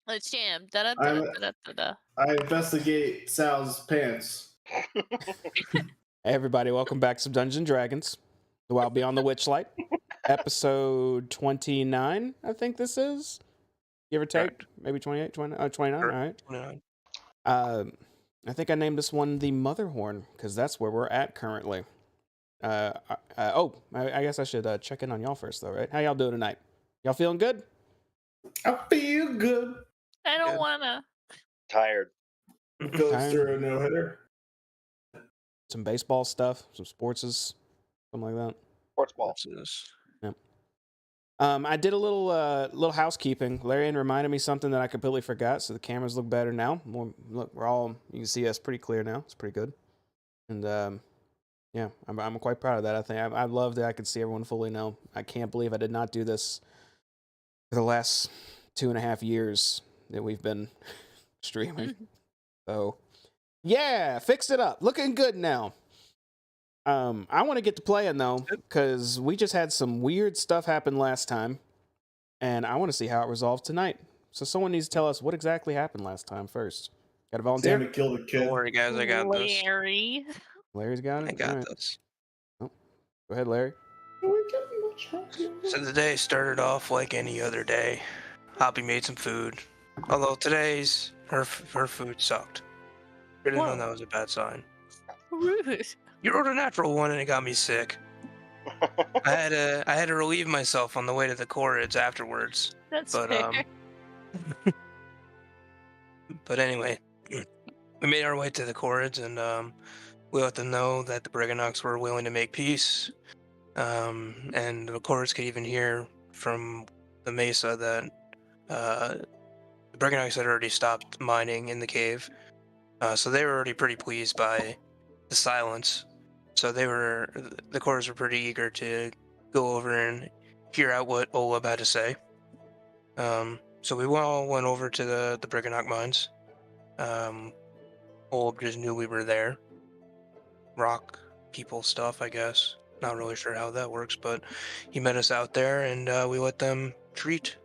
Let's jam. I'm, Da-da-da-da-da-da. I investigate Sal's pants. Hey everybody, welcome back to Dungeons and Dragons, The Wild Beyond the Witchlight, episode 29, I think this is. Give or take, Correct. maybe 28, 29, all right. 29. I think I named this one the Motherhorn, because that's where we're at currently. I guess I should check in on y'all first, though, right? How y'all doing tonight? Y'all feeling good? I feel good. I don't Good. wanna. Tired. Goes Tired. through a no-hitter. Some baseball stuff, some sportses, something like that. Sports ball. I did a little housekeeping. Larion reminded me something that I completely forgot, so the cameras look better now. Look, you can see us pretty clear now. It's pretty good, and yeah, I'm quite proud of that. I think I love that I could see everyone fully now. I can't believe I did not do this for the last 2.5 years that we've been streaming. So yeah, fixed it up, looking good now. I want to get to playing though, because we just had some weird stuff happen last time, and I want to see how it resolved tonight. So someone needs to tell us what exactly happened last time first. Got a volunteer? Sammy killed a kid. Don't worry, guys. I got this. Larry. Larry's got it? I got All right. this. Go ahead, Larry. So the day started off like any other day. Hoppy made some food. Although today's her food sucked. I didn't know Whoa. that was a bad sign. Rude. You wrote a natural one and it got me sick. I had to relieve myself on the way to the corridors afterwards. That's But fair. But anyway, we made our way to the corridors and we let them know that the Brigannox were willing to make peace. And the corridors could even hear from the mesa that the Brigannox had already stopped mining in the cave. So they were already pretty pleased by the silence. So the corridors were pretty eager to go over and hear out what Olab had to say. So we all went over to the Brigannox mines. Olab just knew we were there. Rock people stuff, I guess. Not really sure how that works, but he met us out there, and we let them treat.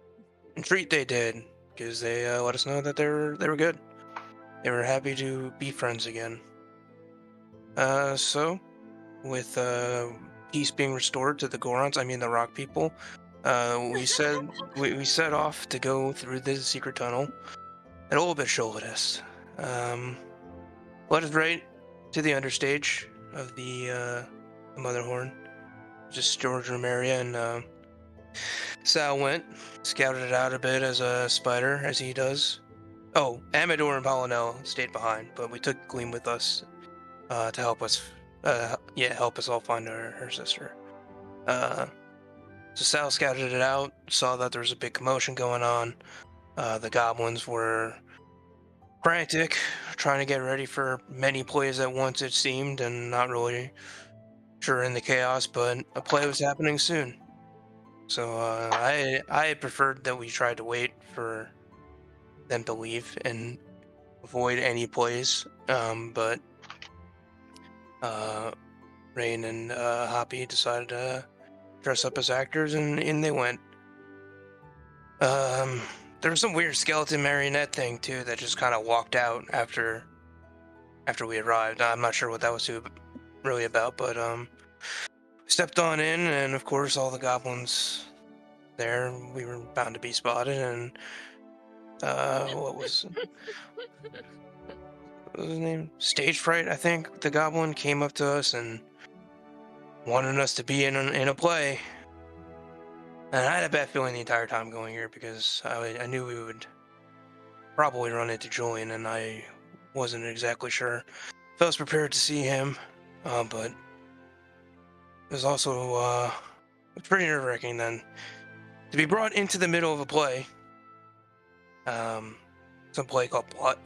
And treat they did, because they let us know that they were good. They were happy to be friends again. So, with peace being restored to the Gorons, I mean the Rock people, we set off to go through the secret tunnel. And a little bit showed us. Led us right to the understage of the Motherhorn. Just storage room area, and Sal went, scouted it out a bit as a spider, as he does. Oh, Amador and Polynel stayed behind, but we took Gleam with us to help us all find her sister. So Sal scouted it out, saw that there was a big commotion going on. The goblins were frantic, trying to get ready for many plays at once, it seemed, and not really sure in the chaos, but a play was happening soon. So I preferred that we tried to wait for them to leave and avoid any plays. But Rain and Hoppy decided to dress up as actors, and in they went. There was some weird skeleton marionette thing too that just kind of walked out after we arrived. I'm not sure what that was really about, but stepped on in, and of course all the goblins there. We were bound to be spotted, and what was his name? Stage fright, I think. The goblin came up to us and wanted us to be in a play. And I had a bad feeling the entire time going here because I knew we would probably run into Julian, and I wasn't exactly sure if I was prepared to see him. But it was also pretty nerve-wracking then to be brought into the middle of a play. Some play called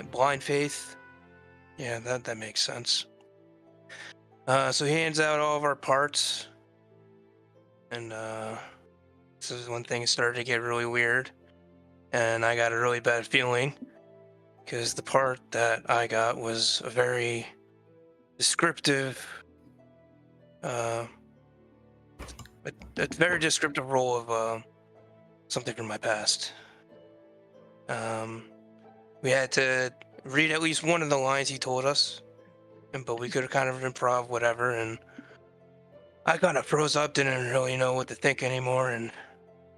Blind Faith. Yeah, that makes sense. So he hands out all of our parts, and this is when things started to get really weird, and I got a really bad feeling because the part that I got was a very descriptive, a very descriptive role of something from my past. We had to read at least one of the lines he told us, but we could kind of improv whatever, and I kind of froze up, didn't really know what to think anymore, and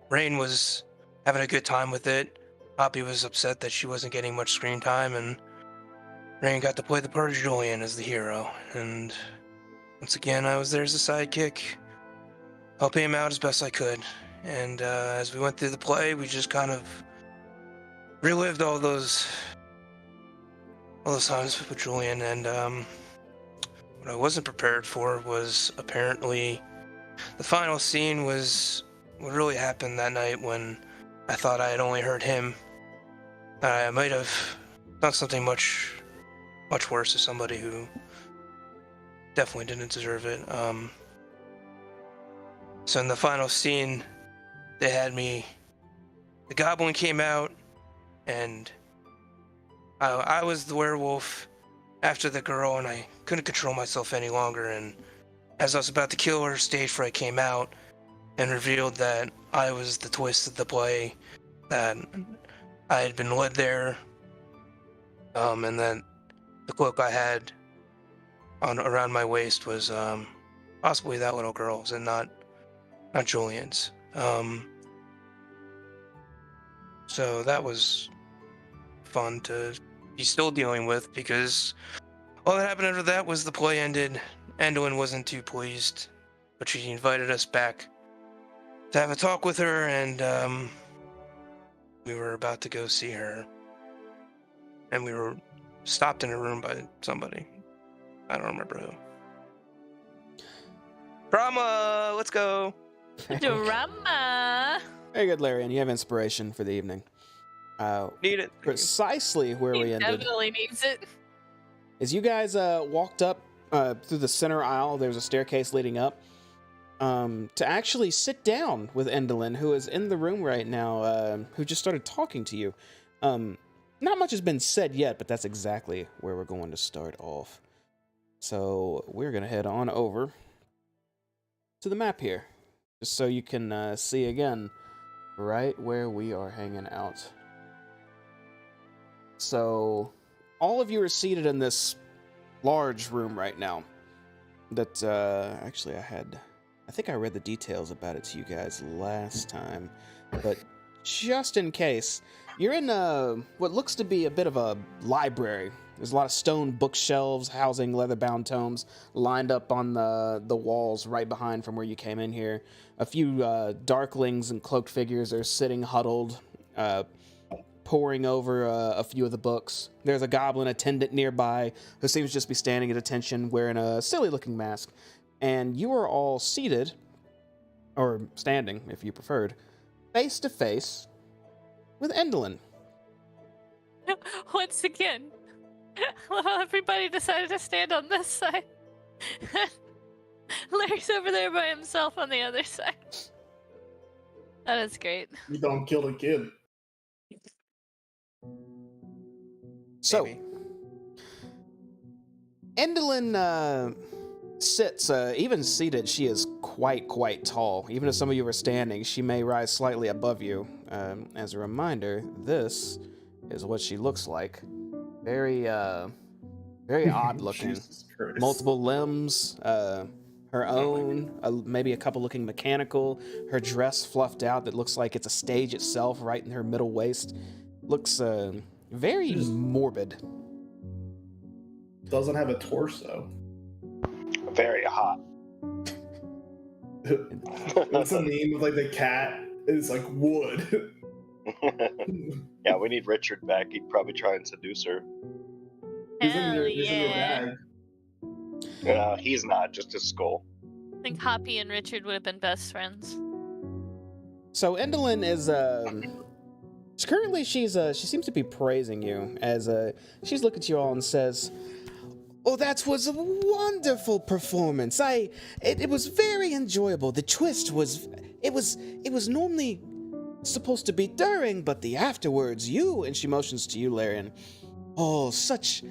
Rain was having a good time with it. Poppy was upset that she wasn't getting much screen time, and Rain got to play the part of Julian as the hero, and once again, I was there as a sidekick, helping him out as best I could. And as we went through the play, we just kind of relived all those times with Julian. And what I wasn't prepared for was apparently the final scene was what really happened that night when I thought I had only heard him. I might have done something much worse to somebody who definitely didn't deserve it. So in the final scene, they had me. The goblin came out, and I was the werewolf after the girl, and I couldn't control myself any longer. And as I was about to kill her, stage fright came out and revealed that I was the twist of the play, that I had been led there, and that the cloak I had on around my waist was possibly that little girl's and not Julian's. So that was fun to be still dealing with, because all that happened after that was the play ended. Endwin wasn't too pleased, but she invited us back to have a talk with her, and we were about to go see her, and we were stopped in a room by somebody. I don't remember who. Drama! Let's go! Drama. Very good, Larion. You have inspiration for the evening. Need it. Precisely where He we ended definitely needs it. is you guys walked up through the center aisle. There's a staircase leading up to actually sit down with Endolin, who is in the room right now, who just started talking to you. Not much has been said yet, but that's exactly where we're going to start off. So we're going to head on over to the map here, just so you can see again right where we are hanging out. So all of you are seated in this large room right now that actually I think I read the details about it to you guys last time, but just in case, you're in what looks to be a bit of a library. There's a lot of stone bookshelves housing leather-bound tomes lined up on the walls right behind from where you came in here. A few darklings and cloaked figures are sitting huddled, poring over a few of the books. There's a goblin attendant nearby who seems to just be standing at attention wearing a silly-looking mask. And you are all seated, or standing if you preferred, face to face with Endolin. Once again, well, everybody decided to stand on this side. Larry's over there by himself on the other side. That is great. You don't kill the kid. So, Maybe. Endolin sits, even seated, she is quite tall. Even if some of you are standing, she may rise slightly above you. As a reminder, this is what she looks like. Very odd looking. Jesus Christ. Multiple limbs, her own, maybe a couple looking mechanical. Her dress fluffed out that looks like it's a stage itself right in her middle waist. Looks very morbid. Doesn't have a torso. Very hot. What's the name of like the cat? It's like wood. Yeah, we need Richard back. He'd probably try and seduce her. He's in Hell your, he's in your yeah. bag. He's not, just his skull. I think Hoppy and Richard would have been best friends. So Endolin is currently she seems to be praising you as she's looking at you all and says, "Oh, that was a wonderful performance. It was very enjoyable. The twist was it was normally supposed to be during, but the afterwards, you," and she motions to you, Larion. "Oh, such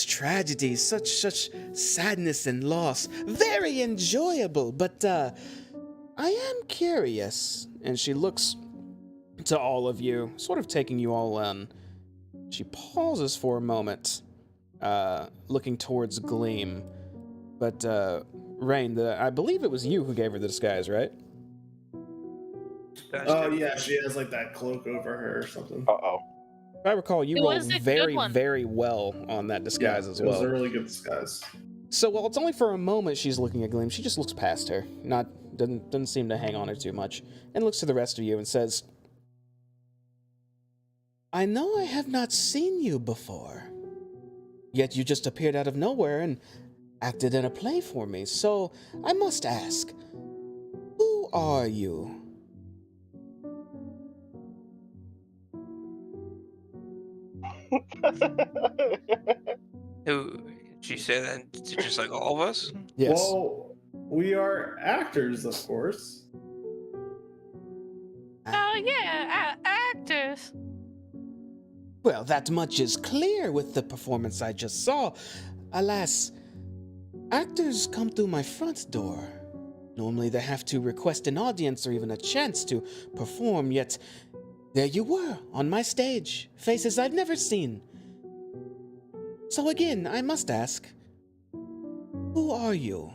tragedy, such sadness and loss. Very enjoyable, but I am curious." And she looks to all of you, sort of taking you all in. She pauses for a moment, looking towards Gleam. But, Rain, I believe it was you who gave her the disguise, right? Oh yeah, she has like that cloak over her or something. Uh-oh. If I recall, you It rolled was a good very, one. very well on that disguise Yeah, as it was well. a really good disguise. So while it's only for a moment she's looking at Gleam, she just looks past her, doesn't seem to hang on her too much, and looks to the rest of you and says, I know I have not seen you before, yet you just appeared out of nowhere and acted in a play for me, so I must ask, who are you? Who she say that to just like all of us? Yes. Well, we are actors, of course. Oh yeah, actors. Well, that much is clear with the performance I just saw. Alas, actors come through my front door. Normally they have to request an audience or even a chance to perform, yet there you were, on my stage, faces I've never seen. So again, I must ask, who are you?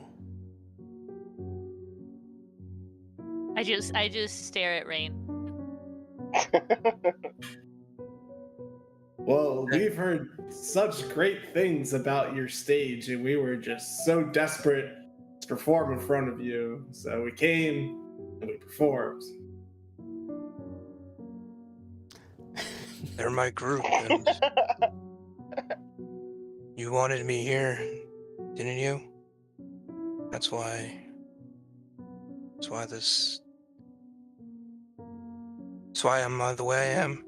I just stare at Rain. Well, we've heard such great things about your stage, and we were just so desperate to perform in front of you. So we came and we performed. They're my group, and you wanted me here, didn't you? That's why I'm the way I am.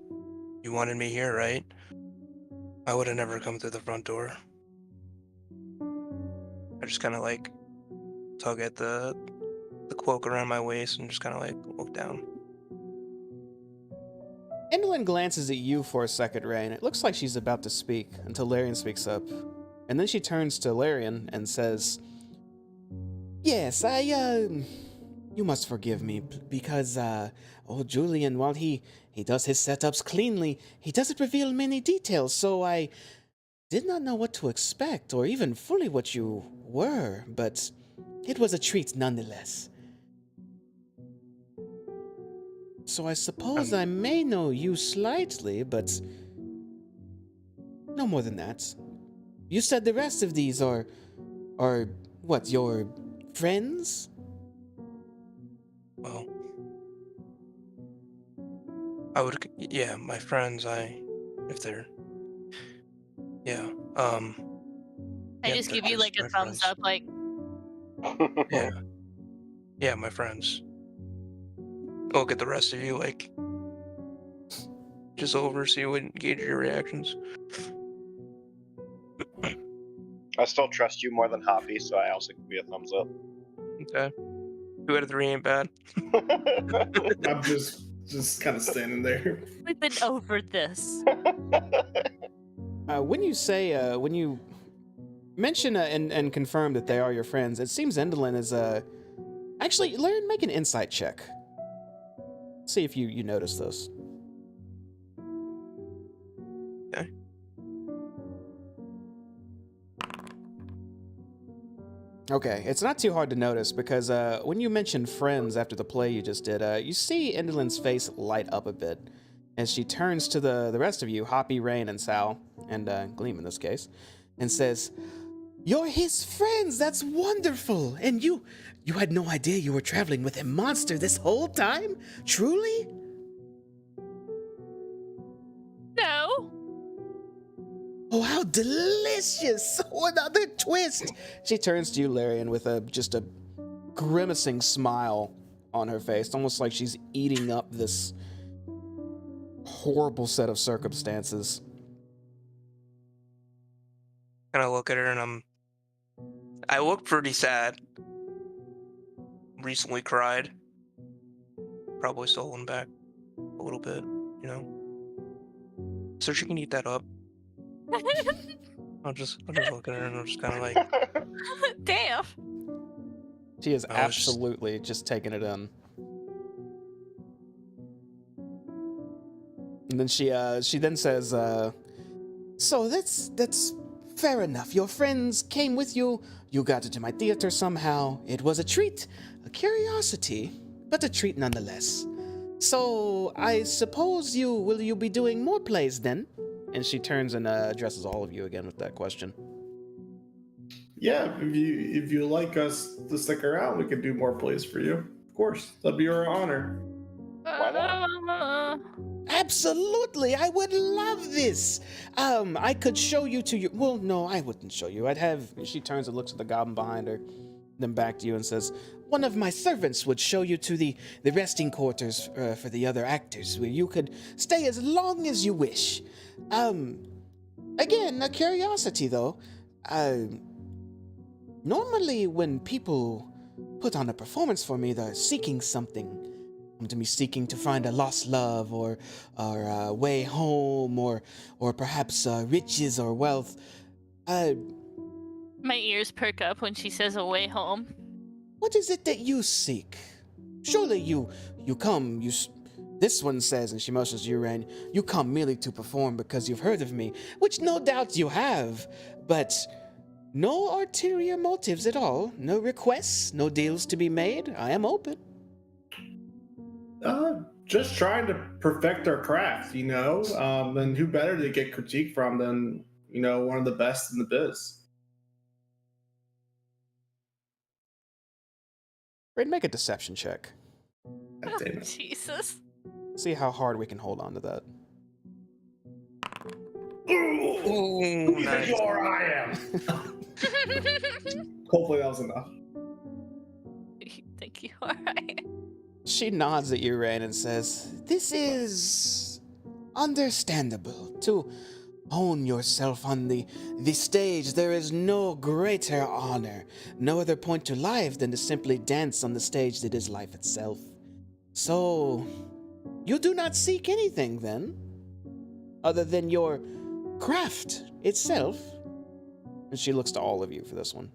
You wanted me here, right? I would have never come through the front door. I just kind of like tug at the cloak around my waist and just kind of like look down. Indolin glances at you for a second, Rain. It looks like she's about to speak until Larion speaks up. And then she turns to Larion and says, Yes, you must forgive me because, old Julian, while he does his setups cleanly, he doesn't reveal many details, so I did not know what to expect or even fully what you were, but it was a treat nonetheless. So I suppose I may know you slightly, but no more than that. You said the rest of these are what, your friends? Well, yeah, my friends, if they're, yeah, I yeah, just they're give you like a my thumbs friends. up, like Yeah, my friends. Look at the rest of you, like, just oversee and gauge your reactions. I still trust you more than Hoppy, so I also give you a thumbs up. Okay. 2 out of 3 ain't bad. I'm just kind of standing there. we've been over this. When you mention and confirm that they are your friends, it seems Indolin is actually, Larion, make an insight check. See if you notice this. Okay. Okay, it's not too hard to notice because when you mentioned friends after the play you just did, you see Indolin's face light up a bit as she turns to the rest of you, Hoppy, Rain, and Sal, and Gleam in this case, and says, You're his friends! That's wonderful! And you had no idea you were traveling with a monster this whole time? Truly? No. Oh, how delicious! Oh, another twist! She turns to you, Larion, with just a grimacing smile on her face, almost like she's eating up this horrible set of circumstances. And I look at her and I look pretty sad. Recently cried. Probably still holding back a little bit, you know. So she can eat that up. I'll just look at her and I'm just kind of like, Damn. She is I was absolutely just taking it in. And then she then says, so that's fair enough. Your friends came with you. You got into my theater somehow. It was a treat, a curiosity, but a treat nonetheless. So I suppose will you be doing more plays then? And she turns and addresses all of you again with that question. Yeah, if you like us to stick around, we could do more plays for you. Of course, that'd be our honor. Why not? Absolutely, I would love this. I could show you to your. Well, no, I wouldn't show you. I'd have. She turns and looks at the goblin behind her, then back to you and says, "One of my servants would show you to the resting quarters for the other actors, where you could stay as long as you wish. Again, a curiosity though. Normally, when people put on a performance for me, they're seeking something." To me seeking to find a lost love or a way home or perhaps riches or wealth. My ears perk up when she says a way home. What is it that you seek? Surely you come, this one says, and she motions you, Ren, you come merely to perform because you've heard of me, which no doubt you have, but no ulterior motives at all, no requests, no deals to be made. I am open. Just trying to perfect our craft, and who better to get critique from than, one of the best in the biz. Ren, make a deception check. God damn it. Jesus. See how hard we can hold on to that. Who nice. sure I am. Hopefully that was enough. You think you are right? She nods at you, Ren, and says, "This is understandable. To own yourself on the stage, there is no greater honor, no other point to life than to simply dance on the stage that is life itself. So, you do not seek anything, then, other than your craft itself?" And she looks to all of you for this one.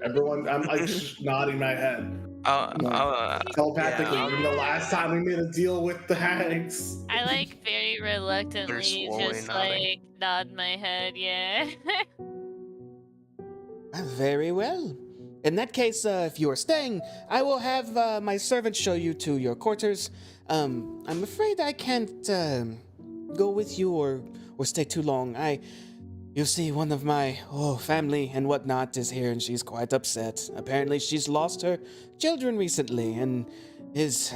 Everyone, I'm like just nodding my head. Telepathically, yeah, even the last time we made a deal with the hags. I very reluctantly slowly just nodding. nod my head, yeah. Very well. In that case, if you are staying, I will have my servant show you to your quarters. I'm afraid I can't go with you or stay too long. You see, one of my family and whatnot is here, and she's quite upset. Apparently, she's lost her children recently, and is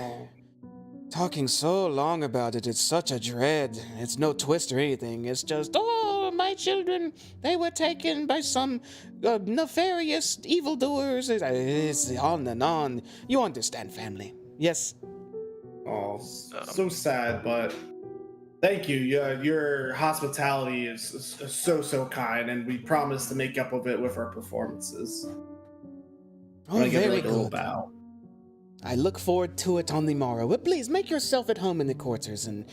talking so long about it. It's such a dread. It's no twist or anything. It's just, my children, they were taken by some nefarious evildoers. It's on and on. You understand, family? Yes. Oh, so sad, but thank you. Your hospitality is so kind, and we promise to make up of it with our performances. Oh, very a little good. bow. I look forward to it on the morrow. But please make yourself at home in the quarters, and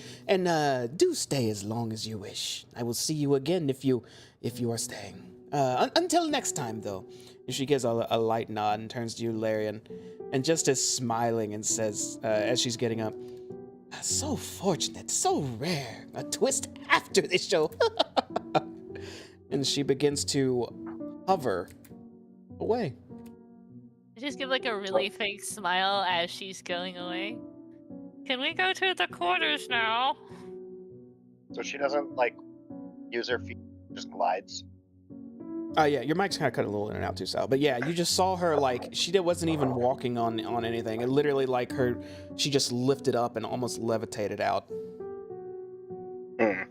do stay as long as you wish. I will see you again if you are staying. Until next time, though. And she gives a light nod and turns to you, Larion, and just is smiling and says, as she's getting up, "So fortunate, so rare. A twist after this show." And she begins to hover away. I just give a really fake smile as she's going away. Can we go to the quarters now? So she doesn't use her feet, just glides. Yeah, your mic's kind of cut a little in and out too, Sal. But yeah, you just saw her she wasn't even walking on anything. It literally she just lifted up and almost levitated out. All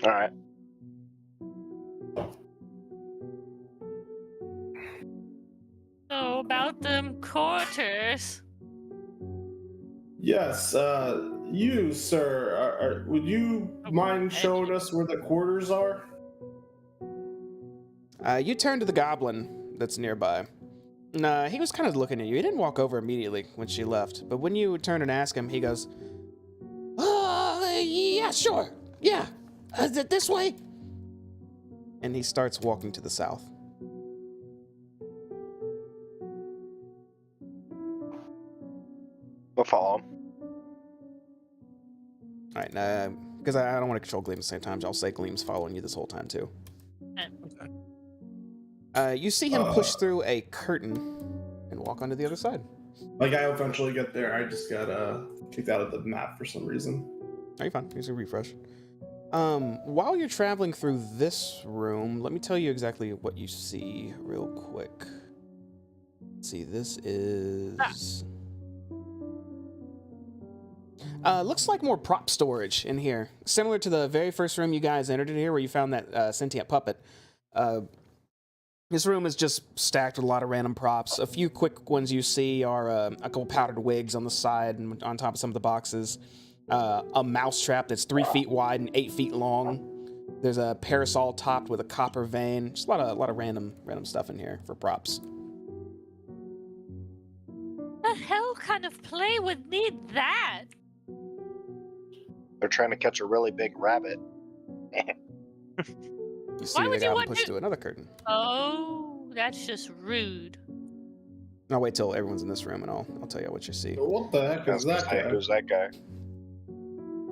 right. So about them quarters. Yes, you, sir, would you mind showing us where the quarters are? You turn to the goblin that's nearby. He was kind of looking at you. He didn't walk over immediately when she left, but when you turn and ask him, he goes, "Yeah, sure. Yeah. This way?" And he starts walking to the south. We'll follow him. All right, because I don't want to control Gleam at the same time, so I'll say Gleam's following you this whole time too. You see him push through a curtain and walk onto the other side. Like, I eventually get there. I just got kicked out of the map for some reason. Are you fine? Here's a refresh. While you're traveling through this room, let me tell you exactly what you see real quick. Let's see, this is... looks like more prop storage in here. Similar to the very first room you guys entered in here where you found that sentient puppet. This room is just stacked with a lot of random props. A few quick ones you see are a couple powdered wigs on the side and on top of some of the boxes. A mouse trap that's 3 feet wide and 8 feet long. There's a parasol topped with a copper vein. Just a lot of random stuff in here for props. The hell kind of play would need that? They're trying to catch a really big rabbit. You see the goblin push through another curtain. Oh, that's just rude. I'll wait till everyone's in this room and I'll tell you what you see. What the heck is that guy? Who's that guy?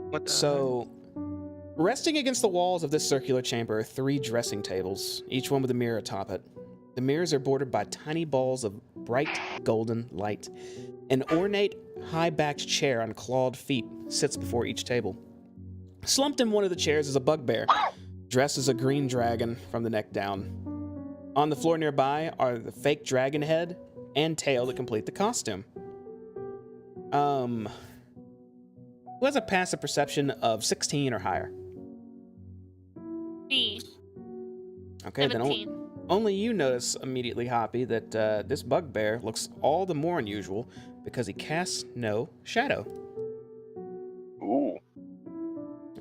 What the So, resting against the walls of this circular chamber are 3 dressing tables, each one with a mirror atop it. The mirrors are bordered by tiny balls of bright golden light. An ornate, high-backed chair on clawed feet sits before each table. Slumped in one of the chairs is a bugbear, dressed as a green dragon from the neck down. On the floor nearby are the fake dragon head and tail to complete the costume. Who has a passive perception of 16 or higher? Me. Okay, 17. then only you notice immediately, Hoppy, that this bugbear looks all the more unusual because he casts no shadow. Ooh.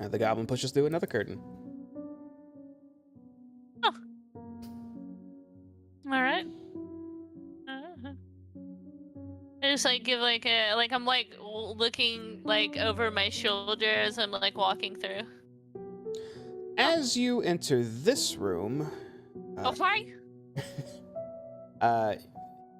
The goblin pushes through another curtain. Oh. All right. I just give I'm looking over my shoulder as I'm walking through. As you enter this room, Okay.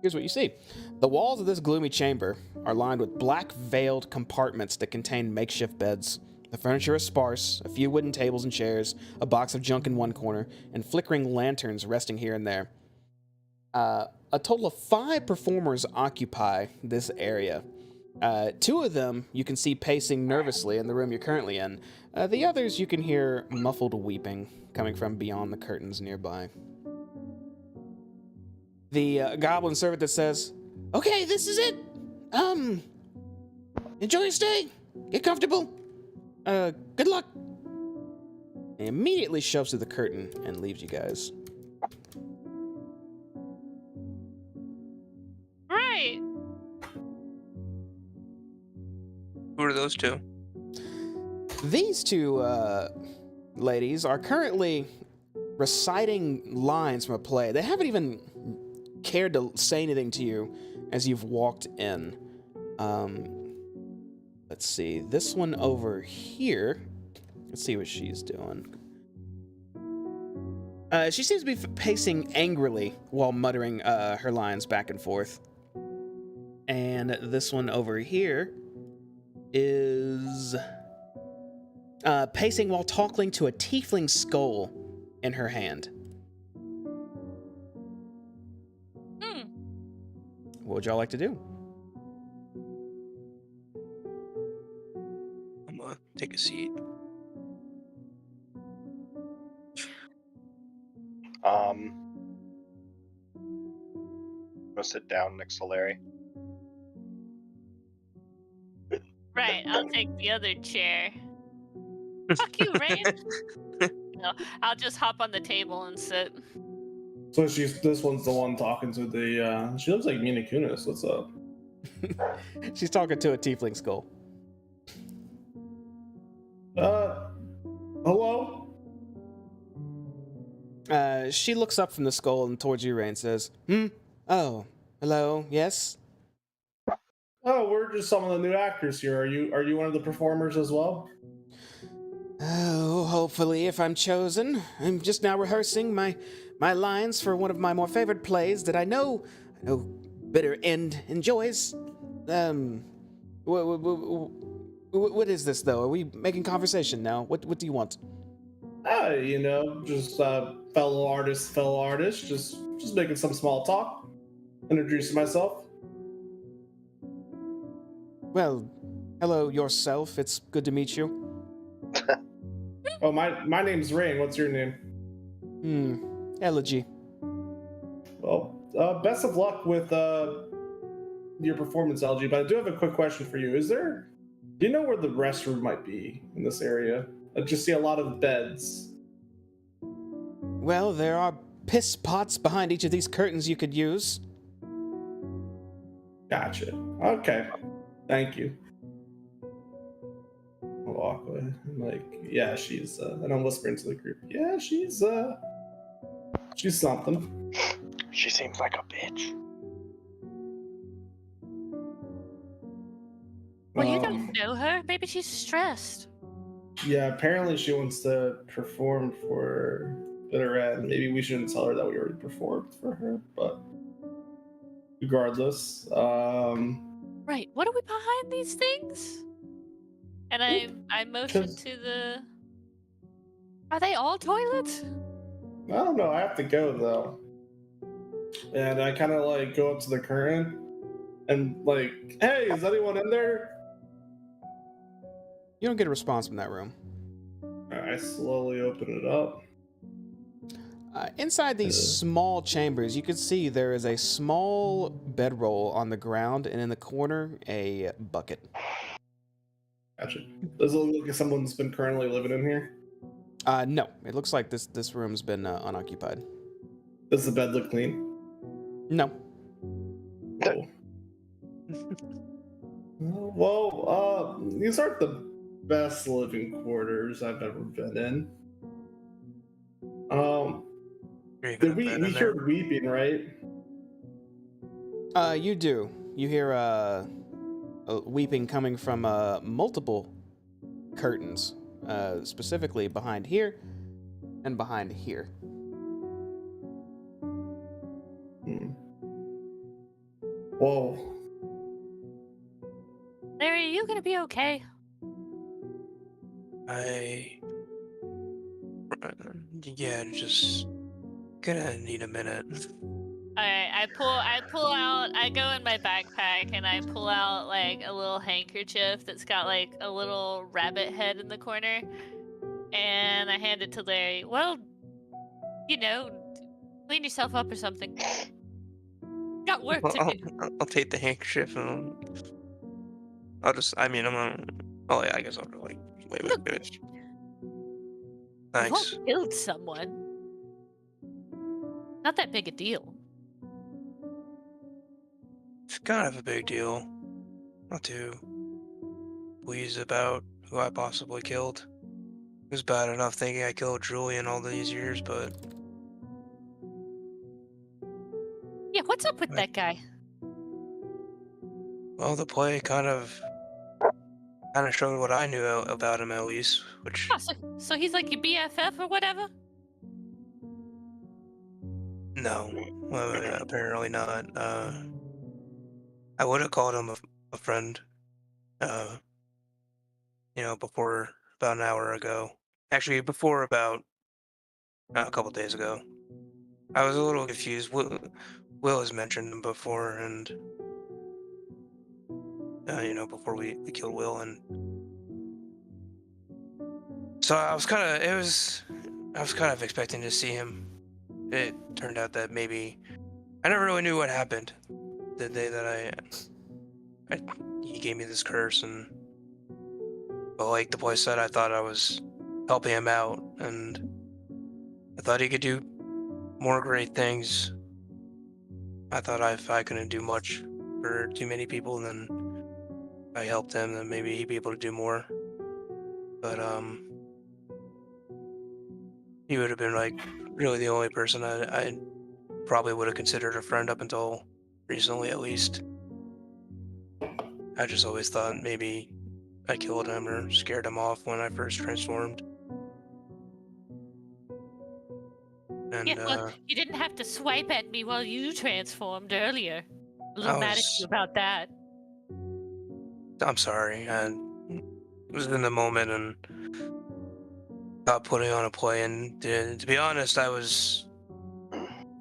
Here's what you see. The walls of this gloomy chamber are lined with black veiled compartments that contain makeshift beds. The furniture is sparse, a few wooden tables and chairs, a box of junk in one corner, and flickering lanterns resting here and there. A total of 5 performers occupy this area. 2 of them you can see pacing nervously in the room you're currently in. The others you can hear muffled weeping coming from beyond the curtains nearby. The goblin servant that says, "Okay, this is it. Enjoy your stay. Get comfortable. Good luck." He immediately shoves through the curtain and leaves you guys. Right. Who are those 2? These 2 ladies are currently reciting lines from a play. They haven't even cared to say anything to you as you've walked in. Let's see. This one over here. Let's see what she's doing. She seems to be pacing angrily while muttering her lines back and forth. And this one over here is pacing while talking to a tiefling skull in her hand. What would y'all like to do? I'm gonna take a seat. I'm gonna sit down next to Larry. Right. I'll take the other chair. Fuck you, Rain. No, I'll just hop on the table and sit. So this one's the one talking to the, she looks like Mina Kunis. What's up? She's talking to a tiefling skull. Hello? She looks up from the skull and towards you, Rain, says, Oh, hello, yes? Oh, we're just some of the new actors here. Are you one of the performers as well? Oh, hopefully, if I'm chosen. I'm just now rehearsing my lines for one of my more favorite plays that I know Bitter End enjoys. What is this, though? Are we making conversation now? What do you want? Just fellow artist, just making some small talk, introducing myself. Well, hello yourself. It's good to meet you. Oh, my name's Rain. What's your name? Elegy. Well, best of luck with your performance, LG. But I do have a quick question for you. Do you know where the restroom might be in this area? I just see a lot of beds. Well, there are piss pots behind each of these curtains you could use. Gotcha. Okay. Thank you. I'll walk away. I'm like, yeah, she's and I'm whispering to the group, yeah, she's something. She seems like a bitch. Well, you don't know her. Maybe she's stressed. Yeah, apparently she wants to perform for Bitter End. Maybe we shouldn't tell her that we already performed for her, but regardless, Right. What are we behind these things? And I motion to the. Are they all toilets? I don't know. I have to go though, and I kind of like go up to the curtain and like, hey, is anyone in there? You don't get a response from that room. I slowly open it up. Inside these small chambers, you can see there is a small bedroll on the ground, and in the corner, a bucket. Gotcha. Does it look like someone's been currently living in here? No. It looks like this room's been unoccupied. Does the bed look clean? No. Oh. Well, these aren't the best living quarters I've ever been in. We hear weeping, right? You do. You hear weeping coming from multiple curtains, specifically behind here and behind here. Whoa. Larry, are you gonna be okay? Yeah, just gonna need a minute. Alright, I pull out, I go in my backpack and I pull out like a little handkerchief that's got like a little rabbit head in the corner, and I hand it to Larry. Well, clean yourself up or something. Got work to do. I'll take the handkerchief and I'll just, I mean, oh yeah, I guess I'll like, wait, finish. Thanks. You've killed someone. Not that big a deal. It's kind of a big deal. Not too pleased about who I possibly killed. It was bad enough thinking I killed Julian all these years, but... Yeah, what's up with that guy? Well, the play kind of showed what I knew about him at least, which... Oh, so he's like your BFF or whatever? No, apparently not. I would have called him a friend, before about an hour ago. Actually, before about a couple days ago. I was a little confused. Will has mentioned him before, and before we killed Will, and so I was kind of expecting to see him. It turned out that maybe I never really knew what happened the day that he gave me this curse, but like the boy said, I thought I was helping him out, and I thought he could do more great things. I thought if I couldn't do much for too many people, then if I helped him, then maybe he'd be able to do more. But he would have been like really the only person I probably would have considered a friend up until recently, at least. I just always thought maybe I killed him or scared him off when I first transformed. And, Yeah, well, you didn't have to swipe at me while you transformed earlier. A little mad at you about that. I'm sorry. I was in the moment and thought putting on a play. And to be honest, I was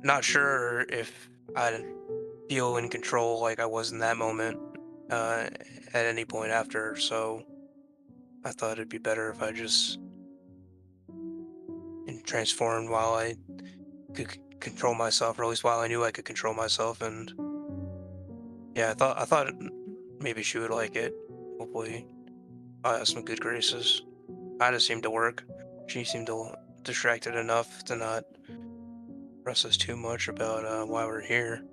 not sure if I'd feel in control like I was in that moment at any point after. So I thought it'd be better if I just transformed while I could control myself, or at least while I knew I could control myself. And yeah, I thought maybe she would like it. Hopefully, I have some good graces. Kind of seemed to work. She seemed distracted enough to not press us too much about why we're here.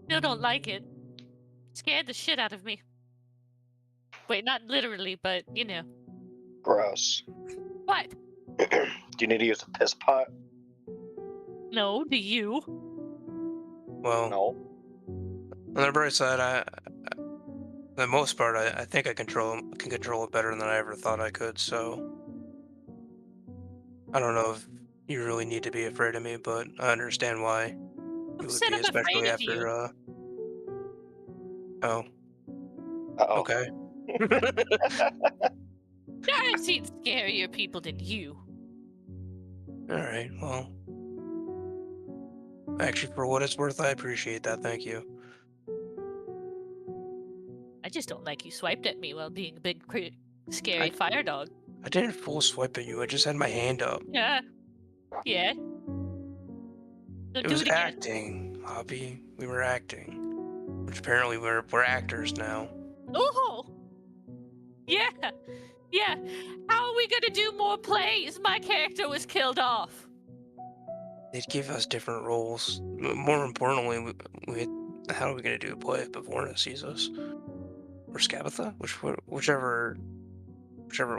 Still don't like it. Scared the shit out of me. Wait, not literally, but you know. Gross. What? Do you need to use a piss pot? No, do you? Well, No. on the bright side, for the most part, I think I can control it better than I ever thought I could. So I don't know if you really need to be afraid of me, but I understand why Who you would said be, I'm afraid especially of after. you? Oh, Uh-oh. okay. I've seen scarier people than you. All right. Well, actually, for what it's worth, I appreciate that. Thank you. I just don't like you swiped at me while being a big, scary fire dog. I didn't full swipe at you. I just had my hand up. Yeah. Yeah. So It do was it again. acting, Hobby. We were acting. Which apparently we're actors now. Oh! Yeah! Yeah! How are we gonna do more plays? My character was killed off. They'd give us different roles. More importantly, how are we gonna do a play if Bavorna sees us? Or Scabatha? Whichever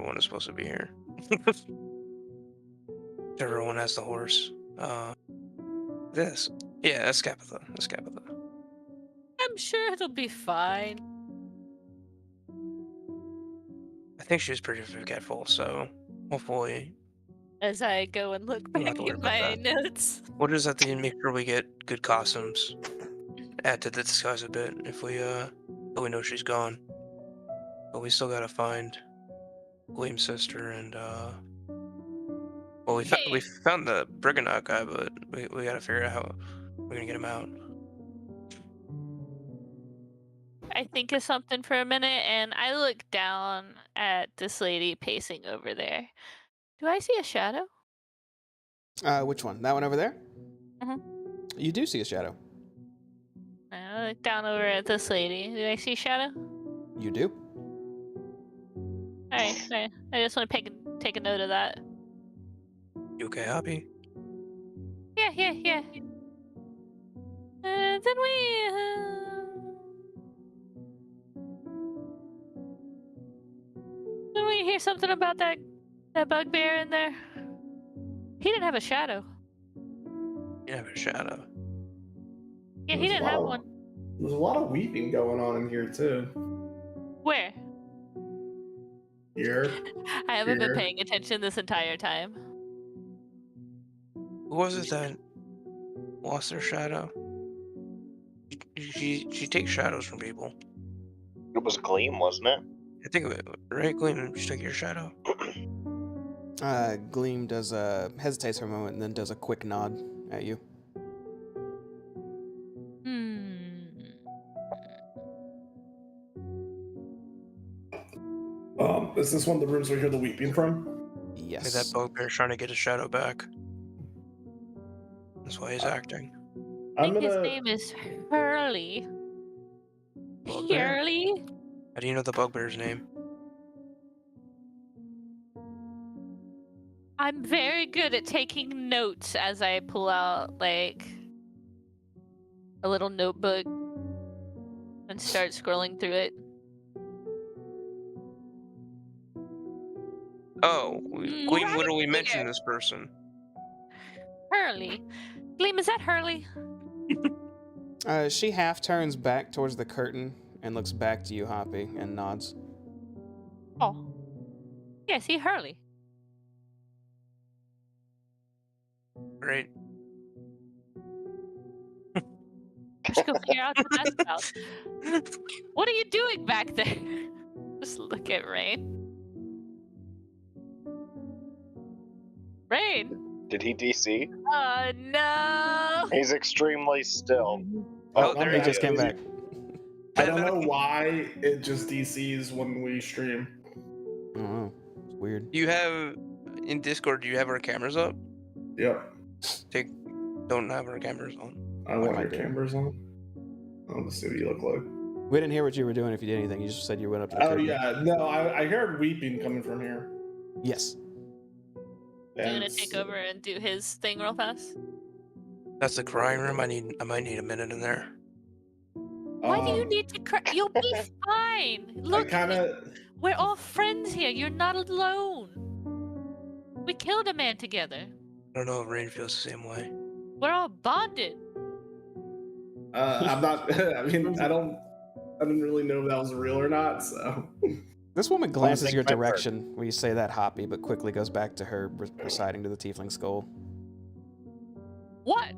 one is supposed to be here. Whichever one has the horse. This. Yeah, that's Scabatha. That's Scabatha. I'm sure it'll be fine. I think she was pretty forgetful, so hopefully As I go and look we'll not have back to worry at about my that. notes. We'll just have to make sure we get good costumes. Add to the disguise a bit if we know she's gone. But we still gotta find Gleam's sister and well we Hey. found the Briganaut guy, but we gotta figure out how we're gonna get him out. I think of something for a minute and I look down at this lady pacing over there. Do I see a shadow? Which one? That one over there? Mhm. You do see a shadow. I look down over at this lady. Do I see a shadow? You do. Alright. I just want to take a note of that. You okay, Hobby? Yeah. Then we hear something about that bugbear in there. He didn't have a shadow. You have a shadow. Yeah, he There's a didn't lot have of- one. There's a lot of weeping going on in here too. Where? Here. I haven't been Here. paying attention this entire time. Who was it that lost their shadow? She takes shadows from people. It was Gleam, wasn't it? I think of it, right, Gleam? She took your shadow. Gleam does hesitates for a moment and then does a quick nod at you. Is this one of the rooms where you hear the weeping from? Yes. Maybe that bugbear's trying to get his shadow back. That's why he's acting. I think his name is Hurley. Bugbear? Hurley? How do you know the bugbear's name? I'm very good at taking notes as I pull out like a little notebook and start scrolling through it. Oh, Gleam Right literally here. mentioned this person. Hurley. Gleam, is that Hurley? She half turns back towards the curtain and looks back to you, Hoppy, and nods. Oh. Yeah, see Hurley. Great. Let's go figure out what that's about. What are you doing back there? Just look at Rain. Rain! Did he DC? Oh no! He's extremely still. Oh, my there He bad. just came back. I don't know why it just DCs when we stream. I don't know. It's weird. You have in Discord. Do you have our cameras up? Yep. Don't have our cameras on. I don't want might your do. cameras on. I want to see what you look like. We didn't hear what you were doing if you did anything. You just said you went up to the Oh curtain. yeah, no, I heard weeping coming from here. Yes. You And gonna take over and do his thing real fast? That's the crying room. I might need a minute in there. Why do you need to cry? You'll be fine. Look, we're all friends here. You're not alone. We killed a man together. I don't know if Rain feels the same way. We're all bonded. I'm not. I mean, I didn't really know if that was real or not. So This woman glances think your my direction when you say that, Hoppy, but quickly goes back to her reciting to the tiefling skull. What?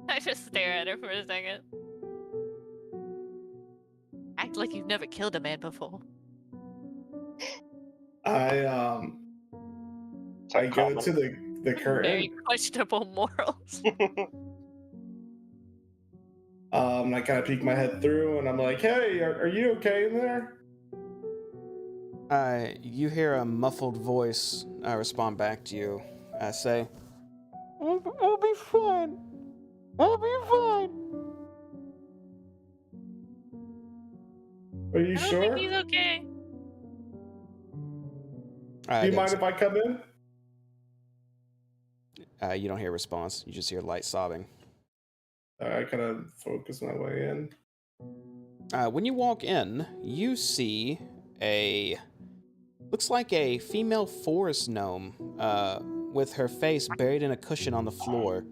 I just stare at her for a second. Act like you've never killed a man before. I go to the Very curtain. questionable morals. I kind of peek my head through, and I'm like, "Hey, are you okay in there?" You hear a muffled voice respond back to you. Say, I'll be fine. I'll be fine. Are you I don't sure? think he's okay. Do you mind if I come in? You don't hear a response. You just hear light sobbing. I kind of focus my way in. When you walk in, you see looks like a female forest gnome with her face buried in a cushion on the floor.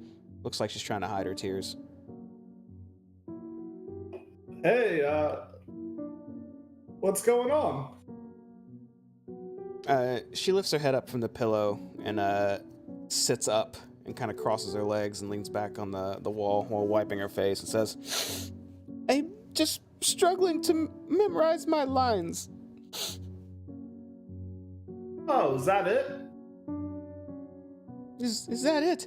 Looks like she's trying to hide her tears. Hey, what's going on? She lifts her head up from the pillow and sits up and kind of crosses her legs and leans back on the wall while wiping her face and says, I'm just struggling to memorize my lines. Oh, is that it? Is that it?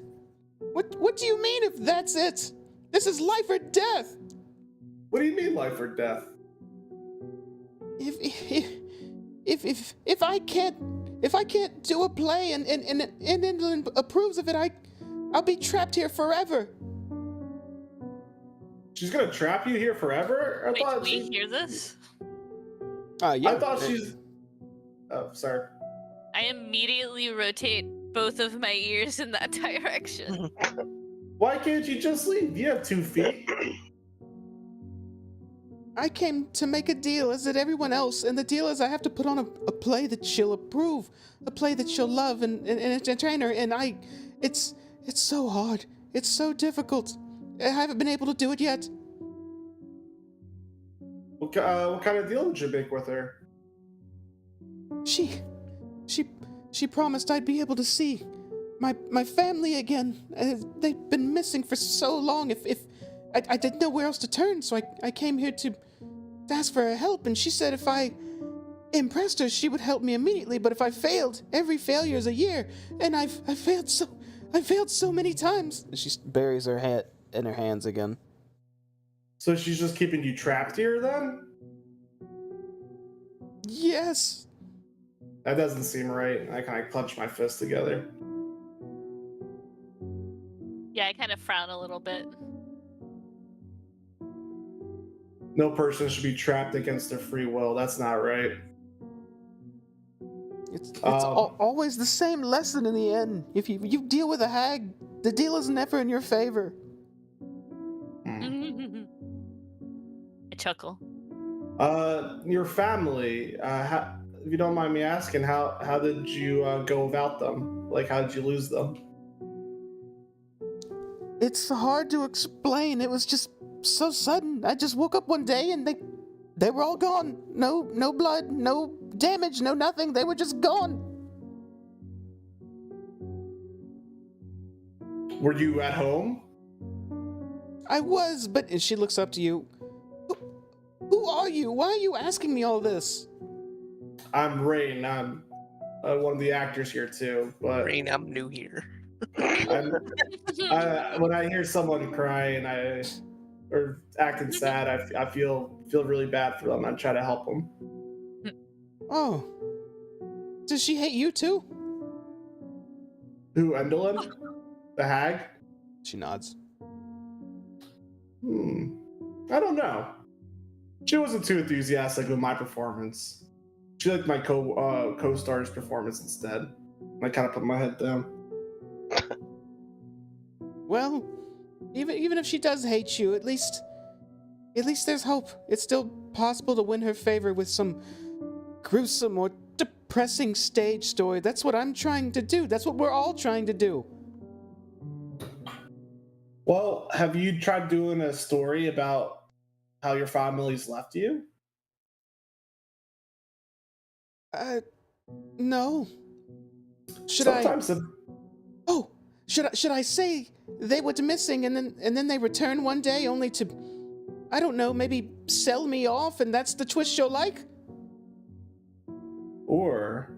What do you mean if that's it? This is life or death. What do you mean, life or death? If I can't do a play and England approves of it, I'll be trapped here forever. She's gonna trap you here forever? Wait, do we hear this? Yeah. I thought she's. Oh, sorry. I immediately rotate both of my ears in that direction. Why can't you just leave? You have 2 feet. I came to make a deal, as did everyone else, and the deal is I have to put on a play that she'll approve, a play that she'll love and entertain her, and it's so hard. It's so difficult. I haven't been able to do it yet. What kind of deal did you make with her? She promised I'd be able to see my family again. They've been missing for so long. If I didn't know where else to turn, so I came here to ask for her help, and she said if I impressed her, she would help me immediately. But if I failed, every failure is a year, and I failed so many times. She buries her head in her hands again. So she's just keeping you trapped here, then? Yes. That doesn't seem right. I kind of clench my fists together. Yeah, I kind of frown a little bit. No person should be trapped against their free will. That's not right. It's always the same lesson in the end. If you deal with a hag, the deal is never in your favor. I chuckle. Your family. If you don't mind me asking, how did you go about them? Like, how did you lose them? It's hard to explain. It was just so sudden. I just woke up one day and they were all gone. No blood, no damage, no nothing. They were just gone. Were you at home? I was, but and she looks up to you. Who are you? Why are you asking me all this? I'm Rain. I'm one of the actors here too. But Rain, I'm new here. when I hear someone crying, or acting sad, I feel really bad for them. I try to help them. Oh. Does she hate you too? Who, Endolin? The hag? She nods. I don't know. She wasn't too enthusiastic with my performance. She liked my co-star's performance instead. I kind of put my head down. Well, even if she does hate you, at least there's hope. It's still possible to win her favor with some gruesome or depressing stage story. That's what I'm trying to do. That's what we're all trying to do. Well, have you tried doing a story about how your family's left you? No. Should I say they were missing and then they return one day only to, I don't know, maybe sell me off and that's the twist you'll like? Or,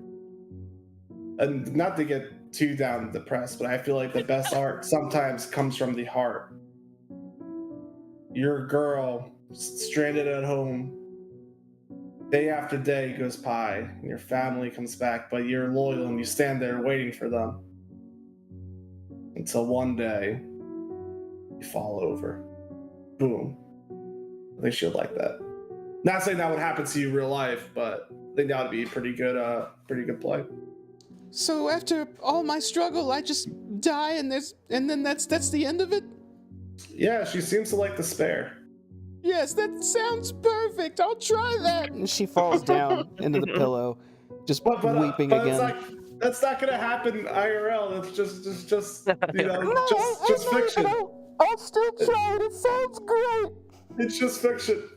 and not to get too down the press, but I feel like the best art sometimes comes from the heart. Your girl stranded at home, day after day goes by, and your family comes back, but you're loyal and you stand there waiting for them. Until one day, you fall over. Boom. I think she would like that. Not saying that would happen to you in real life, but I think that would be a pretty good play. So after all my struggle, I just die and then that's the end of it? Yeah, she seems to like despair. Yes, that sounds perfect. I'll try that. And she falls down into the pillow, just weeping again. That's not gonna happen IRL. It's just just fiction. I'll still try it. It sounds great. It's just fiction.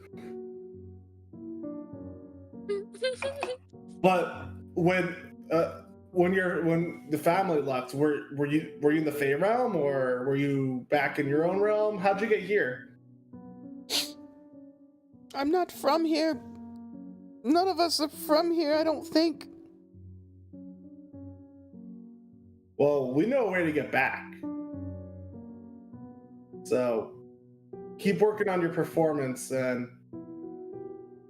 But when the family left, were you in the Fey realm or were you back in your own realm? How'd you get here? I'm not from here. None of us are from here, I don't think. Well, we know a way to get back. So keep working on your performance and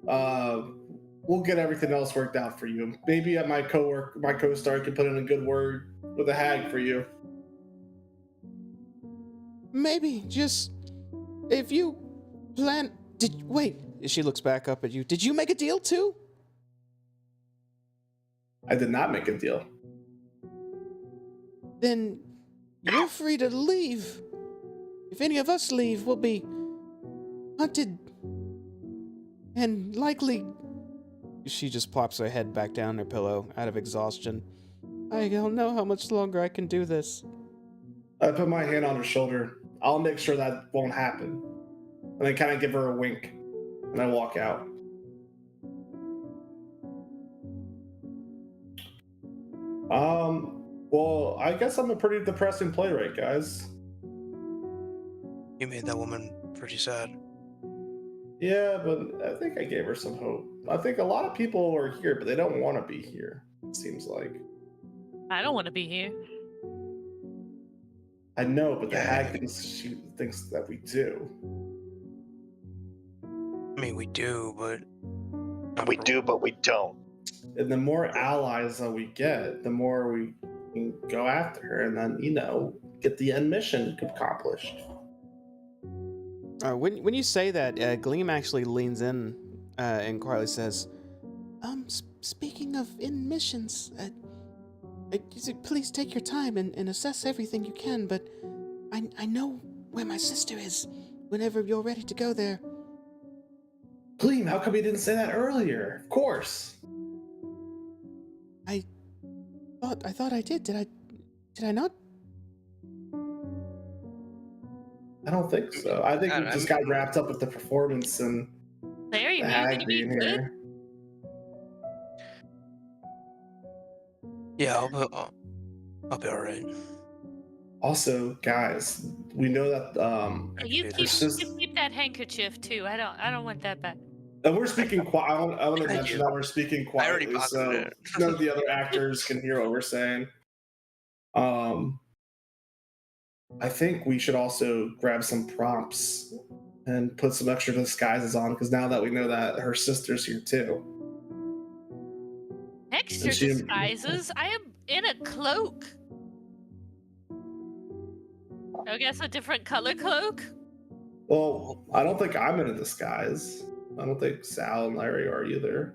we'll get everything else worked out for you. Maybe my co-star can put in a good word with a hag for you. Maybe, just if you plan. Wait, she looks back up at you. Did you make a deal too? I did not make a deal. Then you're free to leave. If any of us leave, we'll be hunted and likely. She just plops her head back down her pillow out of exhaustion. I don't know how much longer I can do this. I put my hand on her shoulder. I'll make sure that won't happen. And I kind of give her a wink. And I walk out. Well, I guess I'm a pretty depressing playwright, guys. You made that woman pretty sad. Yeah, but I think I gave her some hope. I think a lot of people are here, but they don't want to be here, it seems like. I don't want to be here. I know, but the hag thinks that we do. I mean, we do, but... We do, but we don't. And the more allies that we get, the more we can go after her and then, get the end mission accomplished. When you say that, Gleam actually leans in and quietly says, speaking of end missions, please take your time and assess everything you can, but I know where my sister is whenever you're ready to go there. Gleam, how come you didn't say that earlier? Of course. I thought I did. Did I not? I don't think so. I think we just got wrapped up with the performance and There you the hag being here. Yeah, I'll be alright. Also, guys, we know that I You can do keep this. you keep that handkerchief too. I don't want that back. and we're speaking quiet. I want to Thank mention you. that we're speaking I already quietly, pocketed so it. none of the other actors can hear what we're saying. I think we should also grab some prompts and put some extra disguises on because now that we know that her sister's here too. Extra And she- disguises. I am in a cloak. I guess a different color cloak. Well, I don't think I'm in a disguise. I don't think Sal and Larry are either.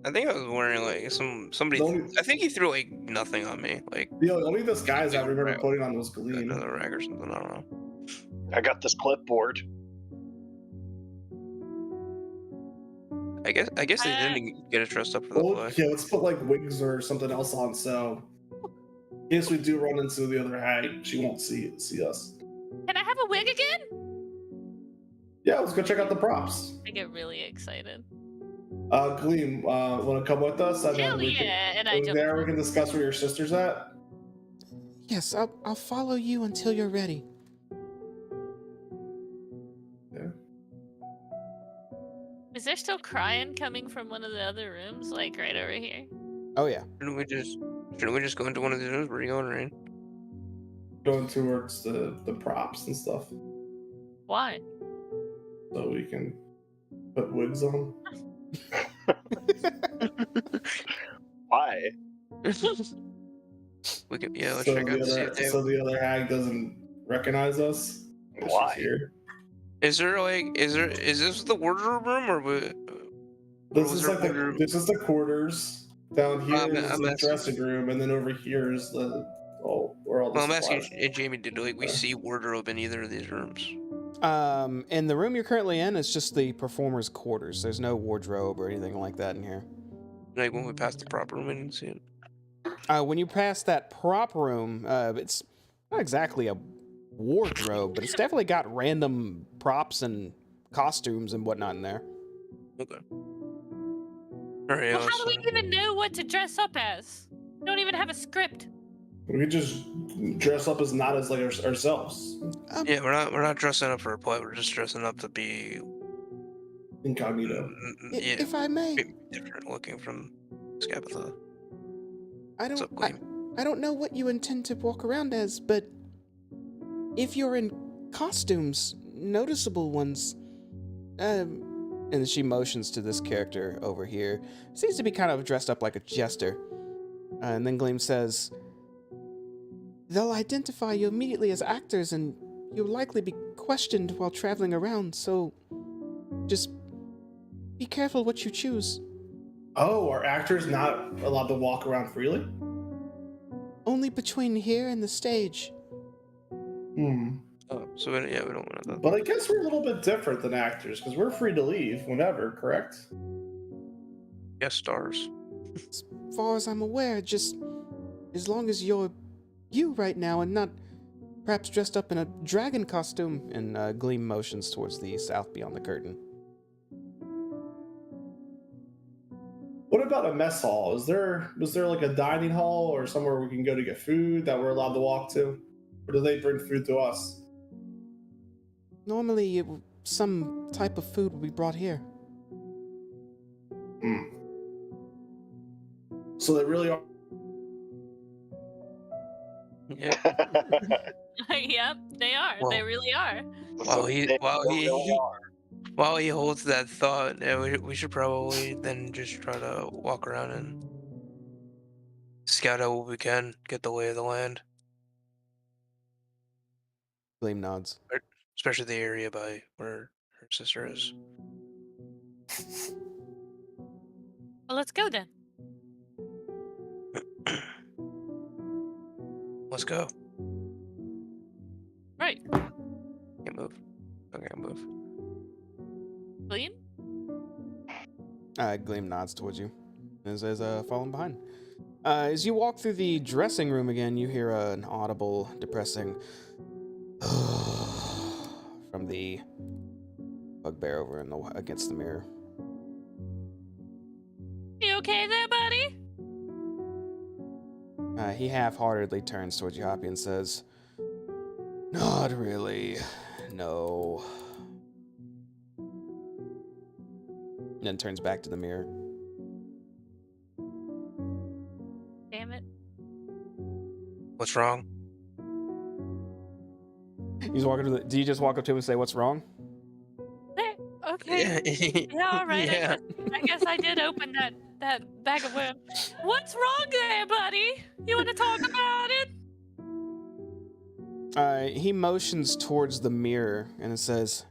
I think I was wearing like somebody. The only, I think he threw like nothing on me, like the only disguise I like a remember rag, putting on was Gleam. another rag or something. I don't know. I got this clipboard. I guess they didn't get us dressed up for the Well, play. yeah, let's put like wigs or something else on so in case we do run into the other hag, she won't see us. Can I have a wig again? Yeah, let's go check out the props. I get really excited. Gleam, want to come with us? And Hell then we yeah! And I can, jump. there we can discuss where your sister's at. Yes, I'll follow you until you're ready. Yeah. Is there still crying coming from one of the other rooms, like right over here? Oh yeah. Shouldn't we just go into one of these rooms? Where are you going, Rain? Going towards the props and stuff Why? so we can put wigs on. Why? We could, yeah, let's So check out the see other if they. so the other hag doesn't recognize us. 'Cause she's Why? here. Is this the wardrobe room or This was is there like wardrobe? this is the quarters. Down here I'm is the asking- dressing room, and then over here is where all the Well, I'm asking supplies. Jamie, did like we see wardrobe in either of these rooms? In the room you're currently in, it's just the performers' quarters. There's no wardrobe or anything like that in here. Like when we passed the prop room, we didn't see it. When you pass that prop room, it's not exactly a wardrobe, but it's definitely got random props and costumes and whatnot in there. Okay. All right. Well, how do we even know what to dress up as? We don't even have a script. We could just dress up as not as like ourselves, Yeah, we're not dressing up for a play. We're just dressing up to be incognito. yeah, If I may, different looking from Scapatha. I What's up, don't, Gleam? I don't know what you intend to walk around as, but if you're in costumes, noticeable ones, and she motions to this character over here, seems to be kind of dressed up like a jester. And then Gleam says, they'll identify you immediately as actors, and you'll likely be questioned while traveling around, so just be careful what you choose. Oh, are actors not allowed to walk around freely? Only between here and the stage. Oh, so we don't want to. But I guess we're a little bit different than actors because we're free to leave whenever, correct? Guest stars. As far as I'm aware, just as long as you're you right now and not perhaps dressed up in a dragon costume. And Gleam motions towards the south beyond the curtain. What about a mess hall? Was there like a dining hall or somewhere we can go to get food that we're allowed to walk to? Or do they bring food to us? Normally, some type of food will be brought here. So they really are. Yeah. Yep, they are. Well, they really are. While he holds that thought, yeah, we should probably then just try to walk around and scout out what we can, get the lay of the land, Gleam nods. especially the area by where her sister is. Well, let's go then. Let's go. Right. Can't move. Okay, I'll move. Gleam? Gleam nods towards you, as falling behind. As you walk through the dressing room again, you hear an audible, depressing from the bugbear over against the mirror. You okay there, buddy? He half-heartedly turns towards you, Hoppy, and says, "Not really. No." And then turns back to the mirror. Damn it. What's wrong? He's walking to the. Do you just walk up to him and say, "What's wrong?" There. Okay. Yeah, all right. Yeah. I guess I did open that bag of worms. What's wrong there, buddy? You want to talk about it? He motions towards the mirror and it says,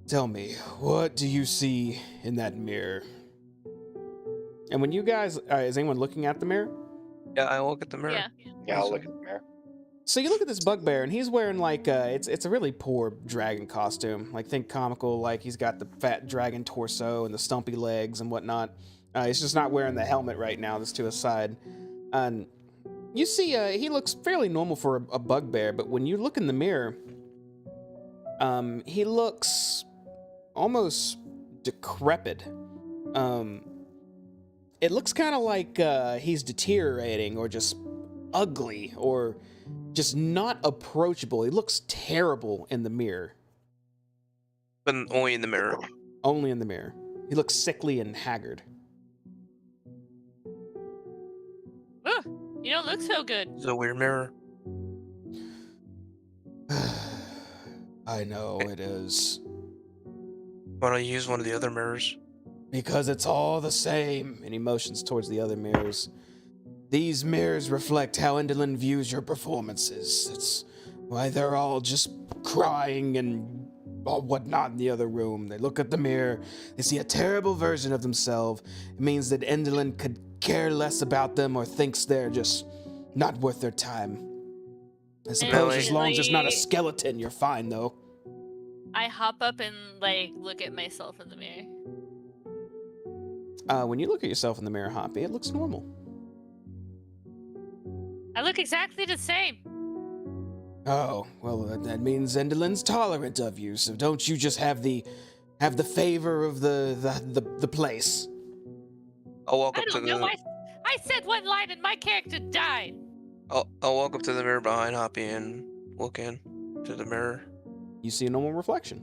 "Tell me, what do you see in that mirror?" And when you guys, is anyone looking at the mirror? Yeah, I look at the mirror. Yeah. Yeah, I'll look at the mirror. So you look at this bugbear, and he's wearing like it's a really poor dragon costume. Like think comical, like he's got the fat dragon torso and the stumpy legs and whatnot. He's just not wearing the helmet right now. That's to his side. And you see, he looks fairly normal for a bugbear, but when you look in the mirror, he looks almost decrepit. It looks kind of like he's deteriorating or just ugly or just not approachable. He looks terrible in the mirror. But only in the mirror. Only in the mirror. He looks sickly and haggard. You don't look so good. It's a weird mirror. I know it is. Why don't you use one of the other mirrors? Because it's all the same. And he motions towards the other mirrors. These mirrors reflect how Endelin views your performances. It's why they're all just crying and whatnot in the other room. They look at the mirror, they see a terrible version of themselves. It means that Endelin could care less about them or thinks they're just not worth their time. I suppose as long as it's not a skeleton, you're fine, though. I hop up and like look at myself in the mirror. When you look at yourself in the mirror, Hoppy, it looks normal. I look exactly the same. Oh, well, that means Endelin's tolerant of you, so don't you just have the favor of the place? I'll walk I up to don't the. know. I said one line and my character died. I'll walk up to the mirror behind Hoppy and look in to the mirror. You see a normal reflection.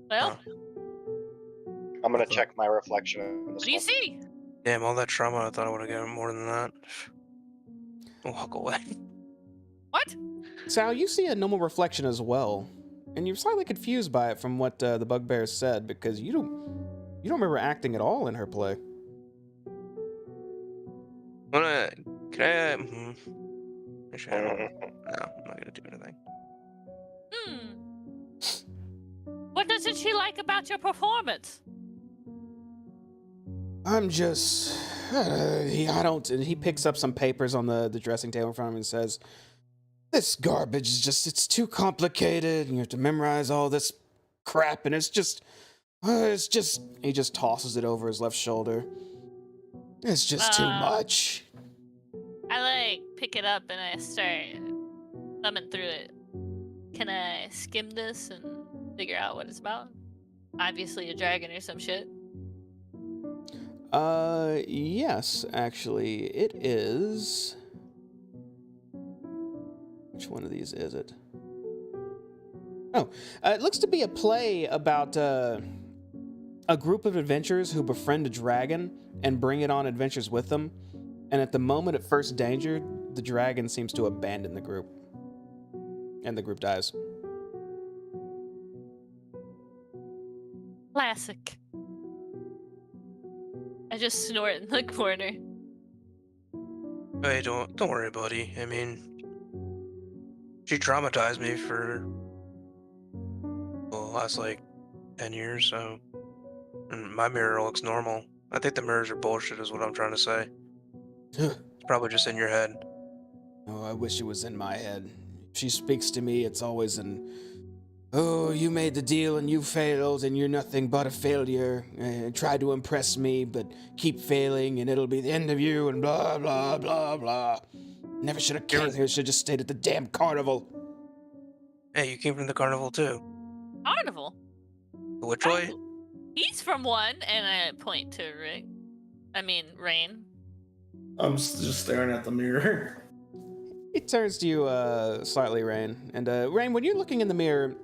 Well, I'm gonna check my reflection. In what do you see? Damn, all that trauma, I thought I would have gotten more than that. I'll walk away. What? Sal, you see a normal reflection as well, and you're slightly confused by it from what the bugbear said because you don't remember acting at all in her play. Can I? Actually, I don't. No, I'm not gonna do anything. What doesn't she like about your performance? I'm just, he picks up some papers on the dressing table in front of him and says, "This garbage is just, it's too complicated, and you have to memorize all this crap, and it's just, he just tosses it over his left shoulder. It's just too much." I like pick it up and I start thumbing through it. Can I skim this and figure out what it's about? Obviously a dragon or some shit. Yes, actually, it is. Which one of these is it? Oh, it looks to be a play about a group of adventurers who befriend a dragon and bring it on adventures with them. And at the moment of first danger, the dragon seems to abandon the group. And the group dies. Classic. I just snort in the corner. Hey, don't worry, buddy. I mean, she traumatized me for the last like 10 years, so and my mirror looks normal. I think the mirrors are bullshit, is what I'm trying to say. It's probably just in your head. Oh, I wish it was in my head. If she speaks to me, it's always an, "Oh, you made the deal and you failed and you're nothing but a failure. Try to impress me, but keep failing and it'll be the end of you and blah, blah, blah, blah. Never should have came here, should have just stayed at the damn carnival." Hey, you came from the carnival too. Carnival? The Witchlight? He's from one, and I point to Rick. I mean, Rain. I'm just staring at the mirror. He turns to you slightly, Rain. And Rain, when you're looking in the mirror,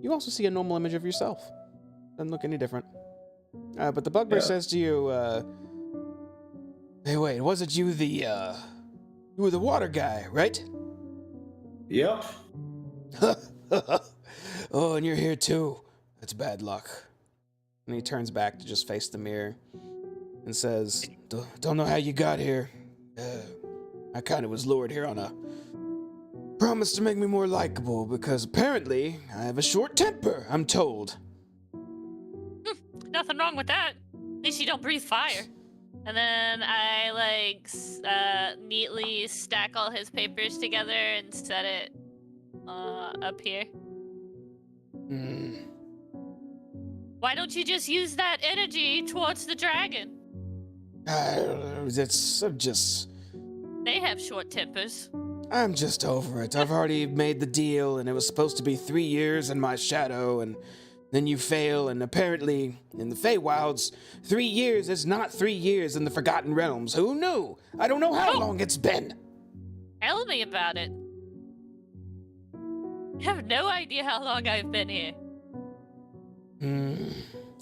you also see a normal image of yourself. Doesn't look any different. But the bugbear says to you, "Hey, wait, wasn't you you were the water guy, right?" Yep. Oh, and you're here too. That's bad luck. And he turns back to just face the mirror and says, "Don't know how you got here. I kind of was lured here on a promise to make me more likable because apparently I have a short temper, I'm told." Nothing wrong with that. At least you don't breathe fire. And then I neatly stack all his papers together and set it up here. Why don't you just use that energy towards the dragon? They have short tempers. I'm just over it. I've already made the deal, and it was supposed to be 3 years in my shadow, and then you fail, and apparently, in the Feywilds, 3 years is not 3 years in the Forgotten Realms. Who knew? I don't know how long it's been. Tell me about it. I have no idea how long I've been here.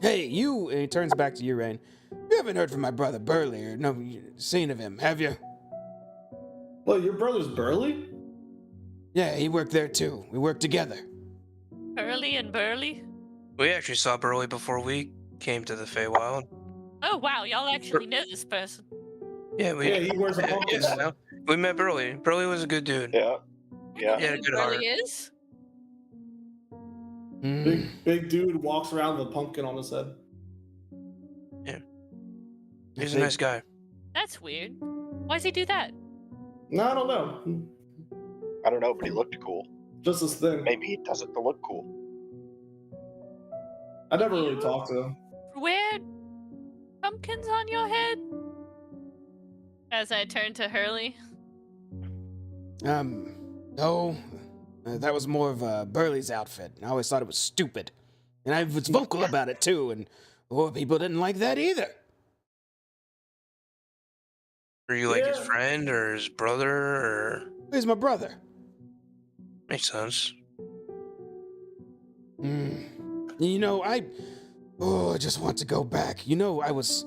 Hey, you, and he turns back to you, Rain. You haven't heard from my brother Burley, or no seen of him, have you? Well, your brother's Burley? Yeah, he worked there too. We worked together. Burley and Burley? We actually saw Burley before we came to the Feywild. Oh, wow, y'all actually know this person. Yeah, he wears a pumpkin hat. We met Burley. Burley was a good dude. Yeah. Yeah. He had a good heart. Burley is? Big dude walks around with a pumpkin on his head. Yeah. He's a nice guy. That's weird. Why does he do that? No, I don't know. I don't know, but he looked cool. Just this thing. Maybe he does it to look cool. I never really talked to him. Wear pumpkins on your head? As I turn to Hurley. No. That was more of Burley's outfit. I always thought it was stupid. And I was vocal about it too, and people didn't like that either. Are you like his friend or his brother or? He's my brother. Makes sense. You know, I just want to go back. You know, I was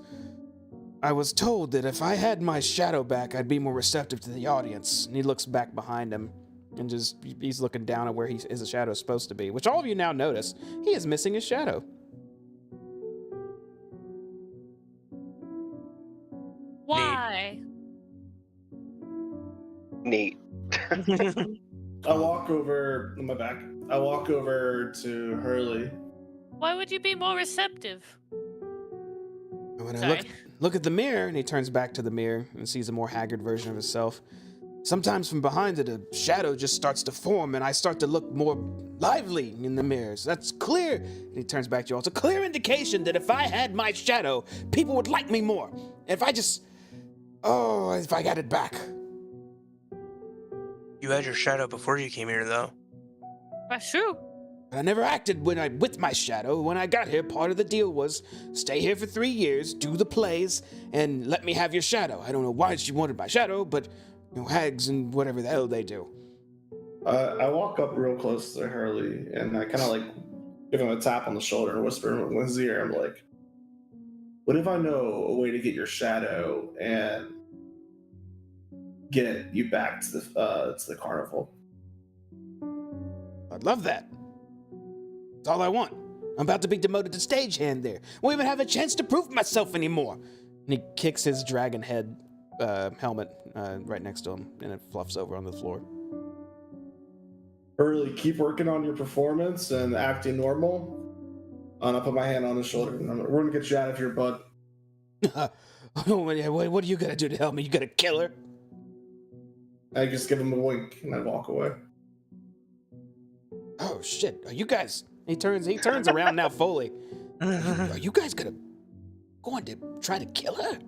told that if I had my shadow back, I'd be more receptive to the audience. And he looks back behind him and he's looking down at where his shadow is supposed to be, which all of you now notice. He is missing his shadow. Why? Neat. I walk over on my back. I walk over to Hurley. Why would you be more receptive? When I look at the mirror, and he turns back to the mirror and sees a more haggard version of himself. Sometimes from behind it, a shadow just starts to form, and I start to look more lively in the mirrors. That's clear. And he turns back to you all. It's a clear indication that if I had my shadow, people would like me more. If I got it back. You had your shadow before you came here, though. That's true. I never acted with my shadow. When I got here, part of the deal was stay here for 3 years, do the plays, and let me have your shadow. I don't know why she wanted my shadow, but hags and whatever the hell they do. I walk up real close to Hurley, and I kind of give him a tap on the shoulder and whisper in his ear. I'm like, what if I know a way to get your shadow and get you back to the carnival? I'd love that. That's all I want. I'm about to be demoted to stagehand there. Won't even have a chance to prove myself anymore. And he kicks his dragon head helmet right next to him, and it fluffs over on the floor. Hurley, keep working on your performance and acting normal. And I'll put my hand on his shoulder. And we're gonna get you out of here, bud. What are you gonna do to help me? You gonna kill her? I just give him a wink and I walk away. Oh shit! Are you guys? He turns around now fully. Are you guys going to try to kill her?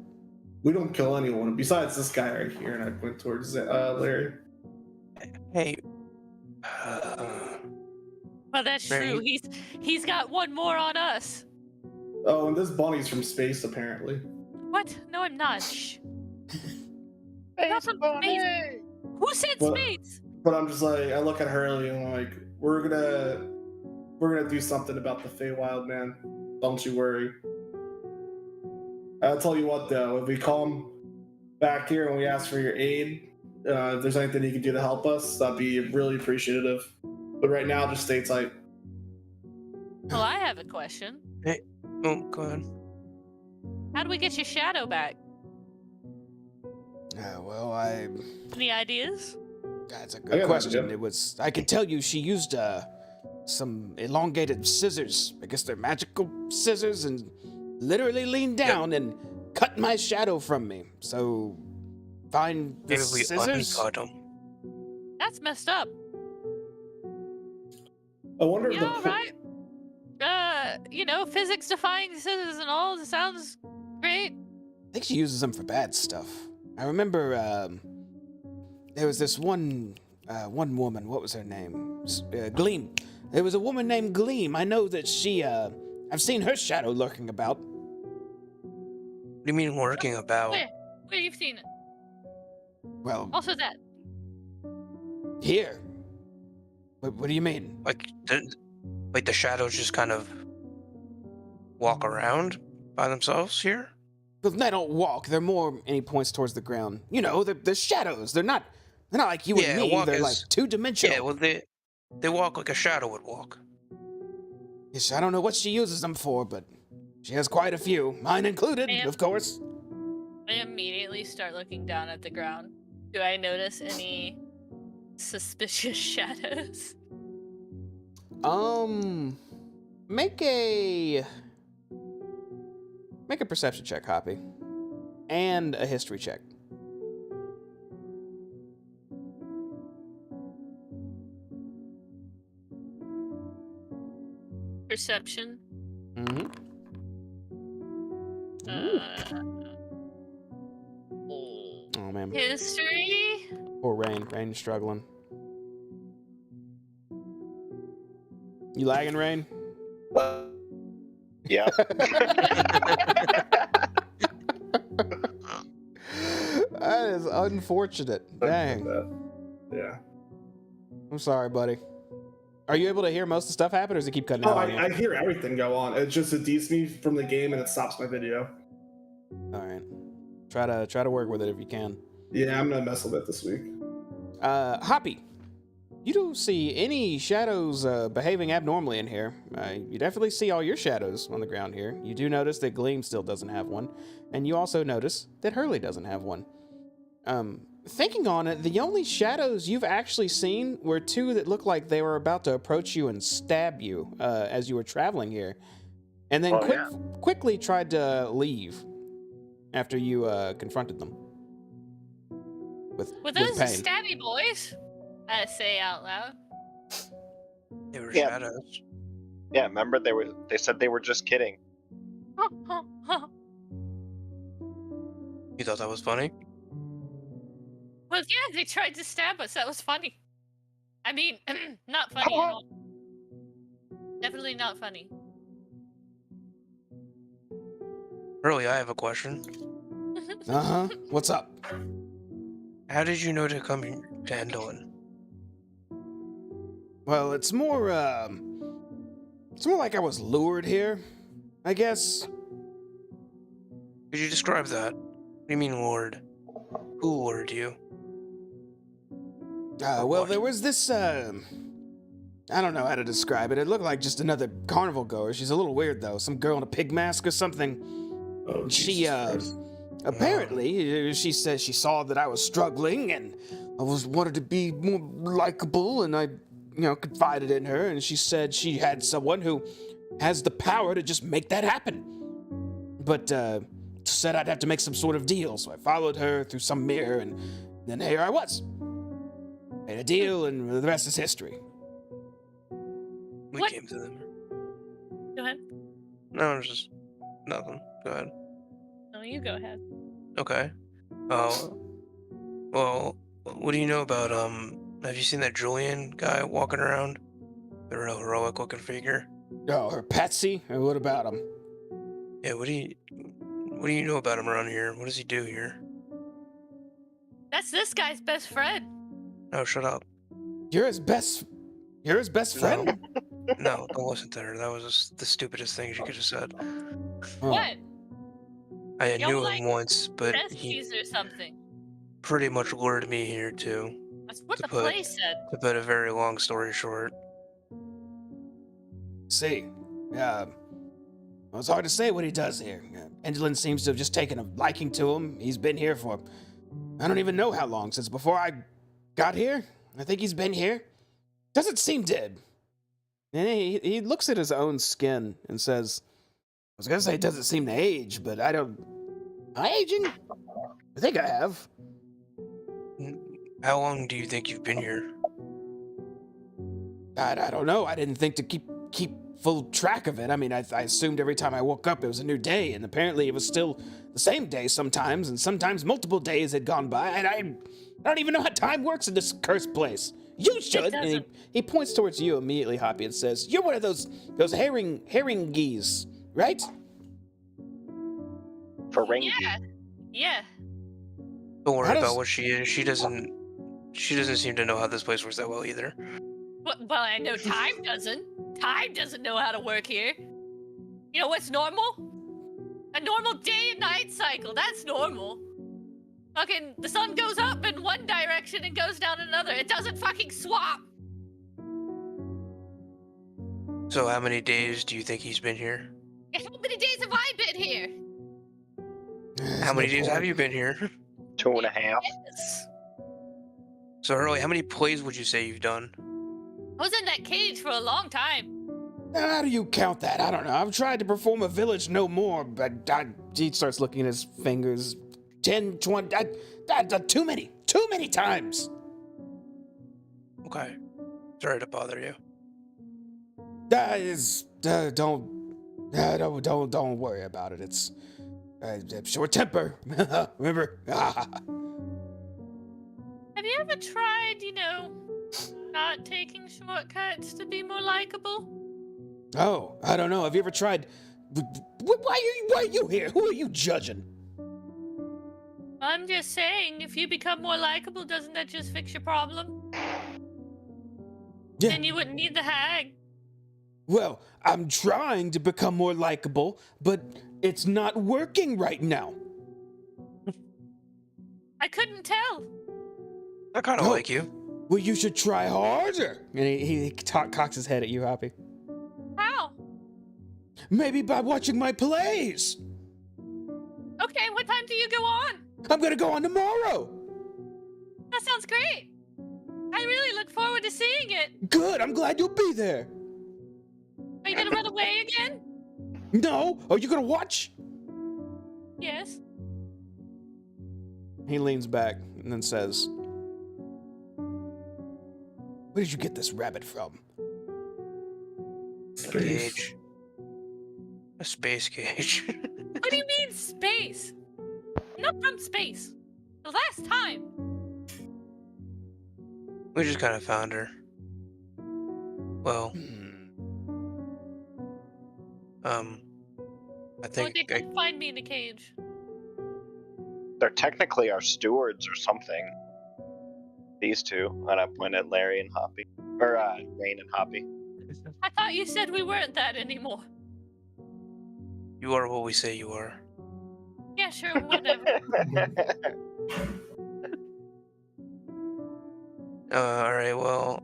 We don't kill anyone besides this guy right here, and I point towards Larry. Hey. Well, that's true. He's got one more on us. Oh, and this bunny's from space, apparently. What? No, I'm not. Shh. Space some bunny! Who said What? spades? But I'm just like, I look at Hurley and I'm like, we're gonna do something about the Feywild, man. Don't you worry. I'll tell you what, though, if we call him back here and we ask for your aid, if there's anything you can do to help us, that'd be really appreciative. But right now, just stay tight. Well, I have a question. Oh, go ahead. How do we get your shadow back? Well, Any ideas? that's a I good got question. an idea. I can tell you she used some elongated scissors. I guess they're magical scissors, and literally leaned down and cut my shadow from me. So, find the Maybe we scissors. uncut them. That's messed up. I wonder if Yeah, all right. Physics defying scissors and all. It sounds great. I think she uses them for bad stuff. I remember there was this one woman. What was her name? Gleam. There was a woman named Gleam. I know that she. I've seen her shadow lurking about. What do you mean working about? Where you've seen it? Well, Also that. here. What do you mean? Like the shadows just kind of walk around by themselves here? Well, they don't walk. They're more, and he points towards the ground. You know, they're shadows. They're not like you and me. walk They're is- like two-dimensional. Yeah, well they walk like a shadow would walk. Yes, I don't know what she uses them for, but she has quite a few. Mine included, Ma'am? of course. I immediately start looking down at the ground. Do I notice any suspicious shadows? Make a perception check, Hoppy, and a history check. Perception. Mm-hmm. Oh man, History. poor Rain. Rain's struggling. You lagging, Rain? Yeah. That is unfortunate. Dang. Yeah. I'm sorry, buddy. Are you able to hear most of the stuff happen, or does it keep cutting Oh, out on you? I hear everything go on. It just deletes me from the game and it stops my video. All right. Try to work with it if you can. Yeah, I'm gonna mess with it this week. Hoppy, you don't see any shadows behaving abnormally in here. You definitely see all your shadows on the ground here. You do notice that Gleam still doesn't have one, and you also notice that Hurley doesn't have one. Thinking on it, the only shadows you've actually seen were two that looked like they were about to approach you and stab you as you were traveling here, and then quickly tried to leave after you confronted them. Were those the stabby boys? I say out loud. They were Yeah. shadows. Yeah, remember they said they were just kidding. You thought that was funny? Well, yeah, they tried to stab us. That was funny. I mean, not funny at all. Definitely not funny. Really, I have a question. Uh-huh. What's up? How did you know to come to Endolin? Well, it's more like I was lured here, I guess. Could you describe that? What do you mean lured? Who lured you? Well, there was this, I don't know how to describe it. It looked like just another carnival goer. She's a little weird, though. Some girl in a pig mask or something. Oh, She, Jesus Christ. apparently, she said she saw that I was struggling and I wanted to be more likable, and I, confided in her, and she said she had someone who has the power to just make that happen. But, said I'd have to make some sort of deal, so I followed her through some mirror, and then here I was. Made a deal, and the rest is history. We What? came to them. Go ahead. No, it's just nothing. Go ahead. No, you go ahead. Okay. Well, what do you know about, have you seen that Julian guy walking around? The real heroic looking figure? Oh, her Patsy? And what about him? Yeah, what What do you know about him around here? What does he do here? That's this guy's best friend. No, shut up. You're his best friend? No, don't listen to her. That was just the stupidest thing she could have said. Oh. What? I Y'all knew like him once, but he besties or something? pretty much lured me here too. That's what To the put- play said. To put a very long story short. See, well, it's hard to say what he does here. Angelin seems to have just taken a liking to him. He's been here for, I don't even know how long, since before I got here. I think he's been here. Doesn't seem dead. And he looks at his own skin and says, I was gonna say it doesn't seem to age, but I don't... Am I aging? I think I have. How long do you think you've been here? I don't know. I didn't think to keep full track of it. I mean, I assumed every time I woke up it was a new day, and apparently it was still the same day sometimes, and sometimes multiple days had gone by, and I don't even know how time works in this cursed place. You should. And he points towards you immediately, Hoppy, and says, "You're one of those herring geese, right?" Ferengi. Yeah. Don't worry How does- about what she is. She doesn't seem to know how this place works that well either. Well, I know time doesn't. Time doesn't know how to work here. You know what's normal? A normal day and night cycle. That's normal. Fucking, the sun goes up in one direction and goes down in another. It doesn't fucking swap. So how many days do you think he's been here? How many days have I been here? How many days have you been here? 2.5. Yes. So early, how many plays would you say you've done? I was in that cage for a long time. How do you count that? I don't know. I've tried to perform a village no more, but he starts looking at his fingers. 10, 20, too many times. Okay. Sorry to bother you. Don't worry about it. It's short temper. Remember? Have you ever tried, not taking shortcuts to be more likable? Oh, I don't know. Have you ever tried? Why are you here? Who are you judging? I'm just saying, if you become more likable, doesn't that just fix your problem? Yeah. Then you wouldn't need the hag. Well, I'm trying to become more likable, but it's not working right now. I couldn't tell. I kind of Oh. like you. Well, you should try harder. And he cocks his head at you, Hoppy. How? Maybe by watching my plays. Okay, what time do you go on? I'm gonna go on tomorrow. That sounds great. I really look forward to seeing it. Good, I'm glad you'll be there. Are you gonna run away again? No, are you gonna watch? Yes. He leans back and then says, where did you get this rabbit from? A cage. A space cage. What do you mean space? I'm not from space. The last time. We just kind of found her. Well, I Oh, think they couldn't find me in a cage. They're technically our stewards or something. These two, and I point at Larry and Hoppy. Or, Rain and Hoppy. I thought you said we weren't that anymore. you are what we say you are. Yeah, sure, whatever. Alright, well,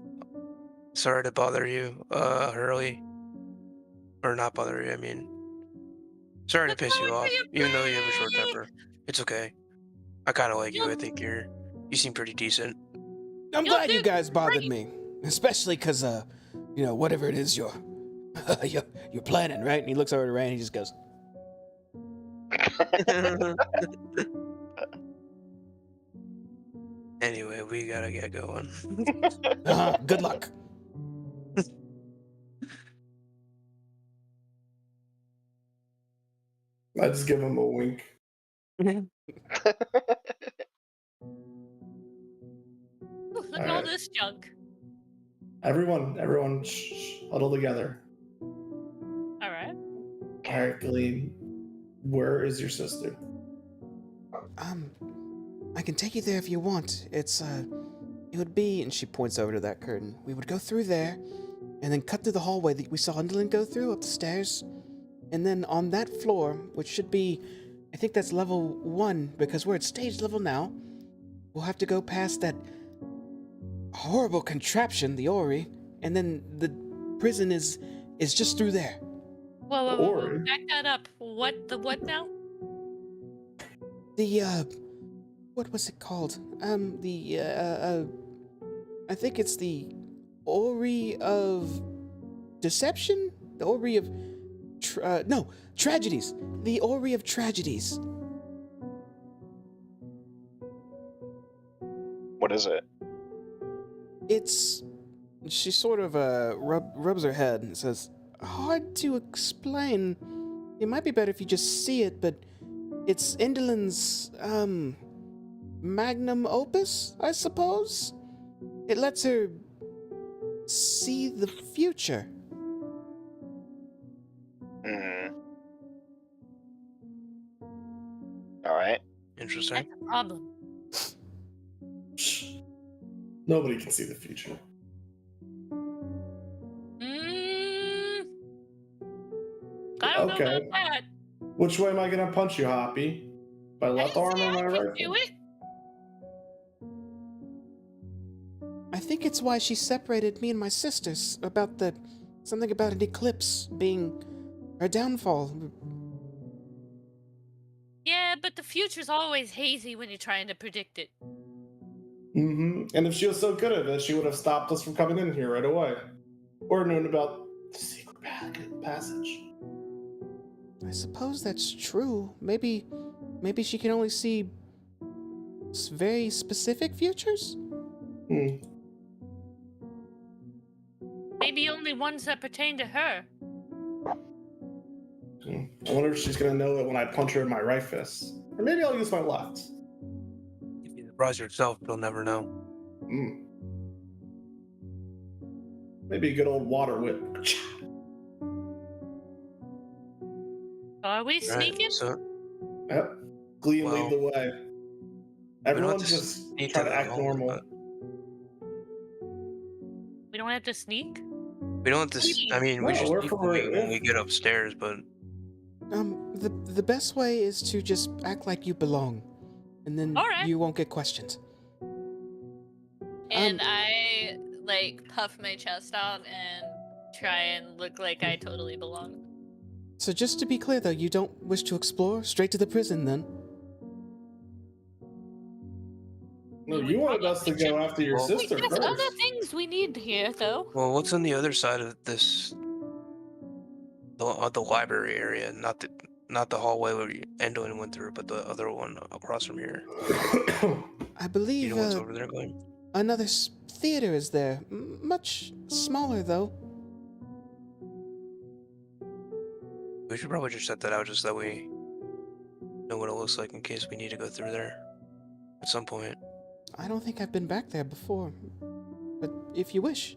sorry to bother you, early. Or not bother you, I mean. Sorry to Look piss you forward off, to your even though you have a short play. temper. It's okay. I kind of like you. I think you seem pretty decent. I'm You'll glad you do guys bothered great. me. Especially because, whatever it is you're planning, right? And he looks over to Ray and he just goes, Anyway, we gotta get going. good luck. I just give him a wink. Ooh, look at all Alright. this junk. Everyone, huddle together. All right. All right, Glean. Where is your sister? I can take you there if you want. It would be, and she points over to that curtain. We would go through there, and then cut through the hallway that we saw Underland go through up the stairs. And then on that floor, which should be, I think that's level 1, because we're at stage level now, we'll have to go past that horrible contraption, the Ori, and then the prison is just through there. Whoa, back that up. What now? What was it called? I think it's the Ori of Deception? The Ori of, Tragedies. The Ori of Tragedies. What is it? She sort of rubs her head and says, hard to explain. It might be better if you just see it, but it's Enderlin's, magnum opus, I suppose? It lets her see the future. Alright. Interesting. That's a problem. Nobody can see the future. I don't know Okay. about that. Which way am I gonna punch you, Hoppy? My left arm or my right? Do it. I think it's why she separated me and my sisters about something about an eclipse being her downfall. Yeah, but the future's always hazy when you're trying to predict it. Mm-hmm. And if she was so good at it, she would have stopped us from coming in here right away. Or known about the secret passage. I suppose that's true. Maybe she can only see very specific futures? Maybe only ones that pertain to her. I wonder if she's gonna know it when I punch her in my right fist. Or maybe I'll use my left. If you surprise yourself, you'll never know. Maybe a good old water whip. Are we sneaking? So, Yep. Glee and lead the way. Everyone have to just sneak try to to the act hall, normal. but- We don't have to sneak? we don't have to. I mean, we No, should we're sneak for- when we get upstairs, but The best way is to just act like you belong, and then All right. you won't get questions. And I, puff my chest out and try and look like I totally belong. So just to be clear, though, you don't wish to explore? Straight to the prison, then? No, you wanted us to go after your Well, sister There's first. other things we need here, though. well, what's on the other side of this? The library area, not the hallway where Endwin went through, but the other one across from here. I You believe know what's over there, Glenn? another theater is there. Much smaller, though. We should probably just set that out just so that we know what it looks like in case we need to go through there at some point. I don't think I've been back there before, but if you wish.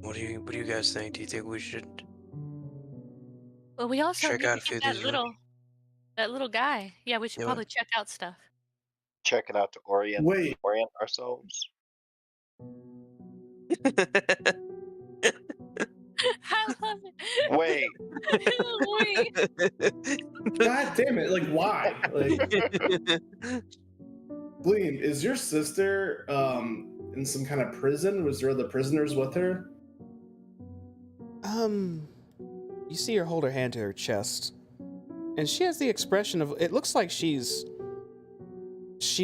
What do you guys think? Do you think we should? Well, we also Check need out to a few get of these that little guy. Yeah, we should Yeah, probably check out stuff. Check it out to orient Wait, ourselves. I love it. Wait. Wait. God damn it! Like, why? Like, Gleam, is your sister in some kind of prison? Was there other prisoners with her? You see her hold her hand to her chest, and she has the expression of, it looks like she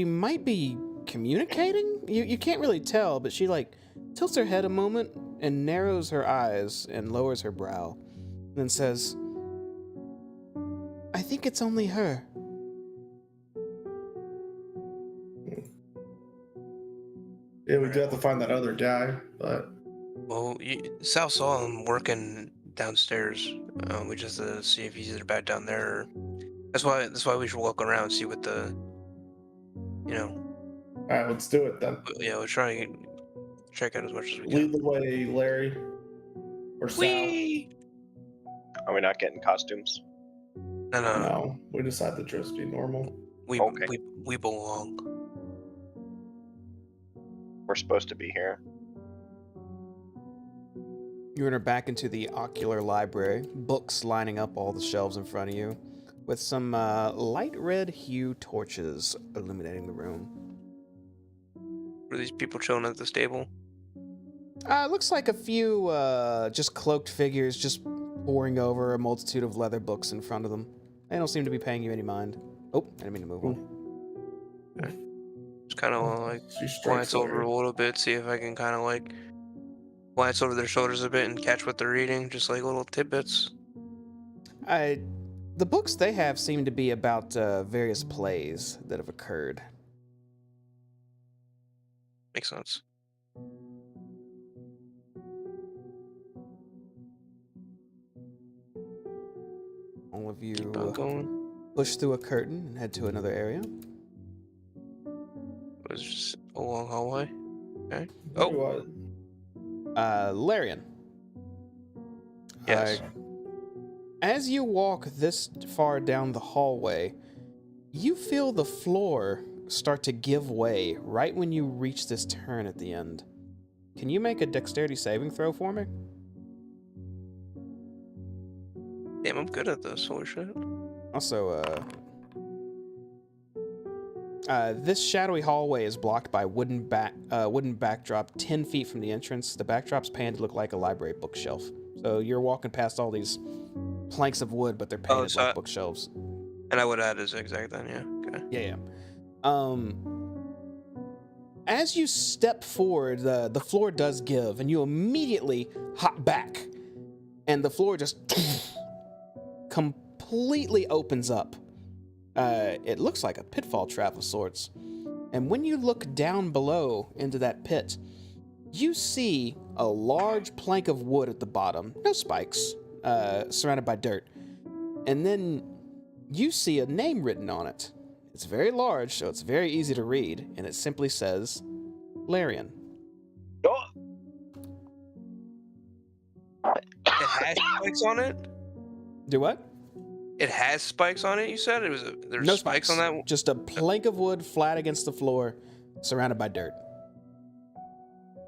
might be communicating? You can't really tell, but she tilts her head a moment and narrows her eyes and lowers her brow, and then says, I think it's only her. Yeah, we do have to find that other guy, but Well, Sal saw him working downstairs. We just see if he's either back down there. Or... That's why we should walk around, see what the, all right, let's do it then. Yeah, we're trying to check out as much as we Lead can. the way, Larry. Or Sal. Whee! Are we not getting costumes? No. No, we decided to just be normal. Okay. We belong. We're supposed to be here. You enter back into the ocular library, books lining up all the shelves in front of you, with some light red hue torches illuminating the room. Were these people chilling at this table? It looks like a few just cloaked figures just poring over a multitude of leather books in front of them. They don't seem to be paying you any mind. Oh, I didn't mean to move on. Just kind of like She's glance over straightforward. a little bit, see if I can kind of like glance over their shoulders a bit and catch what they're reading, just like little tidbits. The books they have seem to be about various plays that have occurred. Makes sense. All of you Keep on going. push through a curtain and head to another area. It was just a long hallway. Okay. Tell you Oh, what, Larion. yes. As you walk this far down the hallway, you feel the floor start to give way right when you reach this turn at the end. Can you make a dexterity saving throw for me? Damn, I'm good at this. Holy shit. Also, this shadowy hallway is blocked by wooden backdrop 10 feet from the entrance. The backdrop's painted to look like a library bookshelf. So you're walking past all these planks of wood, but they're painted so like bookshelves. And I would add a zigzag then, yeah. Okay. Yeah. As you step forward, the floor does give, and you immediately hop back, and the floor just completely opens up. It looks like a pitfall trap of sorts. And when you look down below into that pit, you see a large plank of wood at the bottom, no spikes, surrounded by dirt. And then you see a name written on it. It's very large, so it's very easy to read, and it simply says, Larion. Oh, It has spikes on it? Do what? It has spikes on it, you said? There's No spikes on that? Just a plank of wood flat against the floor, surrounded by dirt.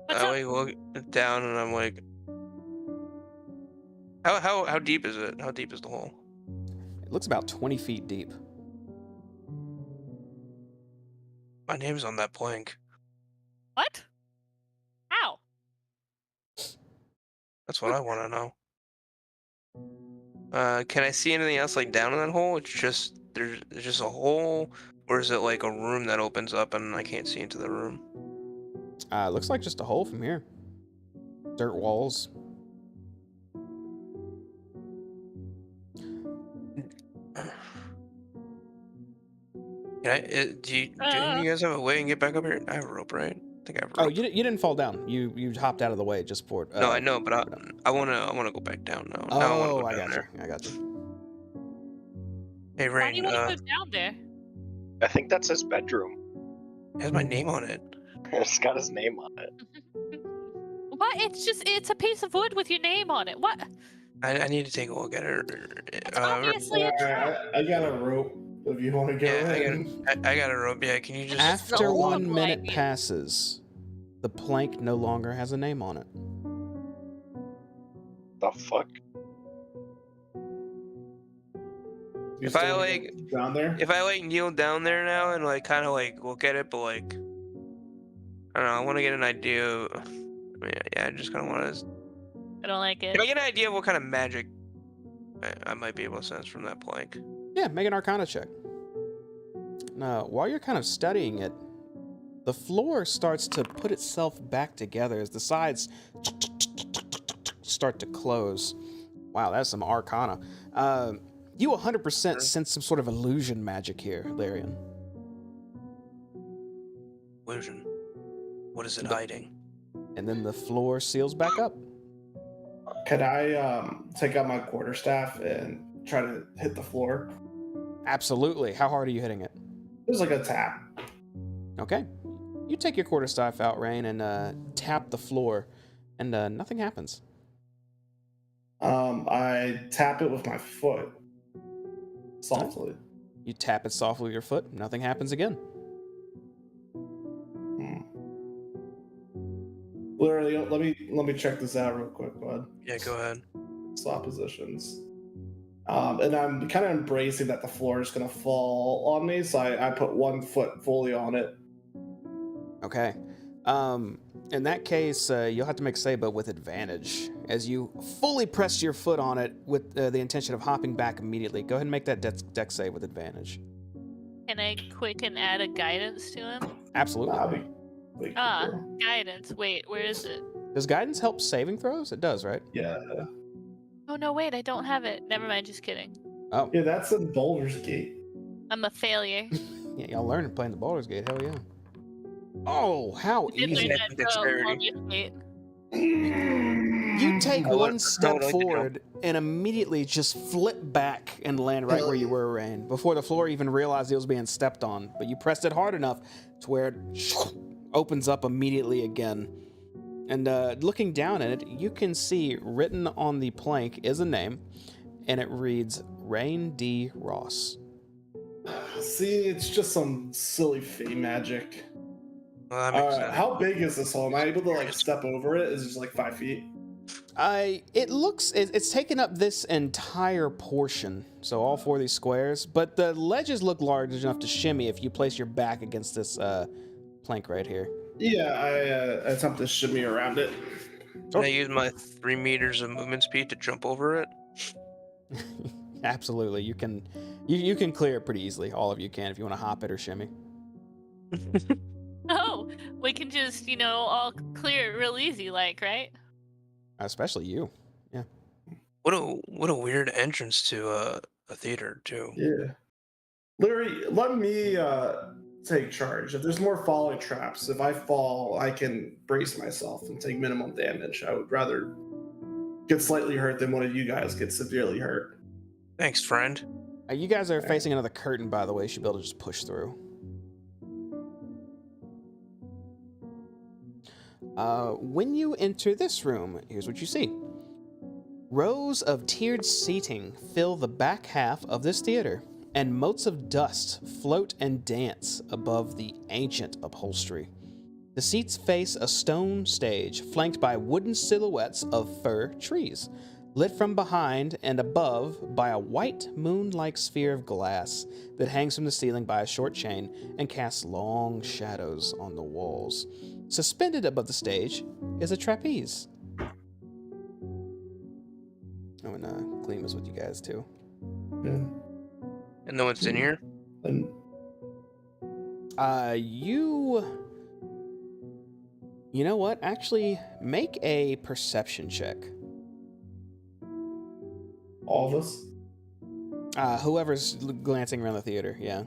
What's I up? like look down and I'm like, how deep is it? How deep is the hole? It looks about 20 feet deep. My name's on that plank. What? How? That's what I want to know. Can I see anything else like down in that hole? It's just there's just a hole, or is it like a room that opens up and I can't see into the room? It looks like just a hole from here. Dirt walls. Can I? Do you guys have a way and get back up here? I have a rope, right? I think I have a Oh, rope. you didn't fall down. You hopped out of the way just for. No, I know, but I wanna go back down now. Now I wanna Oh, go I down got there. you. I got you. Hey, Why do you Rain. want to go down there? I think that's his bedroom. It has my name on it. It's got his name on it. What? It's a piece of wood with your name on it. What? I need to take a look at it. It's obviously a trap. I got a rope if you want to go in. I got a rope. Yeah, can you just? After the 1 whole minute plank. passes, the plank no longer has a name on it. The fuck? You If I, still wanna like- go down there. If I like kneel down there now and like kind of like look at it, but like I don't know, I want to get an idea. I mean, yeah, I just kind of want to. I don't like it. Can I get an idea of what kind of magic I might be able to sense from that plank? Yeah, make an Arcana check. Now, while you're kind of studying it, the floor starts to put itself back together as the sides start to close. Wow, that's some Arcana. You 100% sense some sort of illusion magic here, Larion. Illusion. What is it hiding? And then the floor seals back up. Could I take out my quarterstaff and try to hit the floor? Absolutely. How hard are you hitting it? It was like a tap. Okay. You take your quarterstaff out, Rain, and tap the floor, and nothing happens. I tap it with my foot softly. You tap it softly with your foot. Nothing happens again. Hmm. Literally, let me check this out real quick, bud. Yeah, go ahead. Swap positions. And I'm kind of embracing that the floor is going to fall on me, so I put 1 foot fully on it. Okay. In that case, you'll have to make a save, but with advantage, as you fully press your foot on it with the intention of hopping back immediately. Go ahead and make that dex save with advantage. Can I quick and add a guidance to him? Absolutely. Guidance. Wait, where is it? Does guidance help saving throws? It does, right? Yeah. Oh no, wait, I don't have it. Never mind, just kidding. Oh. Yeah, that's in Boulder's Gate. I'm a failure. Yeah, y'all learned playing the Baldur's Gate. Hell yeah. Oh, how I did easy. learn that from Baldur's Gate. You take Oh, one step no, no, no. forward and immediately just flip back and land right where you were, Rain, before the floor even realized it was being stepped on. But you pressed it hard enough to where it opens up immediately again. And looking down at it, you can see written on the plank is a name, and it reads Rain D. Ross. See, it's just some silly fey magic. Well, that makes sense. How big is this hole? Am I able to like step over it? Is it just like 5 feet? It's taken up this entire portion, so all 4 of these squares, but the ledges look large enough to shimmy if you place your back against this plank right here. Yeah, I attempt to shimmy around it. Can I use my 3 meters of movement speed to jump over it? Absolutely, you can clear it pretty easily. All of you can if you want to hop it or shimmy. Oh, we can just, all clear it real easy, like, right? Especially you. Yeah. What a weird entrance to a theater too. Yeah. Larry, let me take charge. If there's more falling traps, if I fall, I can brace myself and take minimum damage. I would rather get slightly hurt than one of you guys get severely hurt. Thanks, friend. You guys are facing another curtain, by the way. You should be able to just push through. When you enter this room, here's what you see. Rows of tiered seating fill the back half of this theater, and motes of dust float and dance above the ancient upholstery. The seats face a stone stage flanked by wooden silhouettes of fir trees, lit from behind and above by a white moon-like sphere of glass that hangs from the ceiling by a short chain and casts long shadows on the walls. Suspended above the stage is a trapeze. Oh, and Gleam is with you guys too. Yeah. And no one's in here? And You know what? Actually, make a perception check. all of us? Whoever's glancing around the theater, yeah.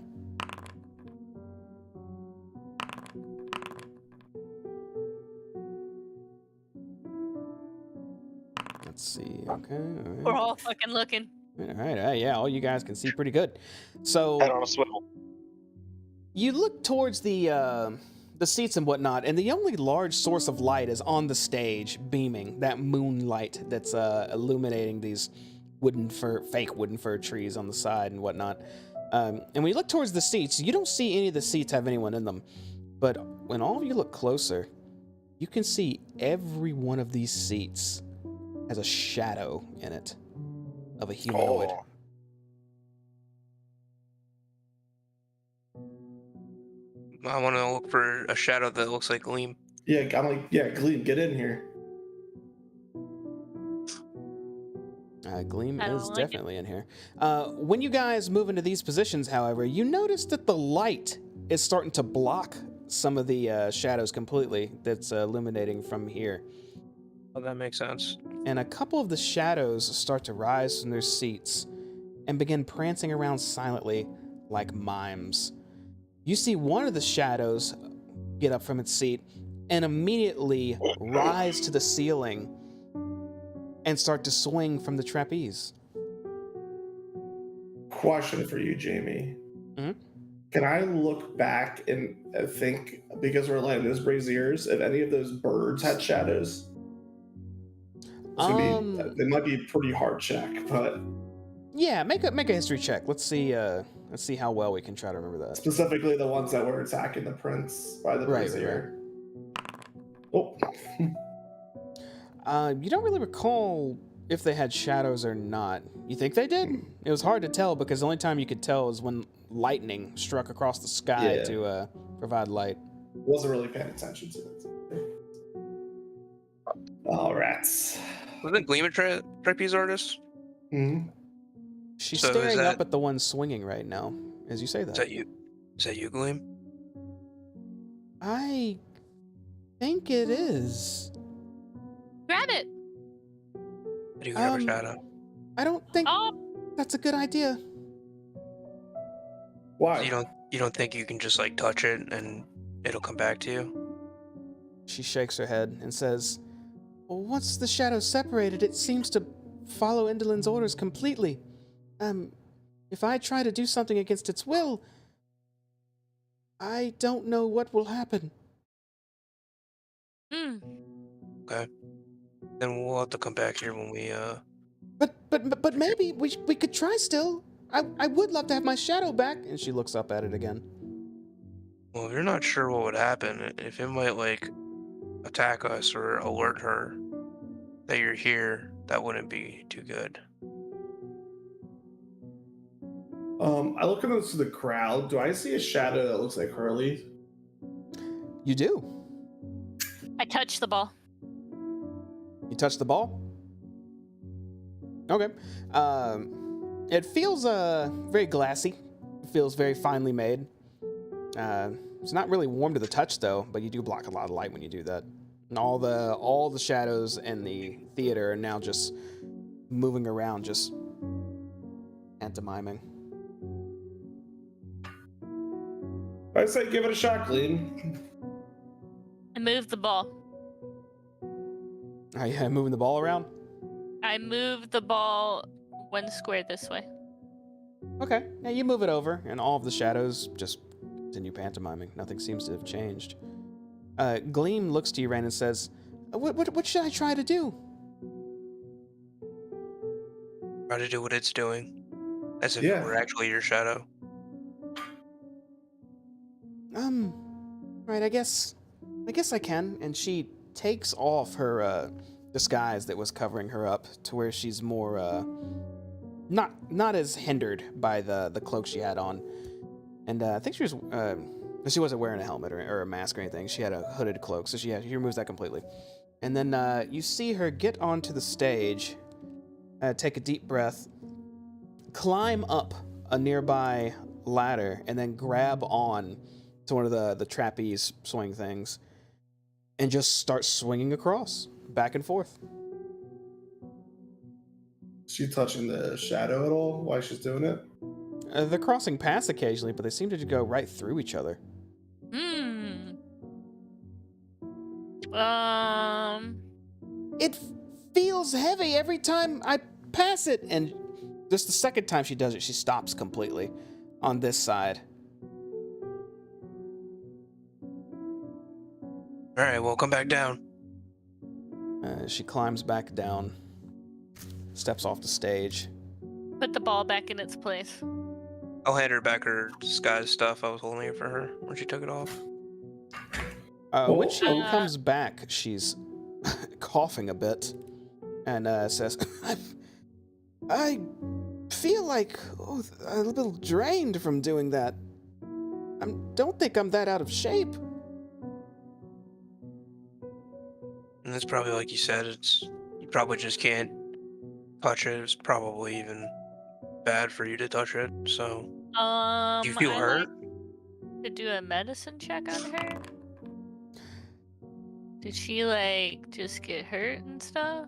Let's see. Okay. We're all fucking looking. All right. Yeah, all you guys can see pretty good. So Head on a swivel. you look towards the seats and whatnot, and the only large source of light is on the stage, beaming that moonlight that's illuminating these fake wooden fir trees on the side and whatnot. And when you look towards the seats, you don't see any of the seats have anyone in them. But when all of you look closer, you can see every one of these seats has a shadow in it of a humanoid. Oh. I want to look for a shadow that looks like Gleam. Yeah, I'm like, yeah, Gleam, get in here. Gleam I don't is like definitely in here. When you guys move into these positions, however, you notice that the light is starting to block some of the shadows completely that's illuminating from here. Oh, that makes sense. And a couple of the shadows start to rise from their seats and begin prancing around silently like mimes. You see one of the shadows get up from its seat and immediately rise to the ceiling and start to swing from the trapeze. Question for you, Jamie. Mhm. Can I look back and think, because we're lighting those braziers, if any of those birds had shadows? It's gonna be, it might be a pretty hard check, but Yeah, make a history check. Let's see how well we can try to remember that. specifically the ones that were attacking the prince by the brazier. Oh. You don't really recall if they had shadows or not. You think they did? It was hard to tell because the only time you could tell is when lightning struck across the sky to provide light. Wasn't really paying attention to it. All rats. Wasn't Gleam a trapeze artist? Mm-hmm. She's So is staring that- up at the one swinging right now, as you say that. Is that you, Gleam? I think it is. Grab it. Did you grab a shadow? I don't think Oh, that's a good idea. Why? You don't think you can just like touch it and it'll come back to you? She shakes her head and says, well, once the shadow separated, it seems to follow Indolin's orders completely. If I try to do something against its will, I don't know what will happen. Okay. Then we'll have to come back here when we But maybe we could try still. I would love to have my shadow back. And she looks up at it again. Well, if you're not sure what would happen, if it might like attack us or alert her that you're here, that wouldn't be too good. I look into the crowd. Do I see a shadow that looks like Hurley? You do. I touched the ball. You touch the ball? Okay. It feels very glassy. It feels very finely made. It's not really warm to the touch though, but you do block a lot of light when you do that. And all the shadows in the theater are now just moving around, just pantomiming. I say give it a shot, Gleam. I moved the ball. Are you moving the ball around? I moved the ball 1 square this way. Okay. Yeah, you move it over, and all of the shadows just continue pantomiming. Nothing seems to have changed. Gleam looks to you, Rain, and says, What should I try to do? Try to do what it's doing, as if Yeah. it were actually your shadow. Right, I guess I can. And she takes off her disguise that was covering her up to where she's more not as hindered by the cloak she had on. And I think she wasn't wearing a helmet or a mask or anything. She had a hooded cloak, so she removes that completely. And then you see her get onto the stage, take a deep breath, climb up a nearby ladder, and then grab on to one of the trapeze swing things, and just start swinging across, back and forth. Is she touching the shadow at all while she's doing it? They're crossing paths occasionally, but they seem to just go right through each other. It feels heavy every time I pass it, and just the second time she does it, she stops completely on this side. All right, well, come back down. She climbs back down, steps off the stage. Put the ball back in its place. I'll hand her back her disguise stuff. I was holding it for her when she took it off. When she comes back, she's coughing a bit and says, I feel like a little drained from doing that. I don't think I'm that out of shape. And it's probably like you said, you probably just can't touch it. It's probably even bad for you to touch it. So, do you feel hurt? Like to do a medicine check on her. Did she just get hurt and stuff?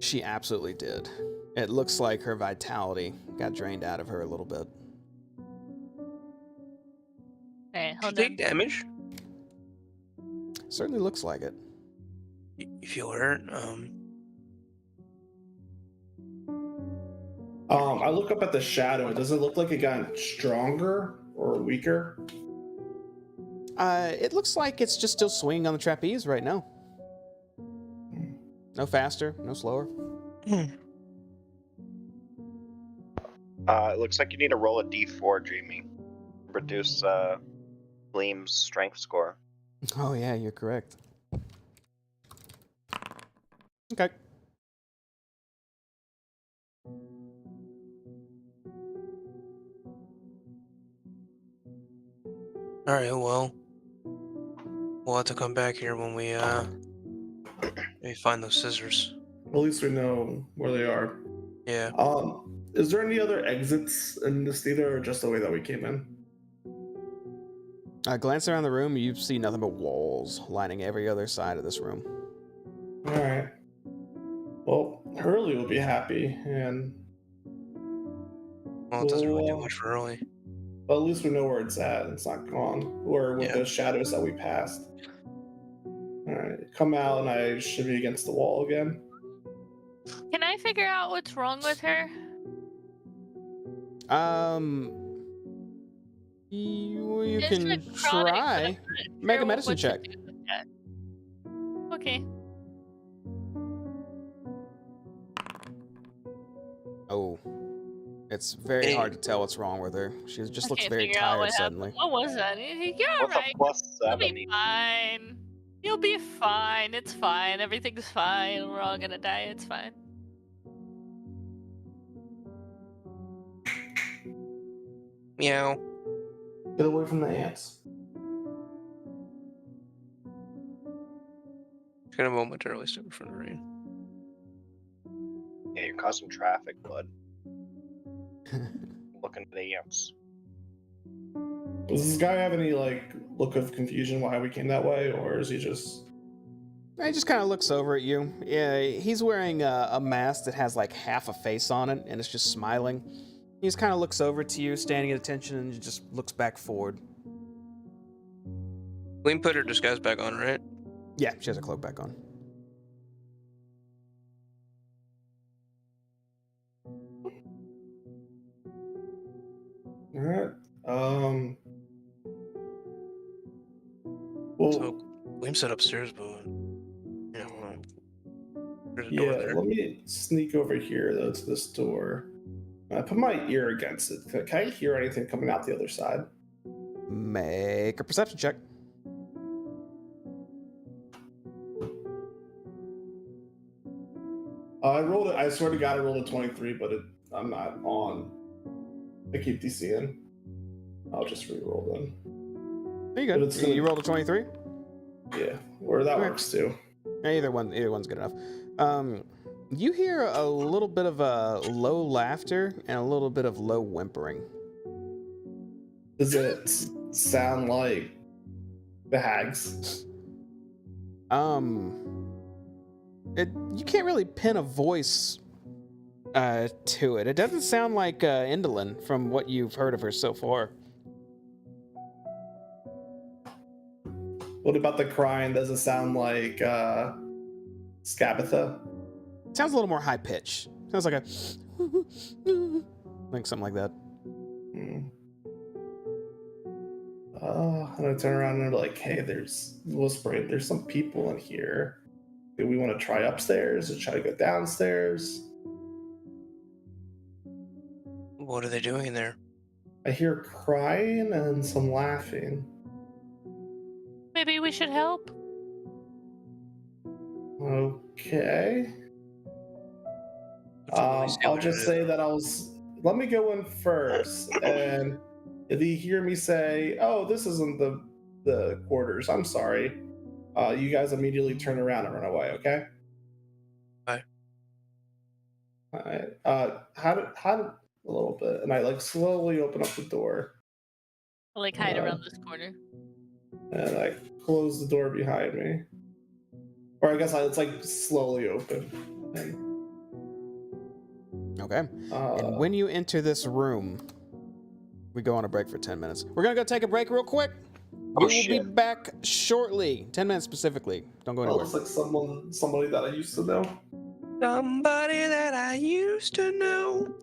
She absolutely did. It looks like her vitality got drained out of her a little bit. Alright, hold Did you on. take damage? Certainly looks like it. You feel hurt? I look up at the shadow. Does it look like it got stronger or weaker? It looks like it's just still swinging on the trapeze right now. No faster, no slower. It looks like you need to roll a d4, Dreamy. Reduce Gleam's strength score. Oh yeah, you're correct. Okay. All right, well, we'll have to come back here when we find those scissors. At least we know where they are. Yeah. Is there any other exits in this theater, or just the way that we came in? Glance around the room, you see nothing but walls lining every other side of this room. All right. Well, Hurley will be happy, and Well, it doesn't really do much for early. but at least we know where it's at. It's not gone, or with Yeah. those shadows that we passed. All right, come out, and I should be against the wall again. Can I figure out what's wrong with her? You It's can necrotic, but try. I'm not Make a sure medicine what to check. do with that. Okay. Oh, it's very hard to tell what's wrong with her. She just looks Can't very figure out tired what suddenly. happened. What was that? You're What's alright. a plus You'll 7? be fine. You'll be fine. It's fine. Everything's fine. We're all gonna die. It's fine. Meow. Get away from the ants. It's gonna momentarily step in front of the rain. Yeah, you're causing traffic, bud. Looking at the ants. Does this guy have any look of confusion why we came that way, or is he just? He just kind of looks over at you. Yeah, he's wearing a mask that has like half a face on it, and it's just smiling. He just kind of looks over to you, standing at attention, and just looks back forward. Gleam put her disguise back on, right? Yeah, she has her cloak back on. All right. Well, So Gleam said upstairs, but there's a door yeah. there. Let me sneak over here though to this door. I put my ear against it. Can I hear anything coming out the other side? Make a perception check. I rolled it. I swear to God, I rolled a 23, but I'm not on. I keep DCing. I'll just re-roll them. There you go. You rolled a 23? Yeah, or that Okay. works too. Yeah, either one's good enough. You hear a little bit of low laughter and a little bit of low whimpering. Does it sound like the hags? You can't really pin a voice to it. It doesn't sound like Indolin from what you've heard of her so far. What about the crying? Does it sound like Scabatha? It sounds a little more high pitch. Sounds like a like something like that. And I turn around and I'm like, hey, there's some people in here. Do we want to try upstairs or try to go downstairs? What are they doing in there? I hear crying and some laughing. Maybe we should help. Okay. Totally see I'll what just it is. say that let me go in first, and if you hear me say, "Oh, this isn't the quarters," I'm sorry. You guys immediately turn around and run away. Okay. Bye. All right. How did a little bit, and I slowly open up the door. I'll hide around this corner. And I close the door behind me. Or I guess it's slowly open. Okay. And when you enter this room, we go on a break for 10 minutes. We're going to go take a break real quick. We will be back shortly. 10 minutes specifically. Don't go anywhere. Looks like somebody that I used to know. Somebody that I used to know.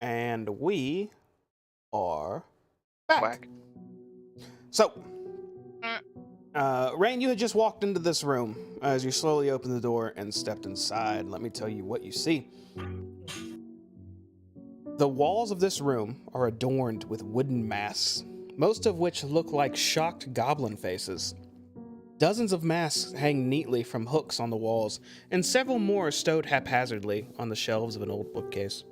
And we are back. Whack. So, Rain, you had just walked into this room as you slowly opened the door and stepped inside. Let me tell you what you see. The walls of this room are adorned with wooden masks, most of which look like shocked goblin faces. Dozens of masks hang neatly from hooks on the walls, and several more are stowed haphazardly on the shelves of an old bookcase.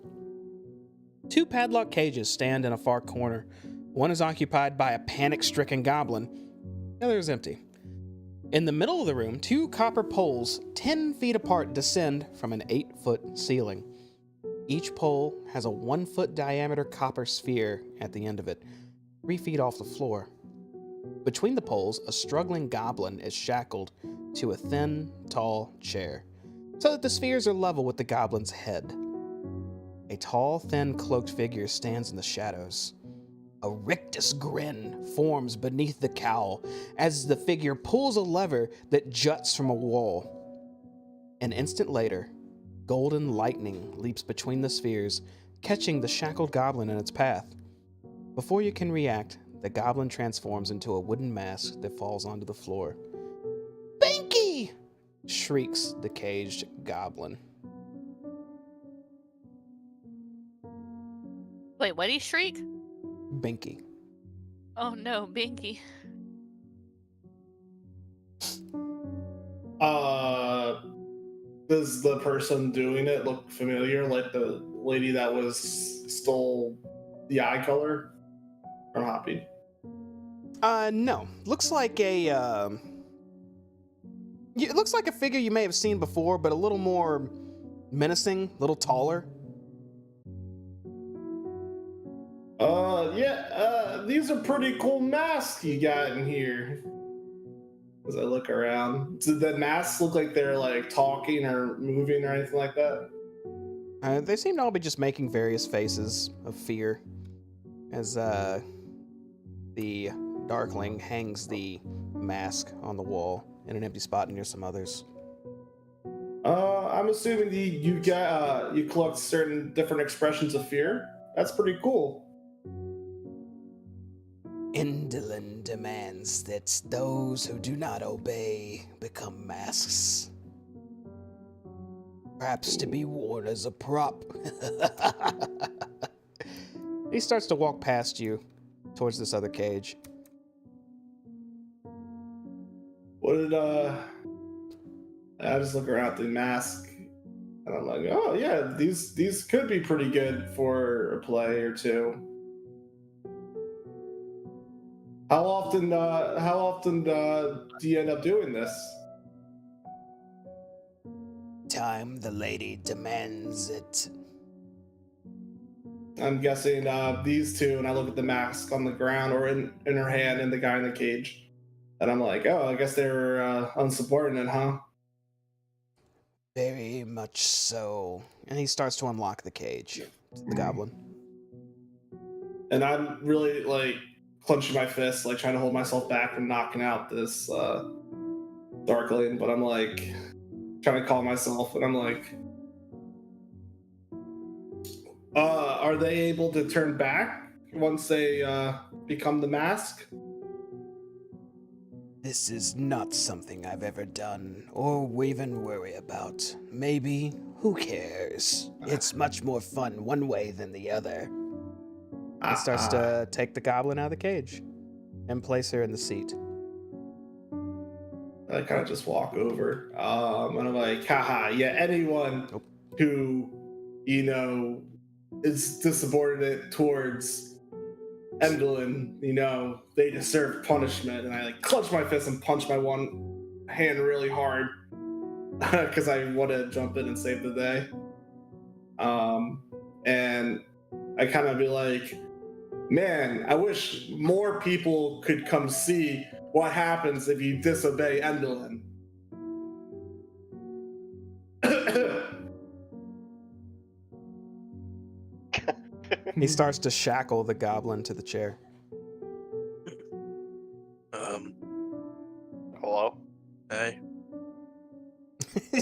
2 padlocked cages stand in a far corner. One is occupied by a panic-stricken goblin. The other is empty. In the middle of the room, 2 copper poles 10 feet apart descend from an 8-foot ceiling. Each pole has a 1-foot diameter copper sphere at the end of it, 3 feet off the floor. Between the poles, a struggling goblin is shackled to a thin, tall chair, so that the spheres are level with the goblin's head. A tall, thin, cloaked figure stands in the shadows. A rictus grin forms beneath the cowl as the figure pulls a lever that juts from a wall. An instant later, golden lightning leaps between the spheres, catching the shackled goblin in its path. Before you can react, the goblin transforms into a wooden mask that falls onto the floor. Binky! Shrieks the caged goblin. Wait, what did he shriek? Binky. Oh no, Binky. Does the person doing it look familiar? Like the lady that stole the eye color from Hoppy? No. Looks like it looks like a figure you may have seen before, but a little more menacing, a little taller. These are pretty cool masks you got in here. As I look around, did the masks look like they're like talking or moving or anything like that? They seem to all be just making various faces of fear as the Darkling hangs the mask on the wall in an empty spot near some others. I'm assuming you collect certain different expressions of fear. That's pretty cool. Indolin demands that those who do not obey become masks. Perhaps to be worn as a prop. He starts to walk past you towards this other cage. What did I just look around at the mask and I'm like, oh yeah, these could be pretty good for a play or two. How often do you end up doing this? Time the lady demands it. I'm guessing these two, and I look at the mask on the ground or in her hand and the guy in the cage. And I'm like, oh, I guess they're unsubordinate, huh? Very much so. And he starts to unlock the cage. The goblin. And I'm really like clenching my fists, like trying to hold myself back from knocking out this Darkling, but I'm like trying to calm myself, and I'm like, are they able to turn back once they become the mask? This is not something I've ever done or even worry about. Maybe, who cares? It's much more fun one way than the other. He starts to take the goblin out of the cage and place her in the seat. I kind of just walk over, and I'm like, haha, yeah, anyone who, is insubordinate towards Endlin, they deserve punishment. And I like clench my fist and punch my one hand really hard because I want to jump in and save the day. And I kind of be like, man, I wish more people could come see what happens if you disobey Endlin. He starts to shackle the goblin to the chair. Hello? Hey.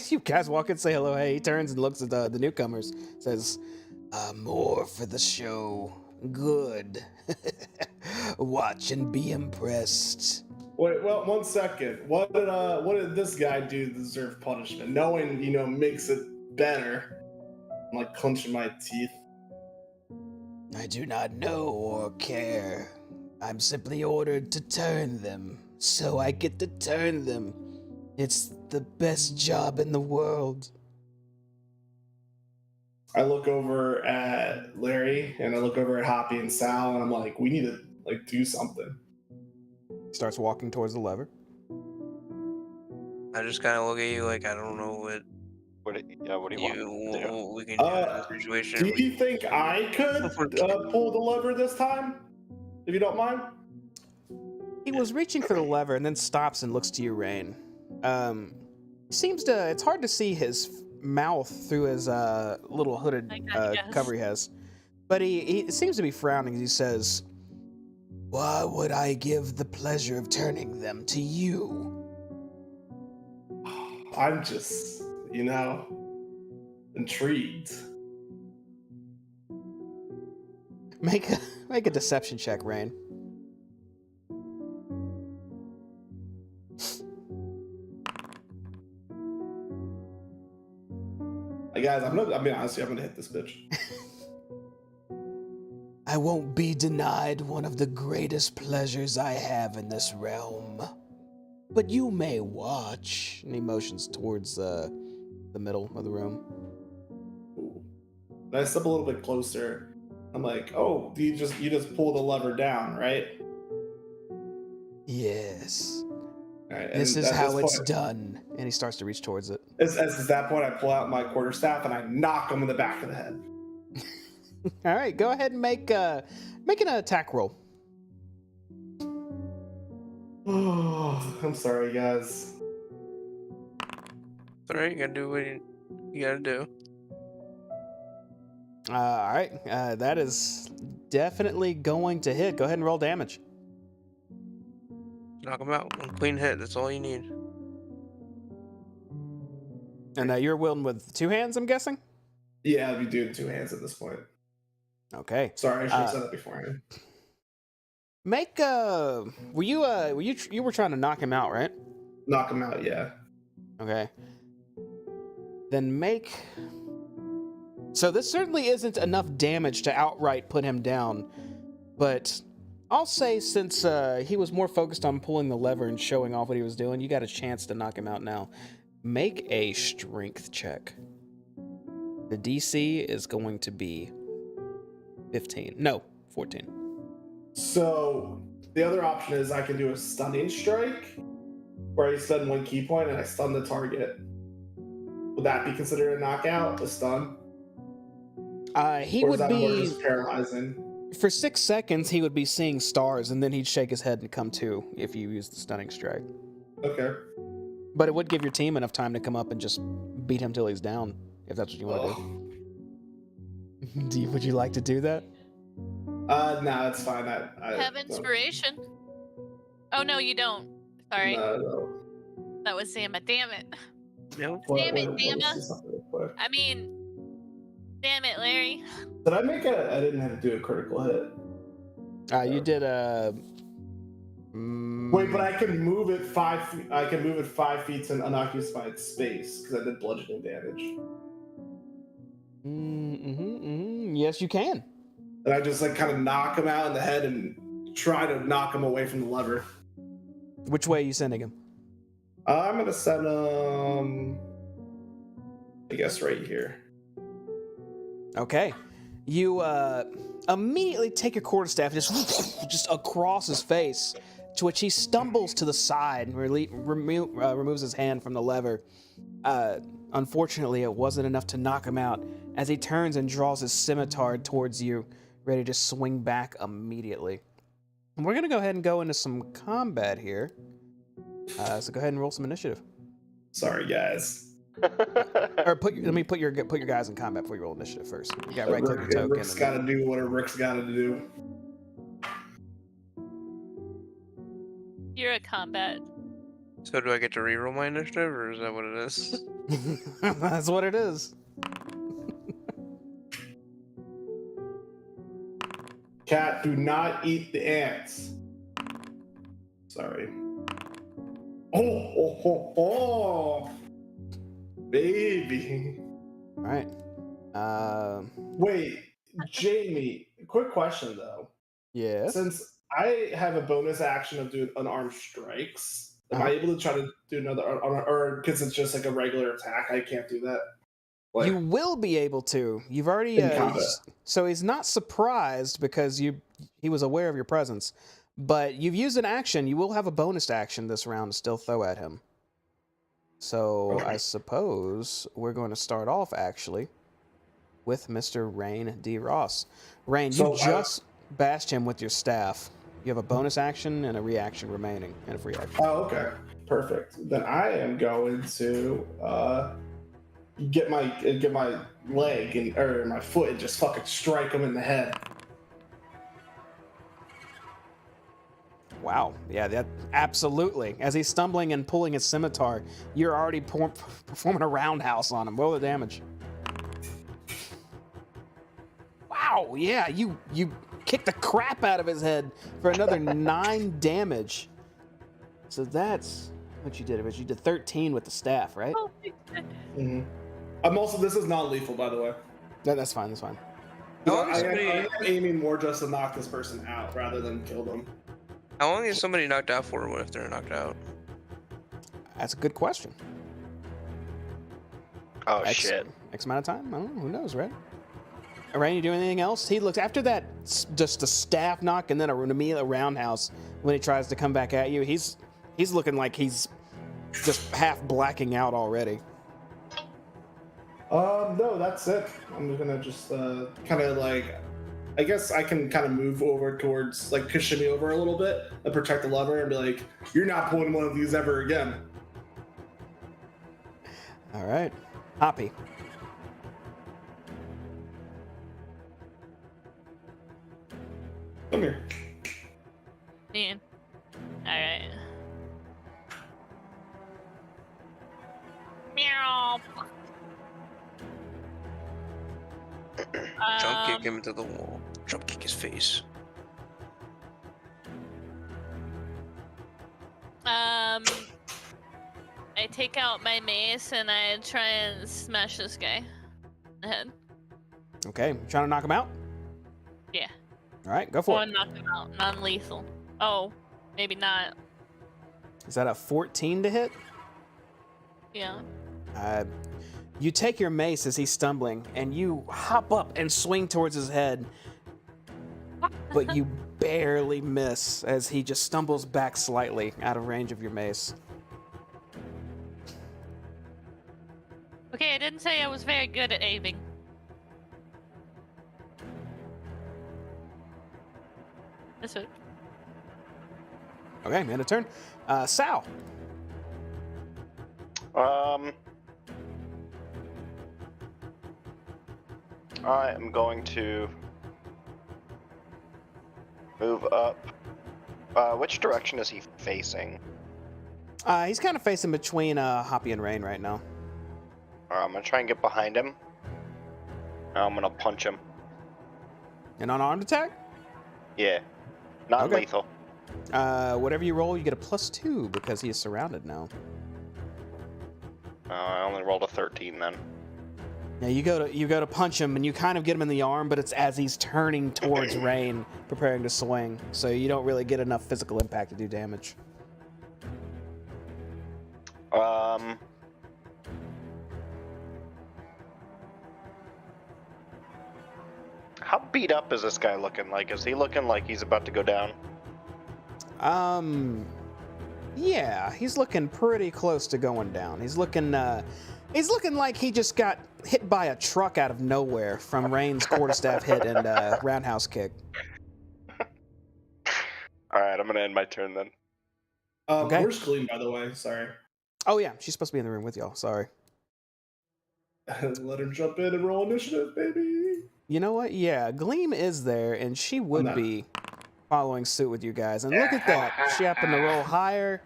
You guys walk in, say hello. Hey, he turns and looks at the newcomers. Says, more for the show. Good. Watch and be impressed. Wait, well, 1 second. What did this guy do to deserve punishment? Knowing, makes it better. I'm like clenching my teeth. I do not know or care. I'm simply ordered to turn them, so I get to turn them. It's the best job in the world. I look over at Larry and I look over at Hoppy and Sal, and I'm like, we need to do something. Starts walking towards the lever. I just kind of look at you like I don't know what What do you want to do? we can do in this situation. Do you think I could pull the lever this time? If you don't mind? He was reaching for the lever and then stops and looks to you, Rain. It's hard to see his mouth through his little hooded cover he has. But he seems to be frowning as he says, Why would I give the pleasure of turning them to you? I'm just, intrigued. Make a deception check, Rain. Guys, I'm being honest, I'm gonna hit this bitch. I won't be denied one of the greatest pleasures I have in this realm. But you may watch. And he motions towards the middle of the room. Ooh. And I step a little bit closer. I'm like, oh, you just pull the lever down, right? Yes. All right, This and is at how this it's point, done. And he starts to reach towards it. At that point, I pull out my quarterstaff and I knock him in the back of the head. All right, go ahead and make an attack roll. Oh, I'm sorry, guys. All right, you gotta do what you gotta do. All right, that is definitely going to hit. Go ahead and roll damage. Knock him out. One clean hit. That's all you need. And you're wielding with two hands, I'm guessing? Yeah, I'll be doing two hands at this point. Okay. Sorry, I should have said that beforehand. Make you were trying to knock him out, right? Knock him out, yeah. Okay. Then make. So this certainly isn't enough damage to outright put him down, but I'll say since he was more focused on pulling the lever and showing off what he was doing, you got a chance to knock him out now. Make a strength check. The DC is going to be 15. No, 14. So the other option is I can do a stunning strike, where I stun one key point and I stun the target. Would that be considered a knockout, a stun? He or would is that more be just paralyzing? for 6 seconds. He would be seeing stars, and then he'd shake his head and come to if you use the stunning strike. Okay. But it would give your team enough time to come up and just beat him till he's down, if that's what you want to do. Would you like to do that? No, it's fine. I Have inspiration. Oh no, you don't. Sorry. No. That was Zama. Damn it. Nope. Damn it, Let's Zama. see something real quick. I mean, damn it, Larry. Did I make I didn't have to do a critical hit. You did a. Wait, but I can move it 5 feet. I can move it 5 feet to an unoccupied space because I did bludgeoning damage. Yes, you can. And I just kind of knock him out in the head and try to knock him away from the lever. Which way are you sending him? I'm gonna send him. I guess right here. Okay. You immediately take your quarterstaff just across his face, to which he stumbles to the side and removes his hand from the lever. Unfortunately, it wasn't enough to knock him out, as he turns and draws his scimitar towards you, ready to swing back immediately. And we're going to go ahead and go into some combat here. So go ahead and roll some initiative. Sorry, guys. Or let me put your guys in combat before you roll initiative first. You got right click your token. Rick's got to do what Rick's got to do. You're a combat. So do I get to reroll my initiative, or is that what it is? That's what it is. Cat, do not eat the ants. Sorry. Oh, baby. All right. Wait, Jamie. Quick question though. Yes. Since I have a bonus action of doing unarmed strikes, am I able to try to do another, or because it's just a regular attack, I can't do that? You will be able to. You've already. So he's not surprised because he was aware of your presence, but you've used an action. You will have a bonus action this round to still throw at him. So Okay. I suppose we're going to start off actually with Mr. Rain D. Ross. Rain, you just bashed him with your staff. You have a bonus action and a reaction remaining, and a free action. Oh, okay. Perfect. Then I am going to get my leg or my foot and just fucking strike him in the head. Wow. Yeah, that absolutely. As he's stumbling and pulling his scimitar, you're already performing a roundhouse on him. Roll the damage. Wow. Yeah, you kick the crap out of his head for another 9 damage. So that's what you did. You did 13 with the staff, right? Oh, Mm-hmm. I'm also. This is not lethal, by the way. No, that's fine. That's fine. How long I is somebody? am aiming more just to knock this person out rather than kill them. How long is somebody knocked out for? What if they're knocked out? That's a good question. Oh shit. X amount of time? I don't know. Who knows, right? Rain, you doing anything else? He looks after that, just a staff knock and then an immediate roundhouse. When he tries to come back at you, he's looking like he's just half blacking out already. No, that's it. I'm gonna just kind of like, I guess I can kind of move over towards, like, cushion me over a little bit and protect the lever and be like, "You're not pulling one of these ever again." All right, Hoppy. Come here. man. Alright. Meow. Jump kick him into the wall. Jump kick his face. I take out my mace and I try and smash this guy in the head. Okay, trying to knock him out? Yeah. All right, go for Or it. knock him out. Non-lethal. Oh, maybe not. Is that a 14 to hit? Yeah. You take your mace as he's stumbling, and you hop up and swing towards his head, but you barely miss as he just stumbles back slightly out of range of your mace. Okay, I didn't say I was very good at aiming. That's it. Okay, end of turn. Sal. I am going to move up. Which direction is he facing? He's kind of facing between Hoppy and Rain right now. I'm gonna try and get behind him. I'm gonna punch him. An unarmed attack? Yeah, not Okay. lethal. Whatever you roll, you get a +2 because he is surrounded now. I only rolled a 13 then. Yeah, you go to punch him, and you kind of get him in the arm, but it's as he's turning towards Rain, preparing to swing, so you don't really get enough physical impact to do damage. How beat up is this guy looking like? Is he looking like he's about to go down? Yeah, he's looking pretty close to going down. He's looking like he just got hit by a truck out of nowhere from Rain's quarterstaff hit and roundhouse kick. Alright, I'm gonna end my turn then. Okay. Where's Gleam, by the way? Sorry. Oh yeah, she's supposed to be in the room with y'all. Sorry. Let her jump in and roll initiative, baby. You know what? Yeah, Gleam is there, and she would be following suit with you guys. And look at that. She happened to roll higher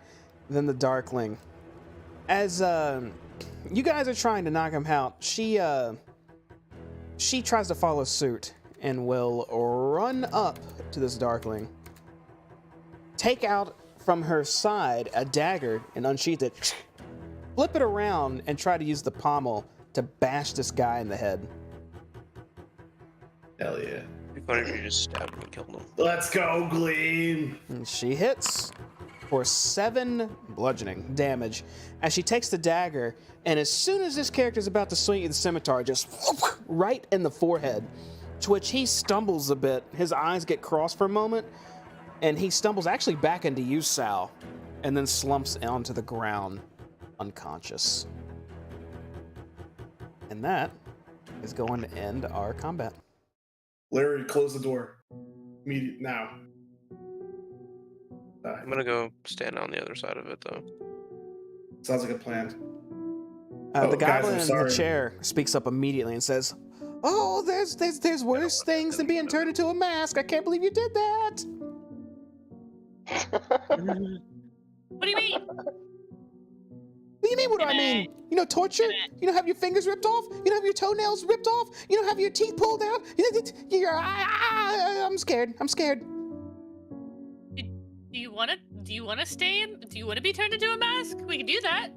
than the Darkling. As you guys are trying to knock him out, she tries to follow suit and will run up to this Darkling, take out from her side a dagger and unsheath it, flip it around, and try to use the pommel to bash this guy in the head. Hell yeah. It'd be funny if you just stabbed him and killed him. Let's go, Gleam. And she hits for 7 bludgeoning damage as she takes the dagger, and as soon as this character's about to swing at the scimitar, just whoop, right in the forehead, to which he stumbles a bit. His eyes get crossed for a moment, and he stumbles actually back into you, Sal, and then slumps onto the ground, unconscious. And that is going to end our combat. Larry, close the door. Immediate now. I'm gonna go stand on the other side of it though. Sounds like a plan. The guys, goblin I'm in the sorry. chair speaks up immediately and says, "Oh, there's worse things than being turned into a mask. I can't believe you did that." What do you mean? What do you mean, what do I mean? You know, torture? You know, have your fingers ripped off? You know, have your toenails ripped off? You know, have your teeth pulled out? I'm scared. I'm scared. Do you want to stay in? Do you want to be turned into a mask? We can do that.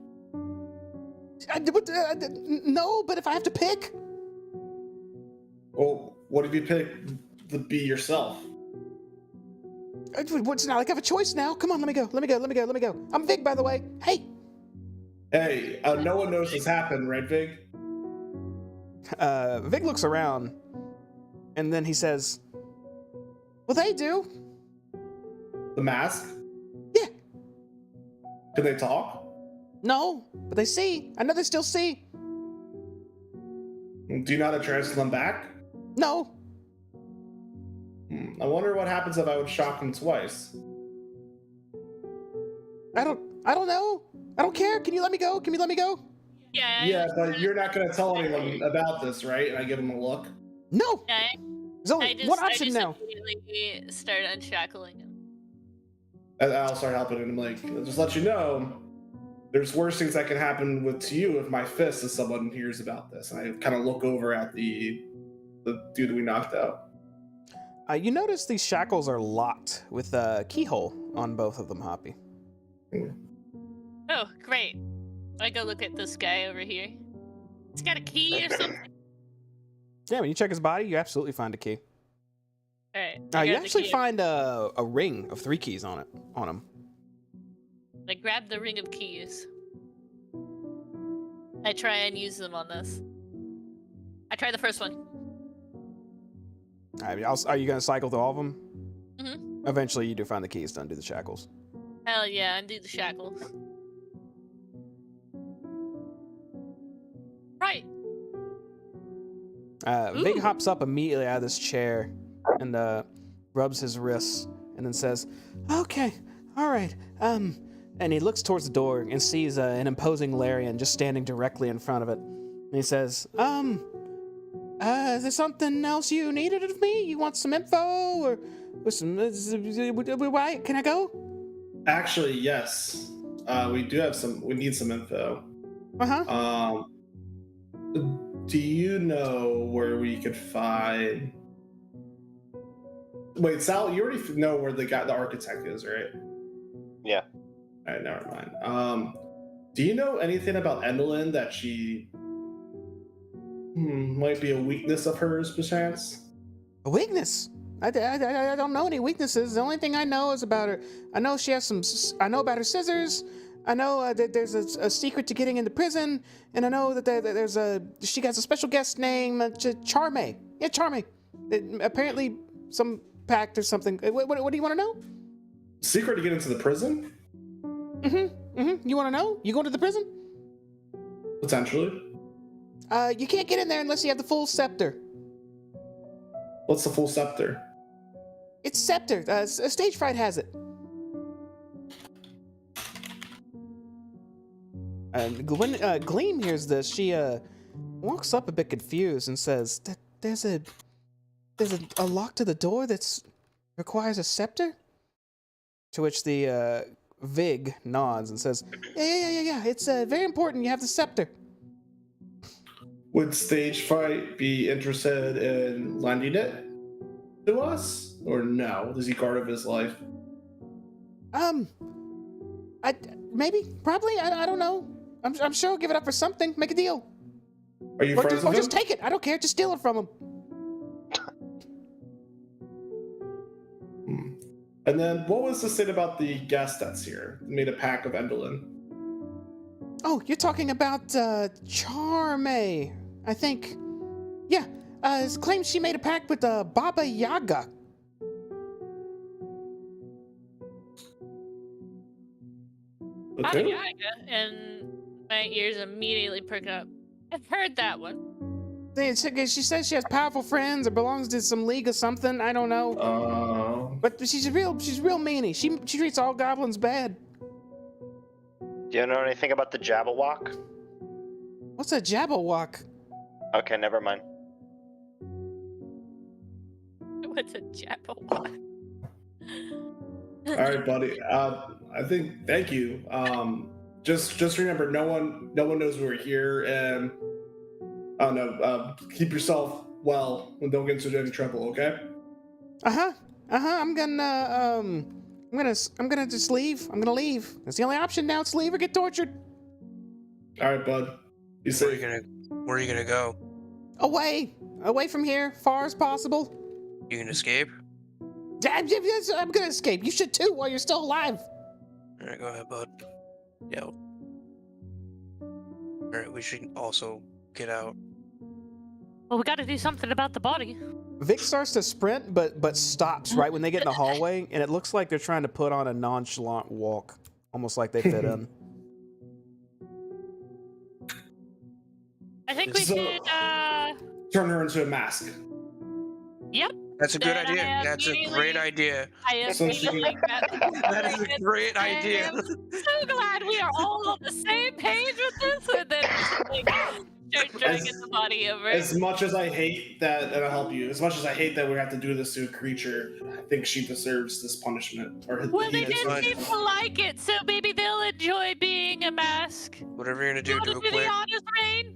No, but if I have to pick. Well, what if you pick to be yourself? It's not like I have a choice now. Come on, let me go. I'm Vig, by the way. Hey. Hey, no one knows this happened, right, Vig? Vig looks around, and then he says, well, they do. The mask? Yeah. Can they talk? No, but they see. I know they still see. Do you know how to transfer them back? No. I wonder what happens if I would shock them twice. I don't know. I don't care. Can you let me go? Yeah. Yeah, but you're not going to tell anyone about this, right? And I give them a look. No. Yeah, There's only one option now. Immediately start unshackling him. And I'll start helping him. Like, just let you know, there's worse things that can happen to you if my fist if someone hears about this. And I kind of look over at the dude we knocked out. You notice these shackles are locked with a keyhole on both of them, Hoppy. Oh, great. I go look at this guy over here. He's got a key or something. Yeah, when you check his body, you absolutely find a key. All right. You actually find a ring of 3 keys on him. I grab the ring of keys. I try and use them on this. I try the first one. Are you going to cycle through all of them? Mm-hmm. Eventually, you do find the keys to undo the shackles. Hell yeah, undo the shackles. Right. Vig hops up immediately out of this chair and rubs his wrists and then says, okay, all right. And he looks towards the door and sees an imposing Larion just standing directly in front of it. And he says, is there something else you needed of me? You want some info or some, why? Can I go? Actually, yes. We need some info. Uh-huh. Do you know where we could find... Wait, Sal, you already know where the architect is, right? Yeah. All right, never mind. Do you know anything about Endelyn that she might be a weakness of hers, perchance? A weakness? I don't know any weaknesses. The only thing I know is about her. I know she has I know about her scissors. I know that there's a secret to getting into prison, and I know that she has a special guest named Charme. Yeah, Charme. Apparently, some pact or something. What do you want to know? Secret to get into the prison? You want to know? You going to the prison? Potentially. You can't get in there unless you have the full scepter. What's the full scepter? It's scepter. Stage fright has it. When Gleam hears this, she walks up a bit confused and says, "There's a lock to the door that requires a scepter." To which the Vig nods and says, "Yeah. It's very important. You have the scepter." Would Stage Fright be interested in lending it to us, or no? Does he guard of his life? Probably. I don't know. I'm sure he'll give it up for something. Make a deal. Are you friends with him? Or just take it. I don't care. Just steal it from him. And then, what was the thing about the guest that's here? Made a pack of Endelyn. Oh, you're talking about Charme, I think. Yeah, it claims she made a pact with Baba Yaga. Baba Yaga, and my ears immediately perk up. I've heard that one. She says she has powerful friends or belongs to some league or something. I don't know. But she's real meanie. She treats all goblins bad. Do you know anything about the Jabberwock? What's a Jabberwock? Okay, never mind. What's a Jabberwock? All right, buddy. I think. Thank you. Just remember, no one knows we're here, and oh no, keep yourself well and don't get into any trouble. Okay. I'm gonna just leave. I'm gonna leave. That's the only option now. It's leave or get tortured. All right, bud. You Where are you safe. gonna go? Away from here, far as possible. You can escape. I'm gonna escape. You should too, while you're still alive. All right, go ahead, bud. Yeah. All right, we should also get out. Well, we got to do something about the body. Vic starts to sprint, but stops right when they get in the hallway, and it looks like they're trying to put on a nonchalant walk, almost like they fit in. I think we So- should. Turn her into a mask. Yep. That's a good Then idea. I That's a great immediately- idea. I So she immediately grab the That is a great I idea. am so glad we are all on the same page with this, and then like, start dragging the body over. As much as I hate that, and I'll help you. As much as I hate that we have to do this to a creature, I think she deserves this punishment. Or Well, he they didn't deserves seem this. to like it, so maybe they'll enjoy being a mask. Whatever you're gonna do, You do want to it do the quick. honors, Rain?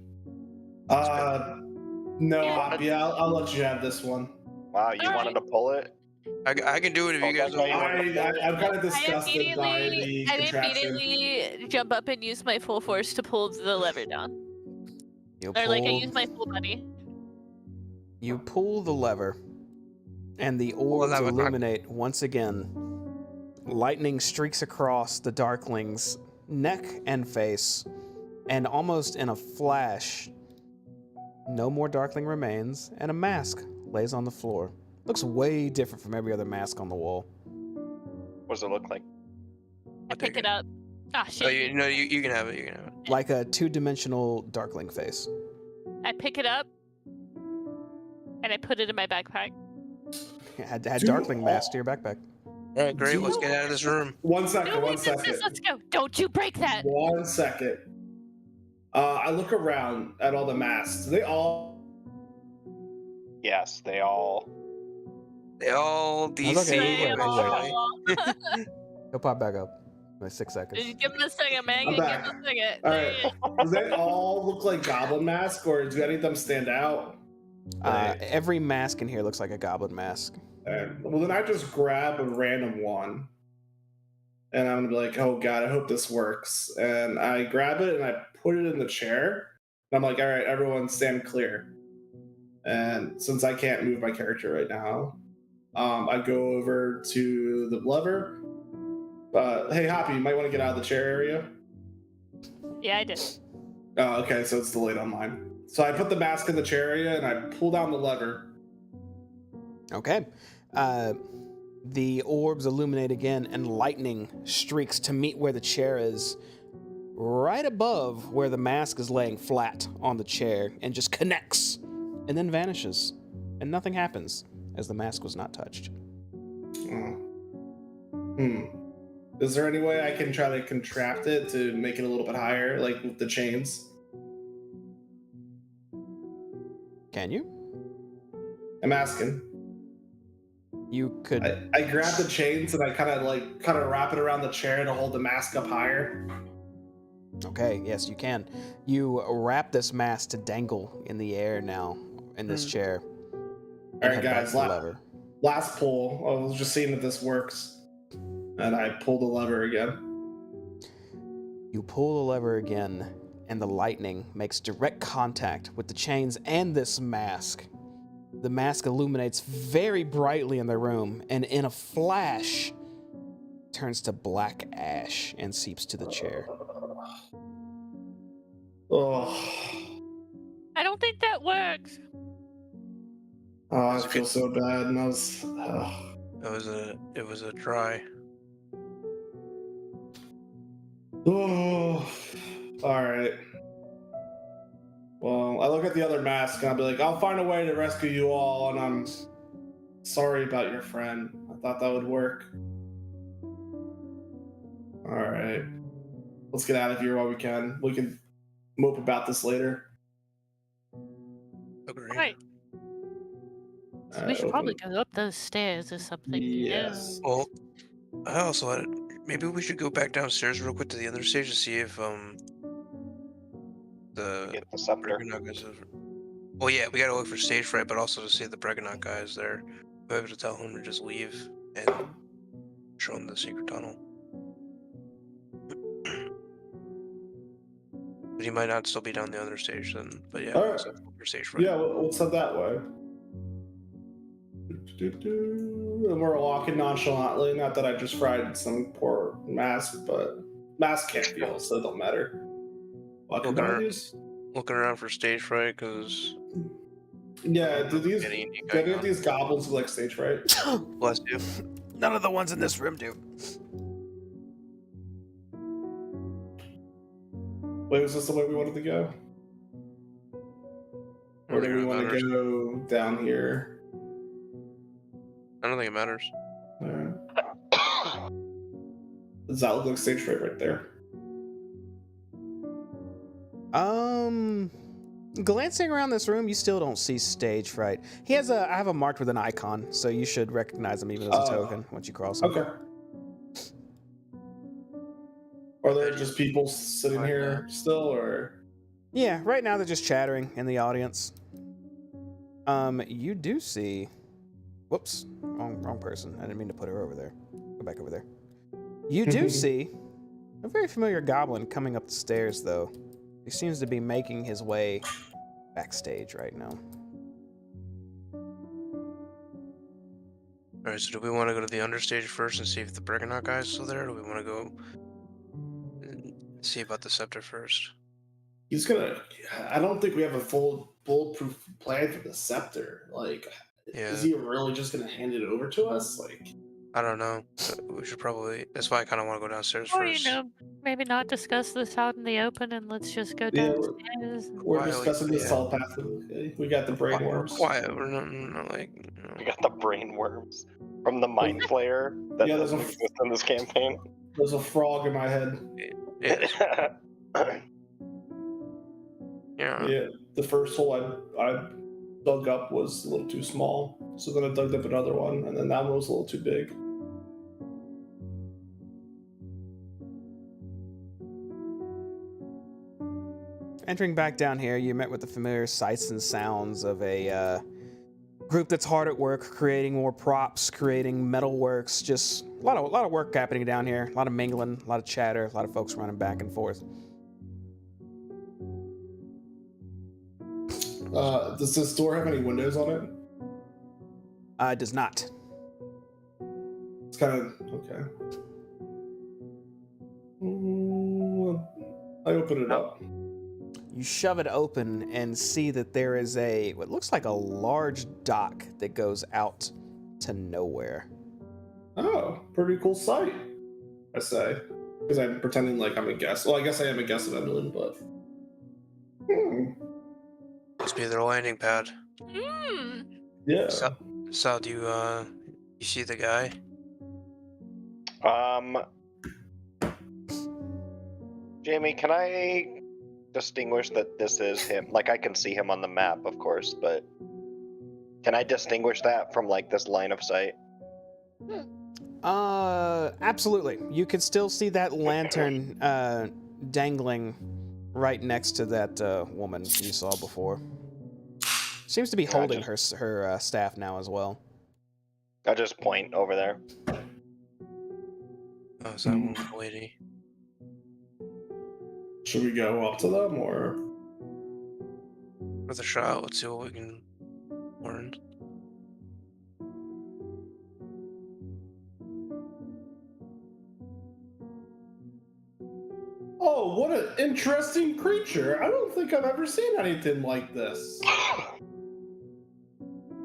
No, Yeah. Hoppy, I'll let you have this one. Wow, you All wanted to pull it? I can do it if you guys don't want. I'm kind of disgusted by the I contraption. immediately jump up and use my full force to pull the lever down. You Or like I pull- use my full body. You pull the lever, and the orbs lever. illuminate once again. Lightning streaks across the Darkling's neck and face, and almost in a flash, no more Darkling remains, and a mask lays on the floor. Looks way different from every other mask on the wall. What does it look like? I pick it up. Ah, Oh, shit. you can have it. You can have it. Like a two-dimensional Darkling face. I pick it up and I put it in my backpack. Add Dude, Darkling mask to your backpack. All right, great. Let's get out of this room. One second, No, one wait, second. let's go. Don't you break that. 1 second. I look around at all the masks. They all. Yes, they all. They all DC. okay, wait, eventually. He'll pop back up in 6 seconds. Give him a second, man. I'm Give him back. a second. All There right. you go. Do they all look like goblin masks, or do any of them stand out? Every mask in here looks like a goblin mask. Well, then I just grab a random one, and I'm gonna be like, "Oh God, I hope this works." And I grab it and I put it in the chair. And I'm like, "All right, everyone, stand clear." And since I can't move my character right now, I go over to the lever. Hey, Hoppy, you might want to get out of the chair area. Yeah, I did. Oh, okay, so it's delayed on mine. So I put the mask in the chair area and I pull down the lever. Okay. The orbs illuminate again, and lightning streaks to meet where the chair is, right above where the mask is laying flat on the chair, and just connects, and then vanishes. And nothing happens, as the mask was not touched. Oh. Is there any way I can try to contract it to make it a little bit higher, like with the chains? Can you? I'm asking. You could. I grab the chains and I kind of wrap it around the chair to hold the mask up higher. Okay, yes, you can. You wrap this mask to dangle in the air now, in this chair. All and right, head back guys. to the lever. Last pull. I was just seeing if this works, and I pull the lever again. You pull the lever again, and the lightning makes direct contact with the chains and this mask. The mask illuminates very brightly in the room, and in a flash, turns to black ash and seeps to the chair. Oh, I don't think that works. I feel so bad, and I was. It was a try. Oh, all right. Well, I look at the other mask and I'll be like, I'll find a way to rescue you all, and I'm sorry about your friend. I thought that would work. All right. Let's get out of here while we can. We can mope about this later. Agree. Right. So we should probably go up those stairs or something. Yes. Well, I also had. Maybe we should go back downstairs real quick to the other stage to see if the Get the scepter. Bregonaut guys. Well, yeah, we gotta look for stage fright, but also to see if the Bregonaut guy is there. We're able to tell him to just leave and show him the secret tunnel. But he might not still be down the other stage then. But yeah, All right. let's look for stage fright. Yeah, let's head that way. And we're walking nonchalantly. Not that I just fried some poor mask, but mask can't feel, so it don't matter. Walking Looking down around. these. Looking around for stage fright because Yeah, do these Any do any guy of these goblins like stage fright? bless you. None of the ones in this room do. Wait, was this the way we wanted to go? Or do we want to go down here? I don't think it matters. Alright. Does that look like stage fright right there? Glancing around this room, you still don't see stage fright. I have him marked with an icon, so you should recognize him even as a token once you cross him. Okay. Are there just people sitting here still, or? Yeah, right now they're just chattering in the audience. You do see... Whoops, wrong person. I didn't mean to put her over there. Go back over there. You do see a very familiar goblin coming up the stairs, though. He seems to be making his way backstage right now. Alright, so do we want to go to the understage first and see if the Bregonaut guy is still there, or do we want to go and see about the scepter first? He's gonna. I don't think we have a full bulletproof plan for the scepter. Like, Yeah. is he really just gonna hand it over to us? Like, I don't know. We should probably. That's why I kind of want to go downstairs Or, first. maybe not discuss this out in the open and let's just go Yeah, downstairs. we're Quietly, discussing this yeah. telepathically. We got the brain worms. Quiet. We're not like. We got the brain worms from the mind flayer that Yeah, there's doesn't a- exist in this campaign. There's a frog in my head. Yeah. Yeah, the first hole I dug up was a little too small, so then I dug up another one, and then that one was a little too big. Entering back down here, you met with the familiar sights and sounds of a group that's hard at work, creating more props, creating metalworks. Just a lot of work happening down here. A lot of mingling, a lot of chatter, a lot of folks running back and forth. Does this door have any windows on it? It does not. It's kind of okay. I open it up. You shove it open and see that there is what looks like a large dock that goes out to nowhere. Oh, pretty cool sight, I say. Because I'm pretending like I'm a guest. Well, I guess I am a guest of Emlyn, but... Must be their landing pad. Yeah. Sal, do you see the guy? Jamie, can I distinguish that this is him? Like, I can see him on the map, of course, but can I distinguish that from, like, this line of sight? Absolutely. You can still see that lantern dangling right next to that woman you saw before. Seems to be holding her staff now as well. I just point over there. Oh, is that one lady? Should we go up to them, or...? With a shot, let's see what we can learn. Oh, what an interesting creature. I don't think I've ever seen anything like this.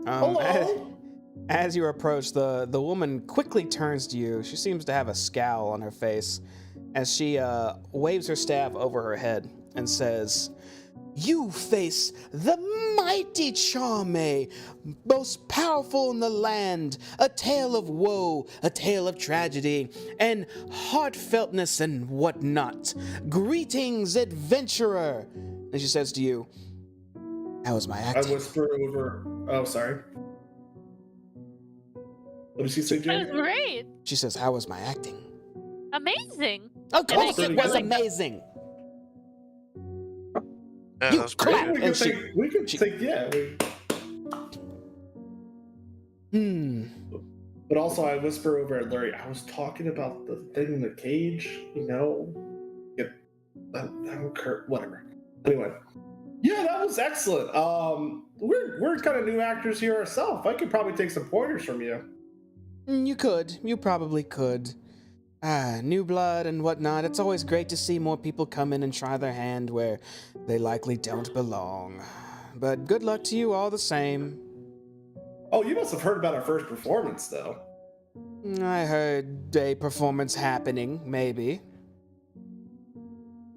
Hello? As you approach, the woman quickly turns to you. She seems to have a scowl on her face as she waves her staff over her head and says, "You face the mighty Charme, most powerful in the land, a tale of woe, a tale of tragedy, and heartfeltness and whatnot. Greetings, adventurer." And she says to you, "How was my I acting?" whisper over... Oh, sorry. What did she say, That was Jamie? great. She says, "How was my acting?" Amazing. Of And I course, get it was really- amazing. Yeah, You that was clap. great. We And could she- take, yeah. But also, I whisper over at Larry, I was talking about the thing in the cage, you know? I don't care, whatever. Anyway. Yeah, that was excellent. We're kind of new actors here ourselves. I could probably take some pointers from you. You could. You probably could. New blood and whatnot. It's always great to see more people come in and try their hand where they likely don't belong. But good luck to you all the same. Oh, you must have heard about our first performance, though. I heard a performance happening, maybe.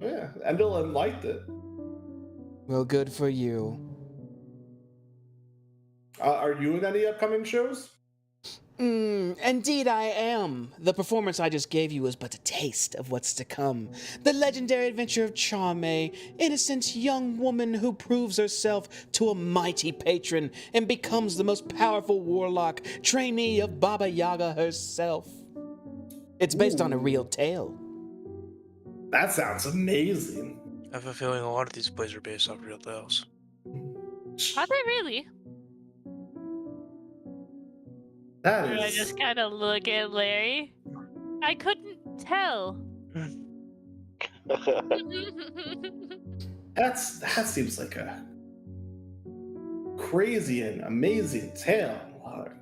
Yeah, Endelin liked it. Well, good for you. Are you in any upcoming shows? Indeed I am. The performance I just gave you was but a taste of what's to come. The legendary adventure of Charme, innocent young woman who proves herself to a mighty patron and becomes the most powerful warlock, trainee of Baba Yaga herself. It's based on a real tale. That sounds amazing. I have a feeling a lot of these plays are based off real tales. Are they really? That Or I is. just kind of look at Larry. I couldn't tell. That seems like a crazy and amazing tale.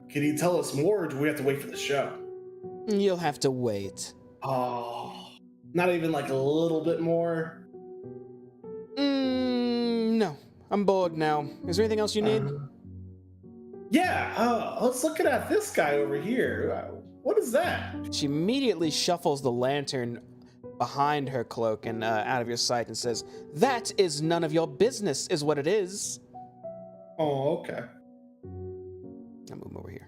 Can you tell us more, or do we have to wait for the show? You'll have to wait. Oh, not even like a little bit more. No. I'm bored now. Is there anything else you need? Yeah. Let's look at this guy over here. What is that? She immediately shuffles the lantern behind her cloak and out of your sight and says, "That is none of your business, is what it is." Oh, okay. I'll move him over here.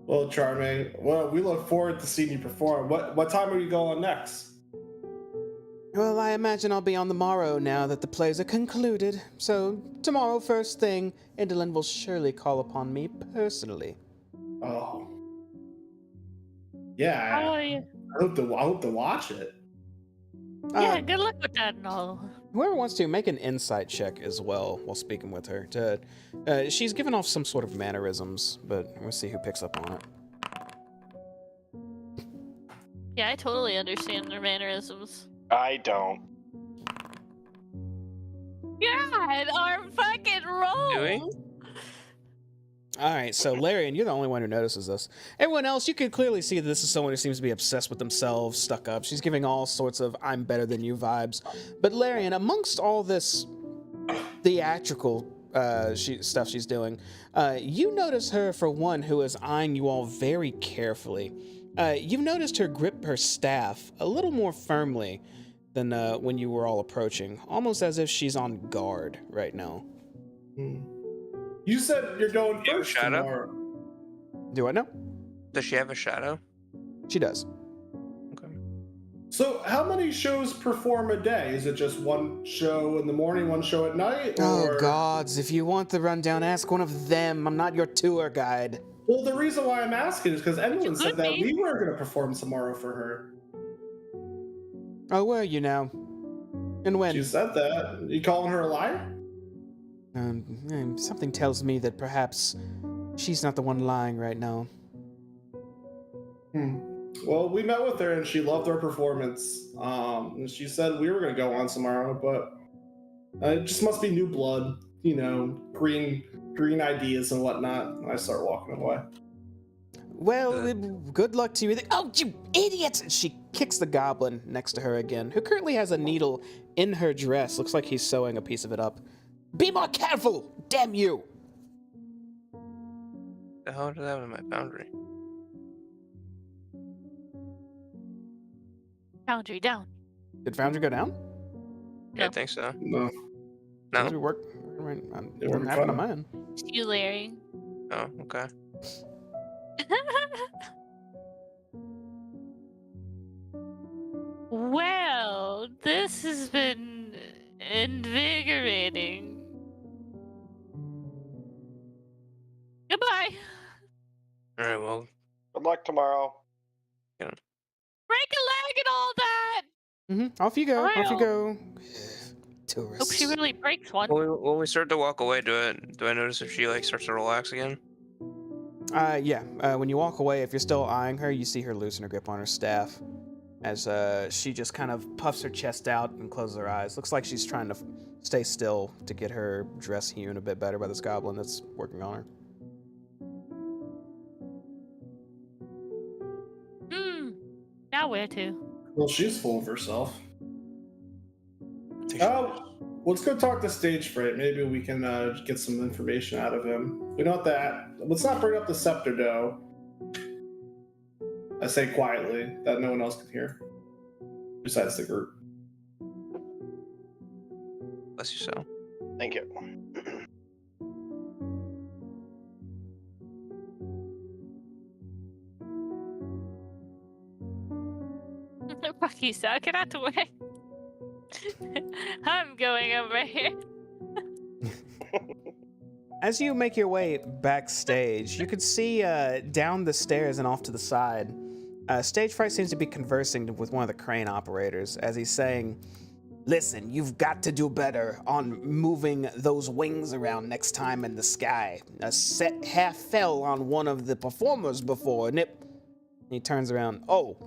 Well, Charmaine, well, we look forward to seeing you perform. What time are you going next? Well, I imagine I'll be on the morrow now that the plays are concluded. So tomorrow, first thing, Indolin will surely call upon me personally. Oh. Yeah, Oh, I yeah. hope to watch it. Yeah, good luck with that and all. Whoever wants to, make an insight check as well while speaking with her. She's given off some sort of mannerisms, but we'll see who picks up on it. Yeah, I totally understand their mannerisms. I don't. God, our fucking roll. Do we? All right, so Larion, you're the only one who notices this. Everyone else, you can clearly see that this is someone who seems to be obsessed with themselves, stuck up. She's giving all sorts of "I'm better than you" vibes. But Larion, amongst all this theatrical stuff she's doing, you notice her, for one, who is eyeing you all very carefully. You've noticed her grip her staff a little more firmly than when you were all approaching, almost as if she's on guard right now. You said you're going You have a first shadow? tomorrow. Do I know? Does she have a shadow? She does. Okay. So, how many shows perform a day? Is it just one show in the morning, one show at night? Oh, Or... gods, if you want the rundown, ask one of them. I'm not your tour guide. Well, the reason why I'm asking is because Emily said could that be. we were going to perform tomorrow for her. Oh, where are you now? And when? She said that. You calling her a liar? Something tells me that perhaps she's not the one lying right now. Well, we met with her and she loved our performance. And she said we were going to go on tomorrow, but it just must be new blood, you know, green ideas and whatnot. And I start walking away. Well, good luck to you. Oh, you idiot! She kicks the goblin next to her again, who currently has a needle in her dress. Looks like he's sewing a piece of it up. Be more careful! Damn you! The hell did that happen to my boundary? Boundary down. Did Foundry go down? Yeah, I No. think so. No. Does No? it work? It Didn't worked happen to fine. mine. It's you, Larry. Oh, okay. Well, this has been invigorating. Break a leg and all that! Off you go. Off you Wow. go. Hope Tourists. she really breaks one. When we start to walk away, do I notice if she like starts to relax again? Yeah. When you walk away, if you're still eyeing her, you see her loosen her grip on her staff as she just kind of puffs her chest out and closes her eyes. Looks like she's trying to stay still to get her dress hewn a bit better by this goblin that's working on her. Now where to? Well, she's full of herself. I think she- Let's go talk to Stage Fright. Maybe we can get some information out of him. We know what that. Let's not bring up the scepter, though. I say quietly that no one else can hear, besides the group. Bless you, so. Thank you. Fuck you, sir. Get out the way. I'm going over here. As you make your way backstage, you can see down the stairs and off to the side, Stage Fright seems to be conversing with one of the crane operators as he's saying, "Listen, you've got to do better on moving those wings around next time in the sky. A set half fell on one of the performers before, and he turns around. "Oh,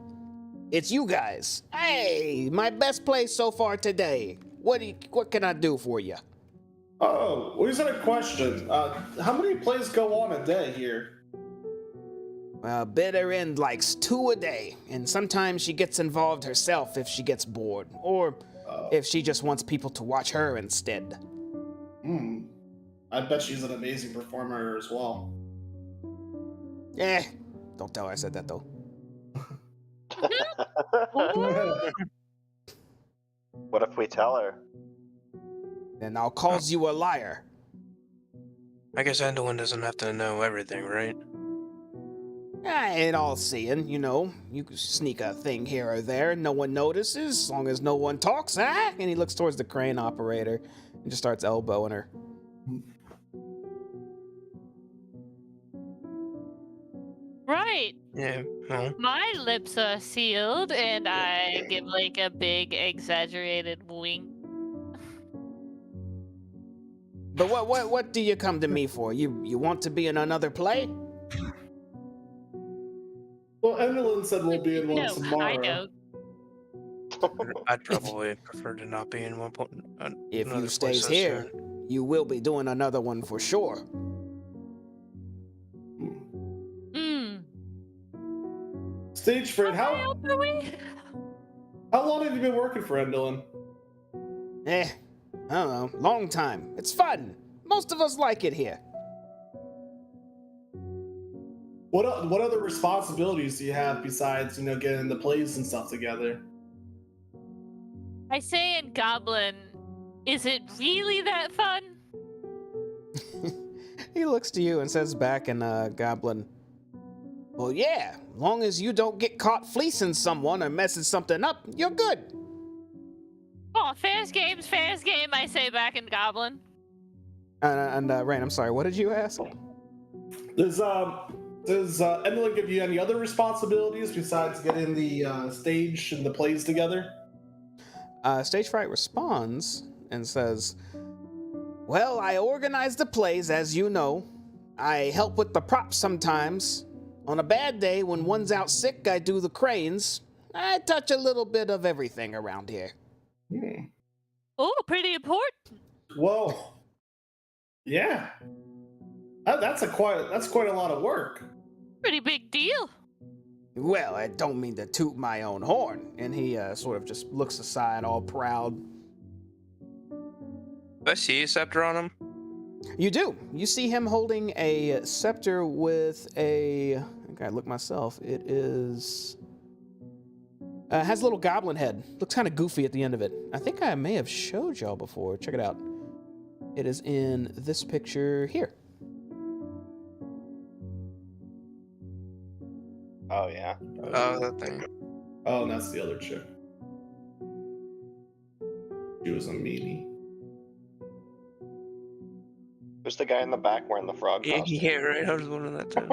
it's you guys. Hey, my best play so far today. What can I do for you?" Oh, we just had a question. How many plays go on a day here? Well, Bitter End likes 2 a day, and sometimes she gets involved herself if she gets bored, or if she just wants people to watch her instead. I bet she's an amazing performer as well. Don't tell her I said that, though. What if we tell her? Then I'll call you a liar. I guess Anduin doesn't have to know everything, right? I ain't all seeing, you know. You can sneak a thing here or there, no one notices, as long as no one talks, huh? And he looks towards the crane operator and just starts elbowing her. Right. Yeah, well, My lips are sealed, and I give like a big exaggerated wink. But what do you come to me for? You want to be in another play? Well, Emmeline said we'll be in one No, tomorrow. I don't. I'd probably prefer to not be in one point. If another you place stays so here, soon. you will be doing another one for sure. Stage Fright, How are we? how long have you been working for Endolin? I don't know, long time. It's fun. Most of us like it here. What other responsibilities do you have besides, getting the plays and stuff together? I say in Goblin, is it really that fun? He looks to you and says back in Goblin, "Well, yeah, long as you don't get caught fleecing someone or messing something up, you're good." Oh, fair's game's fair's game, I say back in Goblin. And Rain, I'm sorry, what did you ask? Does Emmeline give you any other responsibilities besides getting the stage and the plays together? Stage Fright responds and says, "Well, I organize the plays, as you know. I help with the props sometimes. On a bad day, when one's out sick, I do the cranes. I touch a little bit of everything around here." Oh, pretty important. Well, yeah. That's quite a lot of work. Pretty big deal. Well, I don't mean to toot my own horn. And he sort of just looks aside, all proud. Do I see a scepter on him? You do. You see him holding a scepter with I think I looked myself. It is... has a little goblin head. Looks kind of goofy at the end of it. I think I may have showed y'all before. Check it out. It is in this picture here. Oh yeah. Oh, that thing. Oh, and that's the other chick. She was a meanie. Who's the guy in the back wearing the frog costume? Yeah, right. I was wondering that too.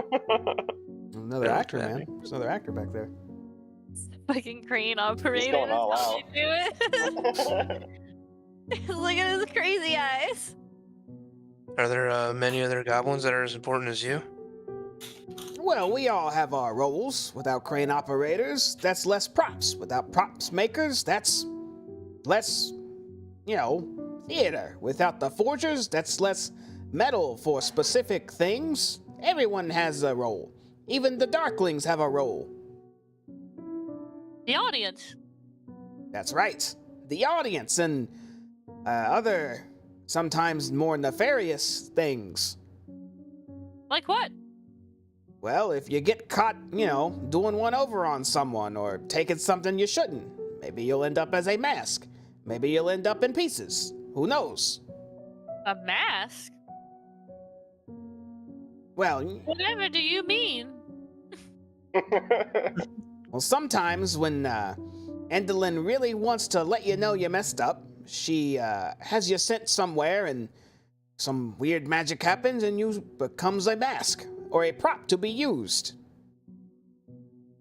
Another Yeah, actor, that man. There's another actor back there. Fucking crane operator. He's going all that's how out. they do it. Look at his crazy eyes. Are there many other goblins that are as important as you? Well, we all have our roles. Without crane operators, that's less props. Without props makers, that's less, theater. Without the forgers, that's less metal for specific things. Everyone has a role. Even the Darklings have a role. The audience. That's right. The audience and other, sometimes more nefarious things. Like what? Well, if you get caught, doing one over on someone or taking something you shouldn't, maybe you'll end up as a mask. Maybe you'll end up in pieces. Who knows? A mask? Well, Whatever do you mean? sometimes when Endelyn really wants to let you know you messed up, she has you sent somewhere and some weird magic happens and you becomes a mask or a prop to be used.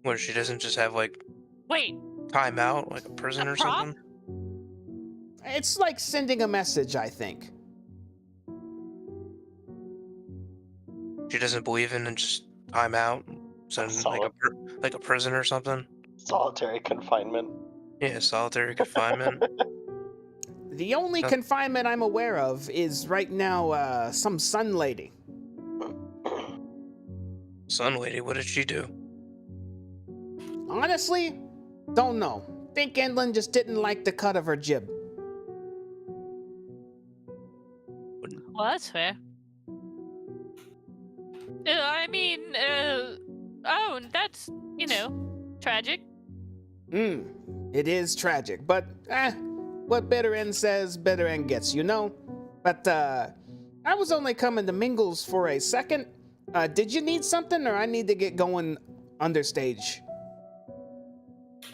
Where she doesn't just have Wait, time out, like a prison A or prop? something? It's like sending a message, I think. She doesn't believe in and just time out, so like a prison or something. Solitary confinement. Yeah, solitary confinement. The only confinement I'm aware of is right now some sun lady. Sun lady, what did she do? Honestly, don't know. Think Endelyn just didn't like the cut of her jib. well, that's fair. Oh, that's, tragic. It is tragic, but what better end says, better end gets, But I was only coming to Mingles for a second. Did you need something, or I need to get going understage?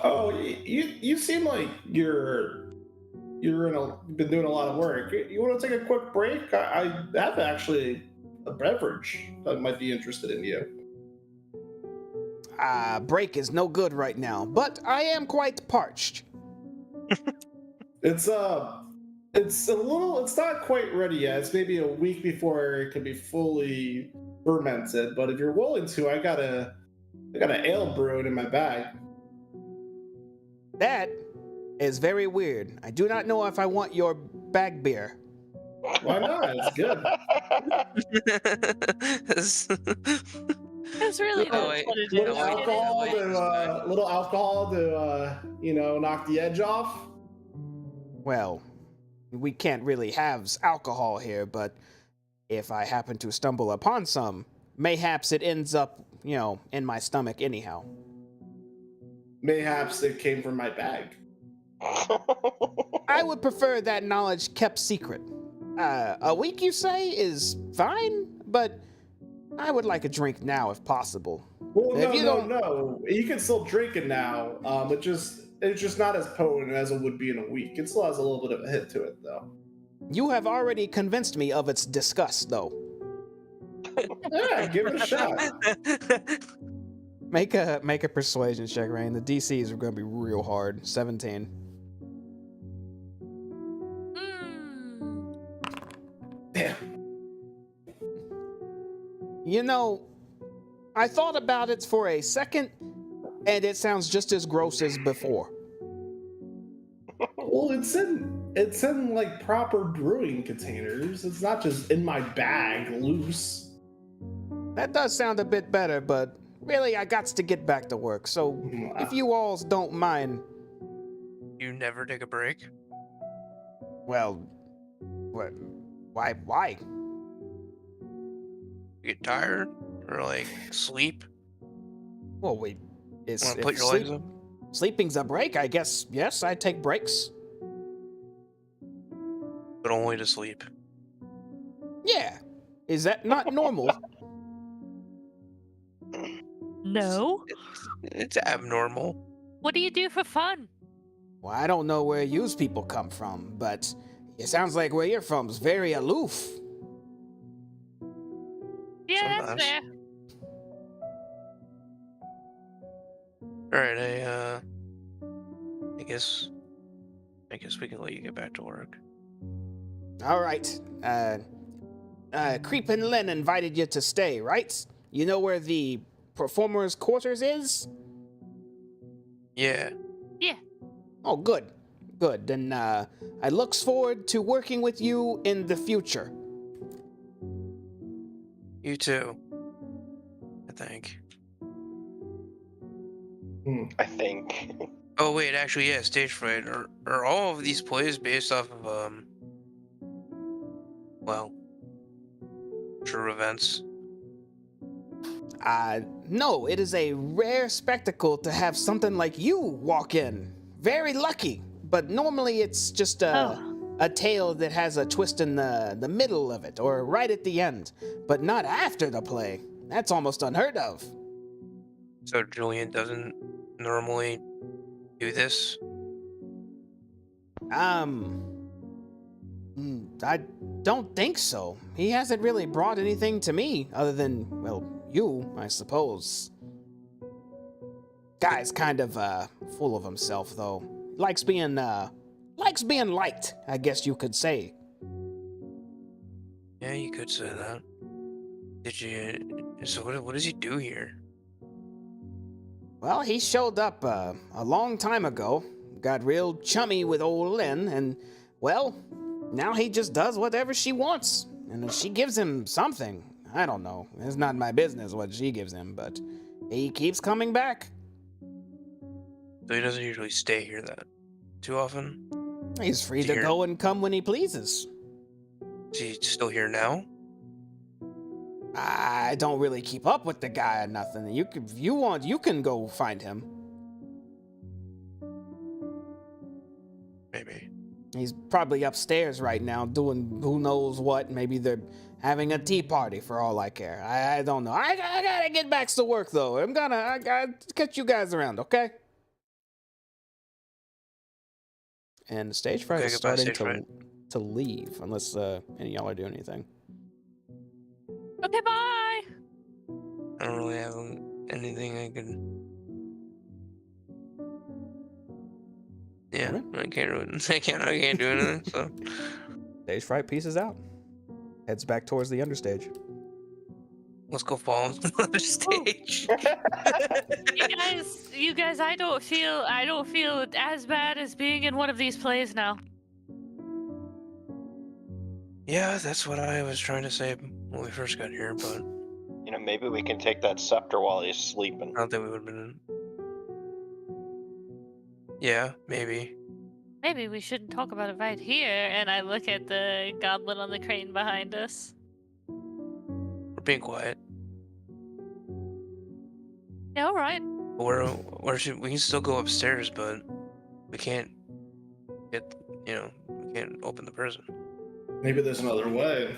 Oh, you seem like you've been doing a lot of work. You want to take a quick break? I have actually a beverage that might be interested in you. Break is no good right now, but I am quite parched. It's not quite ready yet. It's maybe a week before it can be fully fermented. But if you're willing to, I got an ale brewing in my bag. That is very weird. I do not know if I want your bag beer. Why not? It's good. That's really Oh, not wait. what it Little is. alcohol to knock the edge off. Well, we can't really have alcohol here, but if I happen to stumble upon some, mayhaps it ends up, in my stomach anyhow. Mayhaps it came from my bag. I would prefer that knowledge kept secret. A week, you say, is fine, but I would like a drink now if possible. Well, If you don't- no. You can still drink it now. It's just not as potent as it would be in a week. It still has a little bit of a hit to it, though. You have already convinced me of its disgust, though. Yeah, give it a shot. Make a persuasion check, Rain. The DCs are going to be real hard. 17. Damn. I thought about it for a second, and it sounds just as gross as before. Well, it's in like proper brewing containers. It's not just in my bag loose. That does sound a bit better, but really, I got to get back to work. So, if you alls don't mind, You never take a break? well, what? Why? You get tired? Or sleep? Well, wait. Wanna put your legs up? Sleeping's a break, I guess. Yes, I take breaks. But only to sleep. Yeah. Is that not normal? No. It's abnormal. What do you do for fun? Well, I don't know where yous people come from, but it sounds like where you're from's very aloof. Yeah, that's Sometimes. fair. All right, I guess we can let you get back to work. All right. Creepin' Lynn invited you to stay, right? You know where the performers' quarters is? Yeah. Oh, good. Good. Then I looks forward to working with you in the future. You too. I think. I think. Oh wait, actually, yeah. Stage fright. Are all of these plays based off of well, true events? No, it is a rare spectacle to have something like you walk in. Very lucky. But normally it's just a tale that has a twist in the middle of it, or right at the end. But not after the play. That's almost unheard of. So Julian doesn't normally do this? I don't think so. He hasn't really brought anything to me other than, well, you, I suppose. Guy's kind of full of himself though. Likes being liked, I guess you could say. Yeah, you could say that. So what does he do here? Well, he showed up a long time ago, got real chummy with old Lynn, and, well, now he just does whatever she wants. And if she gives him something, I don't know. It's not my business what she gives him, but he keeps coming back. So he doesn't usually stay here that too often? He's free Is he to here? go and come when he pleases. Is he still here now? I don't really keep up with the guy or nothing. If you want, you can go find him. Maybe. He's probably upstairs right now doing who knows what. Maybe they're having a tea party for all I care. I don't know. I gotta get back to work though. I gotta catch you guys around, okay? And the stage fright Okay, is goodbye, starting stage fright. to leave, unless any of y'all are doing anything. Okay, bye. I don't really have anything I can. Yeah, Okay. I can't really. I can't do anything. So Stage fright pieces out. Heads back towards the understage. let's go fall on another stage. You guys, I don't feel as bad as being in one of these plays now. Yeah, that's what I was trying to say when we first got here, but You know, maybe we can take that scepter while he's sleeping. I don't think we would have been. Yeah, maybe. Maybe we shouldn't talk about it right here. And I look at the goblin on the crane behind us. We're being quiet. Yeah, all right. Where should we can still go upstairs, but we can't get. We can't open the prison. Maybe there's another way.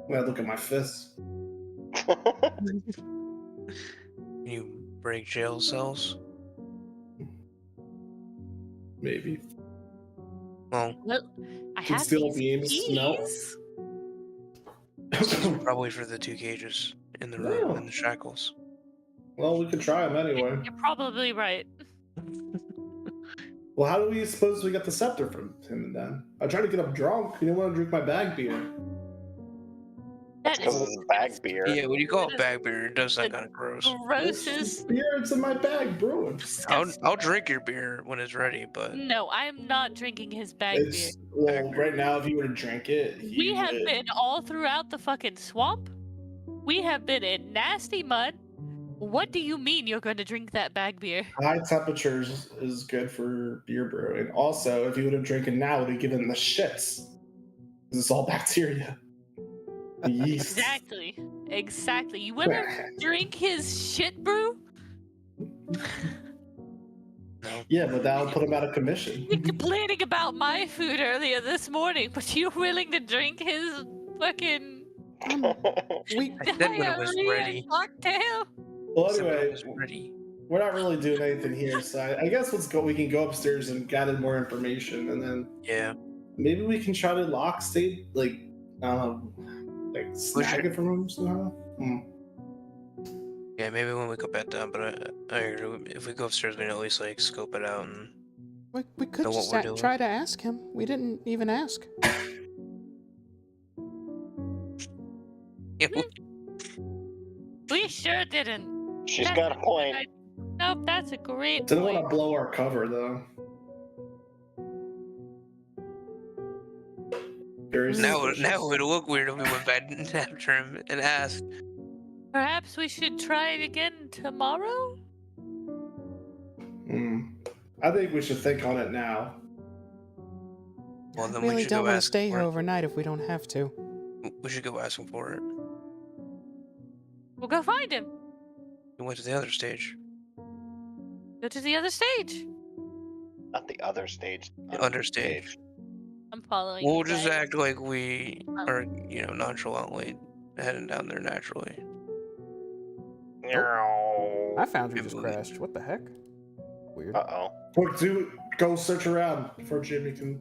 When I look at my fists. Can you break jail cells? Maybe. Well, I Can have steal these beams? No. keys. probably for the two cages in the room No. in the shackles. Well, we could try them anyway. You're probably right. Well, how do we suppose we got the scepter from him then? I tried to get him drunk. He didn't want to drink my bag beer. That's because it's bag beer. Yeah, when you call it bag beer, it does sound kind of gross. It's Grossest. beer. It's in my bag, brewing. I'll drink your beer when it's ready, but No, I am not drinking his bag beer. It's well, right now, if you were to drink it, We have been all throughout the fucking swamp. We have been in nasty mud. What do you mean you're going to drink that bag beer? High temperatures is good for beer brewing. Also, if you would have drinking now, it would have given the shits. 'Cause it's all bacteria. The yeast. Exactly. You want to drink his shit brew? Yeah, but that'll put him out of commission. You're complaining about my food earlier this morning, but you're willing to drink his fucking We I said when it was diarrhea ready. cocktail? Well, I said when it anyway, was ready. we're not really doing anything here, so I guess we can go upstairs and gather more information, and then Yeah. maybe we can try to lock state, like snag it from him somehow. Yeah, maybe when we go back down, but I agree. If we go upstairs, we can at least like scope it out and We could know what just we're doing. try to ask him. We didn't even ask. Yeah, We sure didn't. She's That's got a a point. good- Nope, that's a great Didn't want point. to blow our cover though. Very now suspicious. it would look weird if we went back after him and asked. Perhaps we should try it again tomorrow? I think we should think on it now. Well, I then we really should don't go want to ask stay for here it. overnight if we don't have to. We should go ask him for it. We'll go find him. He went to the other stage. Go to the other stage. Not the other stage. The other stage. I'm following We'll you just guys. act like we are, nonchalantly heading down there naturally. My foundry just Maybe we- crashed. What the heck? Weird. Uh-oh. Quick, go search around before Jimmy can.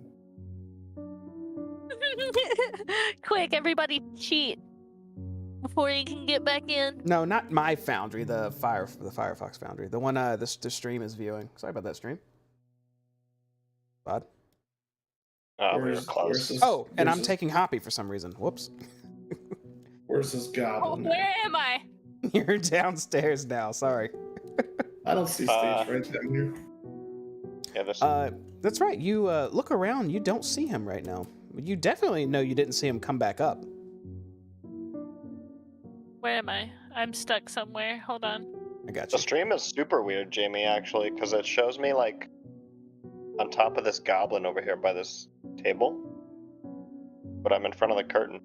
Quick, everybody cheat before you can get back in. No, not my foundry. The Firefox foundry. The one the stream is viewing. Sorry about that stream. Bud. Oh, we were Where's close. this- Oh, and where's I'm this- taking Hoppy for some reason. Whoops. Where's this Oh, goblin? where am I? You're downstairs now. Sorry. I don't see stage right down here. Yeah, this. That's right. You look around. You don't see him right now. You definitely know you didn't see him come back up. Where am I? I'm stuck somewhere. Hold on. I got The you. stream is super weird, Jamie, actually, because it shows me like on top of this goblin over here by this table, but I'm in front of the curtain.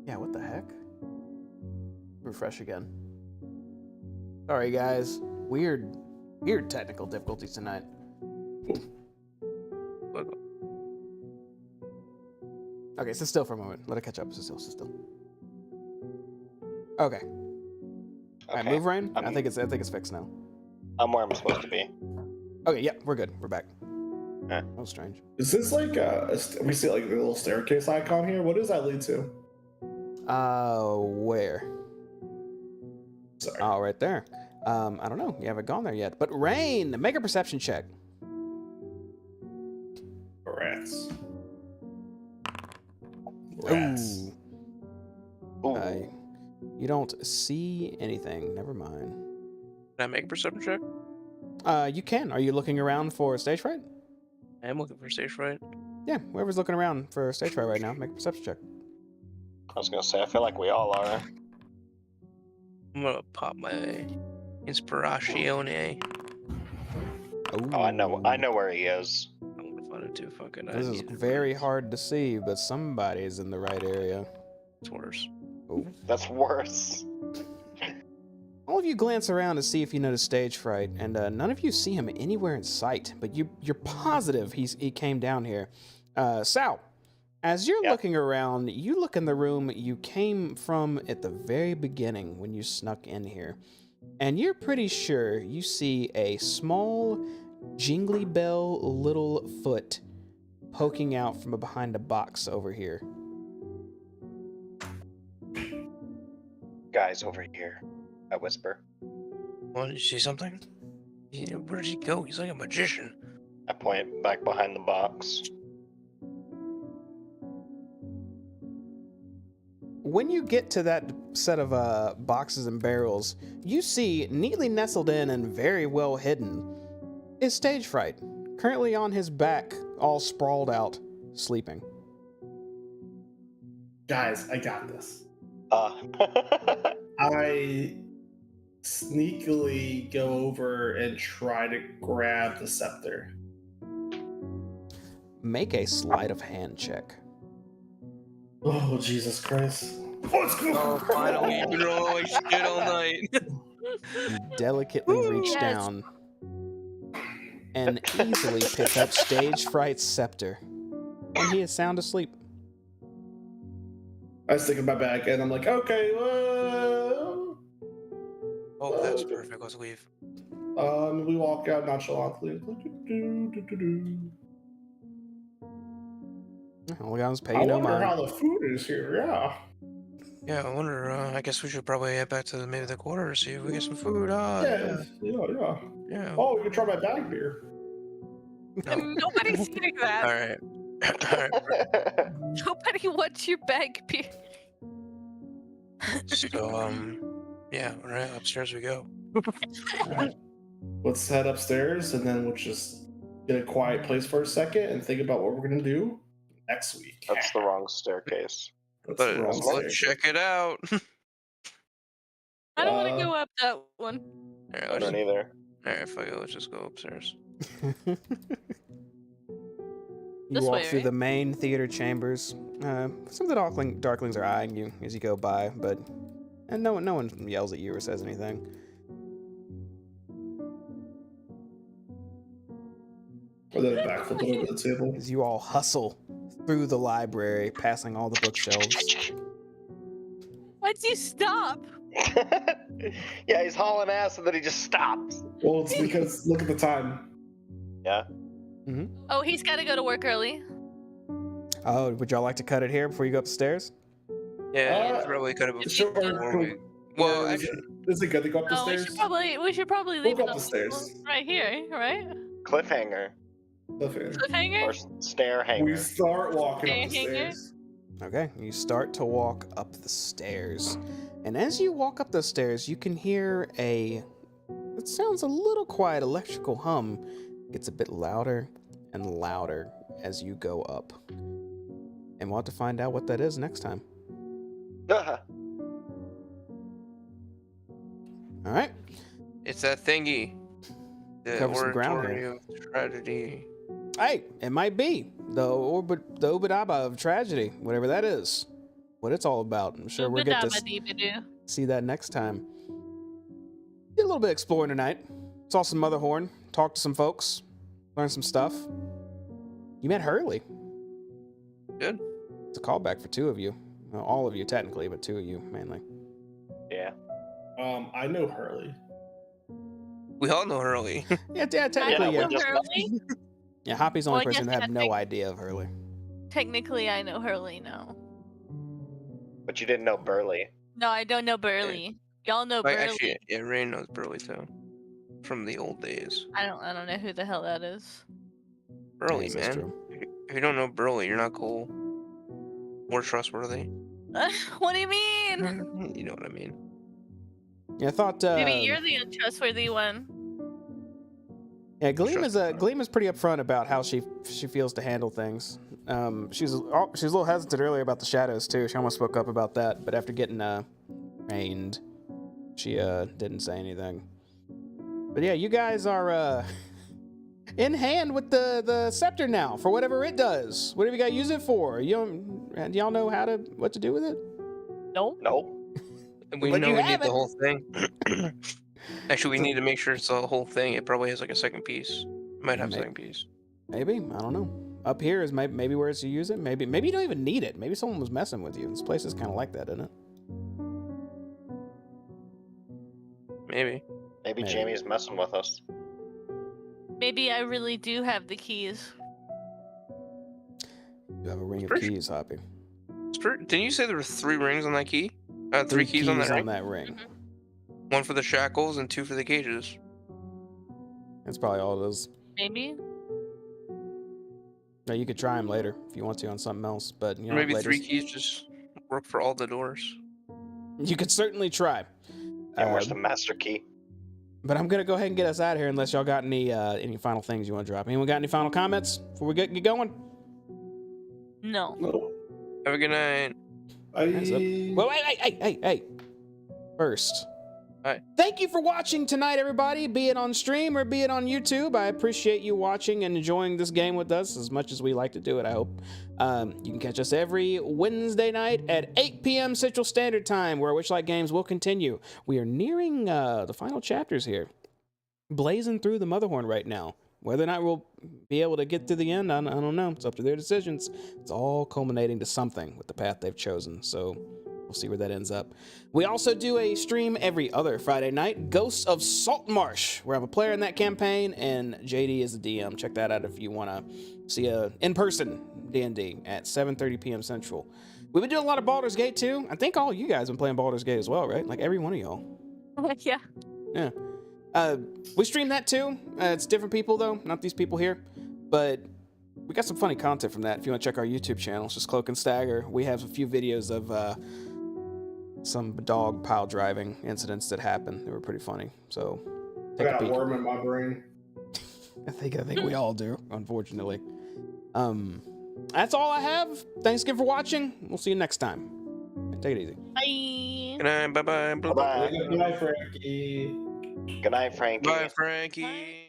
Yeah, what the heck? Refresh again. Sorry, guys. Weird technical difficulties tonight. Okay, sit still for a moment. Let it catch up. Sit still. Okay. All right, move, Ryan. I think it's fixed now. I'm where I'm supposed to be. Okay, yeah, we're good. We're back. Okay. That was strange. Is this like we see like the little staircase icon here? What does that lead to? Where? Sorry. Oh, right there. I don't know. You haven't gone there yet. But Rain, make a perception check. Rats. Ooh. Ooh. You don't see anything. Never mind. Can I make a perception check? You can. Are you looking around for stage fright? I am looking for stage fright. Yeah, whoever's looking around for stage fright right now, make a perception check. I was gonna say, I feel like we all are. I'm gonna pop my inspiratione. Oh, I know where he is. I'm gonna find it too. Fucking. This is very hard to see, but somebody's in the right area. It's worse. Oh. That's worse. All of you glance around to see if you notice stage fright, and none of you see him anywhere in sight. But you're positive he came down here. Sal, as you're looking around, you look in the room you came from at the very beginning when you snuck in here, and you're pretty sure you see a small, jingly bell little foot poking out from behind a box over here. Guys over here. I whisper. Well, did you see something? Where did he go? He's like a magician. I point back behind the box. When you get to that set of boxes and barrels, you see neatly nestled in and very well hidden is Stage Fright, currently on his back, all sprawled out, sleeping. Guys, I got this. Uh. I sneakily go over and try to grab the scepter. Make a sleight of hand check. Oh, Jesus Christ. Let's go! Oh, finally, you've been rolling like shit all night. You delicately reach down and easily pick up Stage Fright's scepter, and he is sound asleep. I stick in my bag and I'm like, okay, Oh, that's perfect. Let's leave. we walk out nonchalantly. All guys pay I you no wonder mind. how the food is here, yeah. Yeah, I wonder. I guess we should probably head back to maybe the quarter, see if we get some food. Yeah. Yeah. Oh, you can try my bag beer. No. Nobody's doing that. All right. All right. Nobody wants your bag beer. So, yeah, all right, upstairs we go. Alright. Let's head upstairs and then we'll just get a quiet place for a second and think about what we're gonna do next week. That's the wrong staircase. That's But the wrong let's staircase. check it out. I don't want to Uh, go up that one. All right, I don't either. all right, fuck it, let's just go upstairs. You This walk way, through right? the main theater chambers. Some of the darklings are eyeing you as you go by, but and no one yells at you or says anything. Or then backflip it over the table. As you all hustle through the library, passing all the bookshelves. Why'd you stop? Yeah, he's hauling ass and then he just stops. Well, it's because look at the time. Yeah. Oh, he's got to go to work early. Oh, would y'all like to cut it here before you go upstairs? Yeah, Uh, probably could have. Sure. Well, Yeah, actually, is it good to go up the No, stairs? we should probably We'll leave go it up the stairs. right here, right? Cliffhanger Okay. Cliffhanger? or stair We hanger. start walking up the Hanger? stairs. Okay, you start to walk up the stairs. And as you walk up the stairs, you can hear it sounds a little quiet electrical hum. It gets a bit louder and louder as you go up. And we'll have to find out what that is next time. All right. it's that thingy. The Cover some ground oratory here. of tragedy. Hey, it might be the Obadaba of tragedy, whatever that is. What it's all about. I'm sure we'll get to Oobadabba-dee-ba-doo. see that next time. Did a little bit of exploring tonight. Saw some Motherhorn, talked to some folks, learned some stuff. You met Hurley. Good. It's a callback for two of you. Well, all of you technically, but two of you mainly. Yeah. I know Hurley. We all know Hurley. Yeah, technically, Yeah, yeah. we're just- Hurley? Yeah, Hoppy's the only Well, I person to guess have I no think- idea of Hurley. Technically, I know Hurley now. But you didn't know Burley. No, I don't know Burley. Y'all know Like, Burley. actually, yeah, Rain knows Burley too. From the old days. I don't know who the hell that is. Burley, Yes, that's man. true. If you don't know Burley, you're not cool. More trustworthy. What do you mean? You know what I mean. Yeah, I thought. Maybe you're the untrustworthy one. Yeah, Gleam is Trust- Gleam is pretty upfront about how she feels to handle things. She was a little hesitant earlier about the shadows too. She almost spoke up about that, but after getting rained, she didn't say anything. But yeah, you guys are in hand with the scepter now for whatever it does. Whatever you got to use it for. Do y'all know what to do with it? Nope. No. We But know you we need have the it. whole thing. Actually, we need to make sure it's the whole thing. It probably has like a second piece. It might have a Maybe. second piece. Maybe, I don't know. Up here is maybe where it's to use it. Maybe you don't even need it. Maybe someone was messing with you. This place is kind of like that, isn't it? Maybe. Maybe Maybe. Jamie's messing with us. Maybe I really do have the keys. You have a ring of Pretty keys, Hoppy. Didn't you say there were 3 rings on that key? Three keys on that ring? ring. One for the shackles and 2 for the cages. That's probably all it is. Maybe. No, you could try them later if you want to on something else, but you know, Or maybe later- 3 keys just work for all the doors. You could certainly try. And where's the master key? But I'm gonna go ahead and get us out of here unless y'all got any final things you want to drop. Anyone got any final comments before we get going? No. No. Have a good night. Hands up. Well, hey. First. Hi. Thank you for watching tonight, everybody, be it on stream or be it on YouTube. I appreciate you watching and enjoying this game with us as much as we like to do it, I hope. You can catch us every Wednesday night at 8 p.m. Central Standard Time, where Witchlight Games will continue. We are nearing the final chapters here. Blazing through the Motherhorn right now. Whether or not we'll be able to get to the end, I don't know. It's up to their decisions. It's all culminating to something with the path they've chosen, so we'll see where that ends up. We also do a stream every other Friday night, Ghosts of Saltmarsh, where I'm a player in that campaign, and JD is the DM. Check that out if you want to see a in-person D&D at 7:30 p.m. Central. We've been doing a lot of Baldur's Gate too. I think all you guys have been playing Baldur's Gate as well, right? Like every one of y'all. Yeah. Yeah. We stream that too. It's different people though, not these people here. But we got some funny content from that. If you want to check our YouTube channel, it's just Cloak and Stagger. We have a few videos of some dog pile driving incidents that happened. They were pretty funny. So I take a got a peek. worm in my brain. I think we all do, unfortunately. That's all I have. Thanks again for watching. We'll see you next time. Take it easy. Bye. Good night. Bye-bye. Bye-bye. Good night, Frankie. Good night, Frankie. Bye, Frankie.